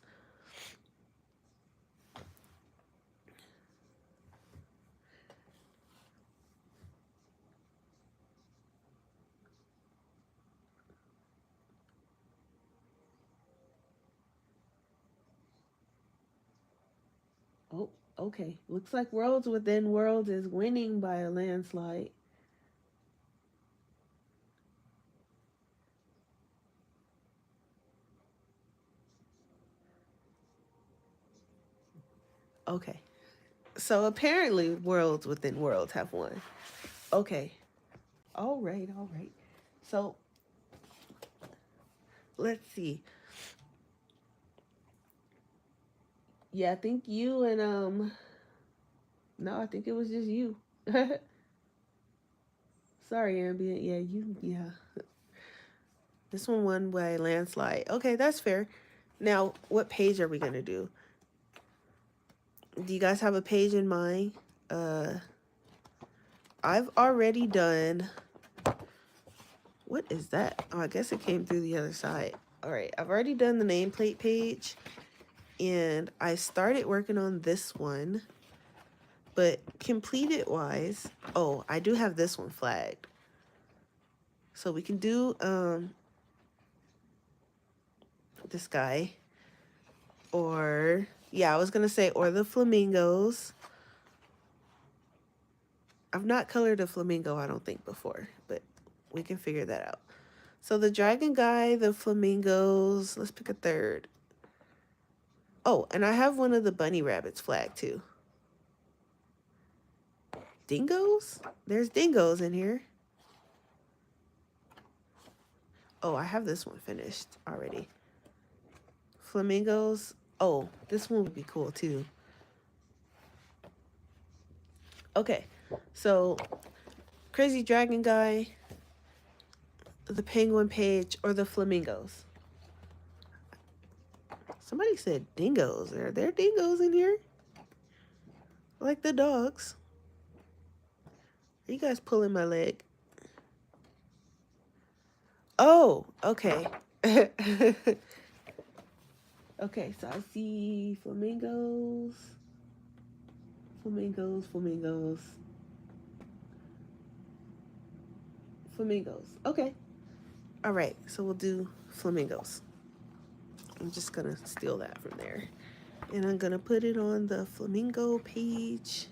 Oh, okay. Looks like worlds within worlds is winning by a landslide. Okay. So apparently worlds within worlds have won. Okay. All right, all right. So let's see. Yeah, I think you and no, I think it was just you. Sorry, ambient. Yeah, you yeah. This one won by landslide. Okay, that's fair. Now, what page are we gonna do? Do you guys have a page in mind? Uh I've already done, what is that? Oh, I guess it came through the other side. All right, I've already done the nameplate page and I started working on this one, but completed wise, oh, I do have this one flagged. So we can do this guy, or yeah, I was gonna say, or the flamingos. I've not colored a flamingo, I don't think, before, but we can figure that out. So the dragon guy, the flamingos, let's pick a third. Oh, and I have one of the bunny rabbits flagged too. Dingoes? There's dingoes in here. Oh, I have this one finished already. Flamingos. Oh, this one would be cool too. Okay, so crazy dragon guy, the penguin page, or the flamingos. Somebody said dingoes. Are there dingoes in here? Like the dogs. Are you guys pulling my leg? Oh, okay. Okay, so I see flamingos. Flamingos, flamingos. Flamingos. Okay. All right, so we'll do flamingos. I'm just gonna steal that from there. And I'm gonna put it on the flamingo page.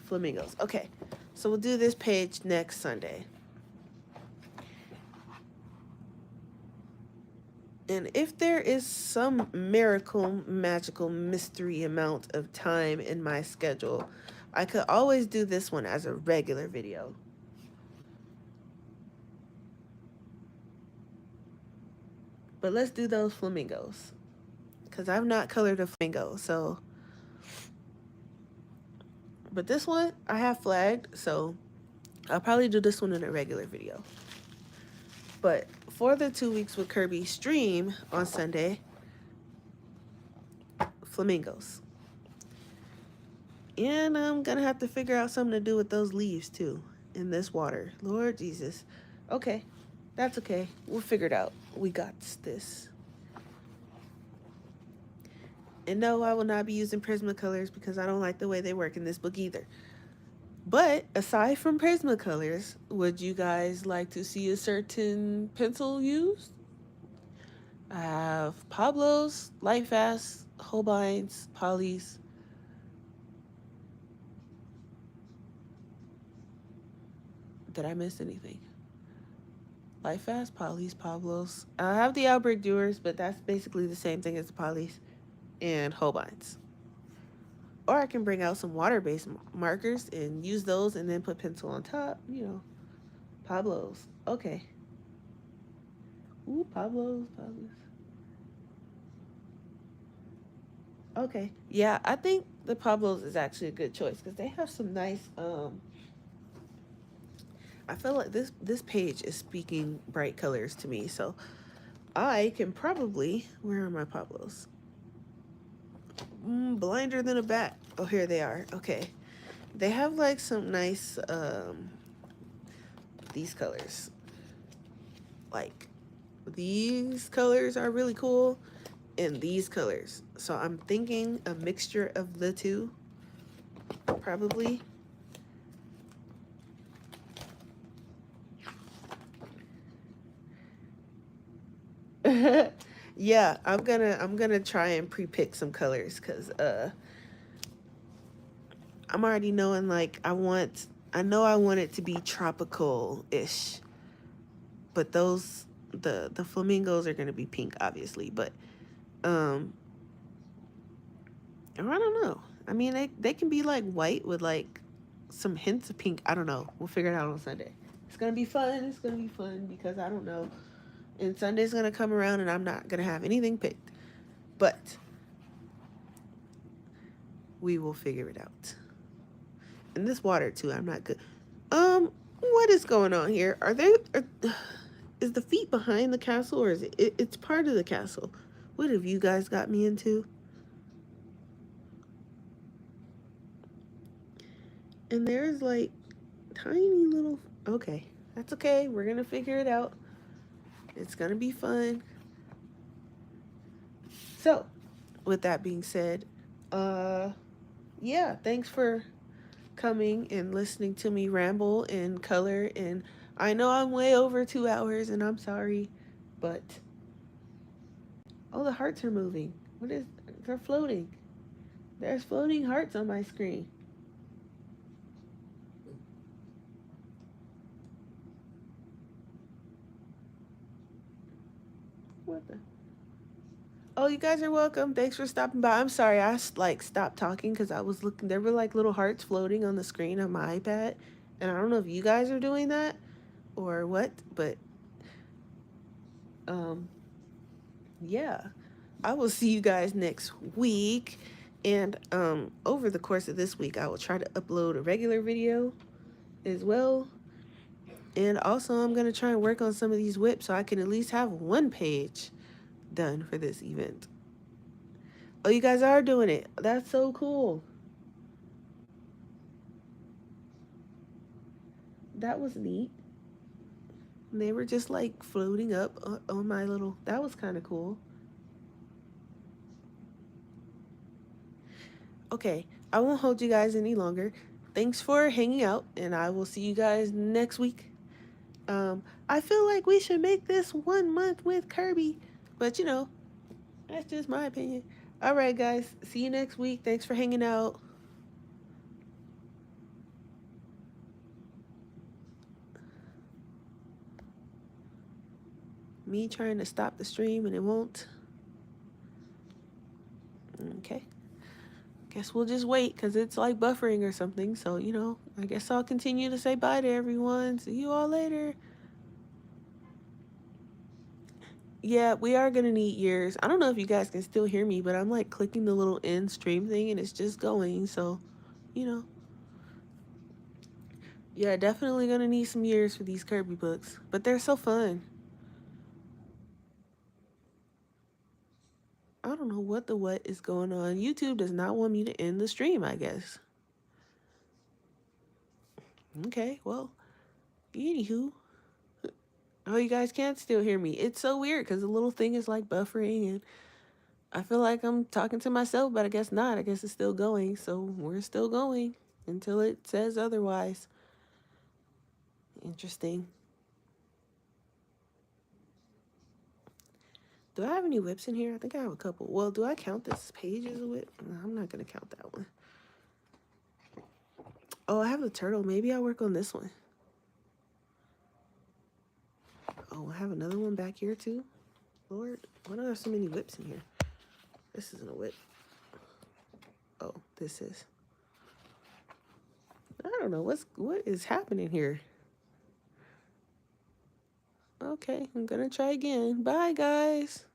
Flamingos. Okay, so we'll do this page next Sunday. And if there is some miracle, magical, mystery amount of time in my schedule, I could always do this one as a regular video. But let's do those flamingos, because I've not colored a flamingo, so. But this one I have flagged, so I'll probably do this one in a regular video. But for the 2 weeks with Kirby stream on Sunday, flamingos. And I'm gonna have to figure out something to do with those leaves too in this water. Lord Jesus. Okay, that's okay. We'll figure it out. We got this. And no, I will not be using Prismacolors because I don't like the way they work in this book either. But aside from Prismacolors, would you guys like to see a certain pencil used? I have Pablo's, Lightfast, Holbein's, Polly's. Did I miss anything? Lightfast, Polly's, Pablo's. I have the Albrecht Dewars, but that's basically the same thing as the Polly's, and Holbein's. Or I can bring out some water-based markers and use those and then put pencil on top. You know, Pablo's. Okay. Ooh, Pablo's. Okay. Yeah, I think the Pablo's is actually a good choice because they have some nice. I feel like this page is speaking bright colors to me, so I can probably. Where are my Pablo's? Blinder than a bat. Oh, here they are. Okay. They have like some nice these colors. Like these colors are really cool and these colors. So I'm thinking a mixture of the two probably. Yeah, I'm gonna try and pre-pick some colors cuz I'm already knowing like I know I want it to be tropical-ish. But those the flamingos are going to be pink obviously, but um I don't know. I mean, they can be like white with like some hints of pink. I don't know. We'll figure it out on Sunday. It's going to be fun. It's going to be fun because I don't know. And Sunday's going to come around and I'm not going to have anything picked. But we will figure it out. And this water too, I'm not good. What is going on here? Is the feet behind the castle or is it's part of the castle? What have you guys got me into? And there's like tiny little. Okay, that's okay. We're gonna figure it out. It's gonna be fun. So, with that being said, uh, yeah, thanks for coming and listening to me ramble and color. And I know I'm way over 2 hours, and I'm sorry, but oh, the hearts are moving. What is? They're floating. There's floating hearts on my screen. What the? Oh, you guys are welcome. Thanks for stopping by. I'm sorry, I like stopped talking because I was looking. There were like little hearts floating on the screen of my iPad, and I don't know if you guys are doing that or what, but um, yeah, I will see you guys next week, and over the course of this week, I will try to upload a regular video as well, and also I'm gonna try and work on some of these whips so I can at least have one page done for this event. Oh, you guys are doing it. That's so cool. That was neat. They were just like floating up on my little. That was kind of cool. Okay, I won't hold you guys any longer. Thanks for hanging out, and I will see you guys next week. I feel like we should make this 1 month with Kirby, but you know, that's just my opinion. All right, guys, see you next week. Thanks for hanging out. Me trying to stop the stream and it won't. Okay. Guess we'll just wait because it's like buffering or something. So, you know, I guess I'll continue to say bye to everyone. See you all later. Yeah, we are going to need years. I don't know if you guys can still hear me, but I'm like clicking the little end stream thing and it's just going. So, you know, yeah, definitely going to need some years for these Kirby books, but they're so fun. I don't know what is going on. YouTube does not want me to end the stream, I guess. Okay, well, anywho. Oh, you guys can't still hear me. It's so weird because the little thing is like buffering and I feel like I'm talking to myself, but I guess not. I guess it's still going. So we're still going until it says otherwise. Interesting. Do I have any whips in here? I think I have a couple. Well, do I count this page as a whip? No, I'm not going to count that one. Oh, I have the turtle. Maybe I'll work on this one. Oh, I have another one back here too. Lord, why are there so many whips in here? This isn't a whip. Oh, this is. I don't know what is happening here. Okay, I'm gonna try again. Bye, guys.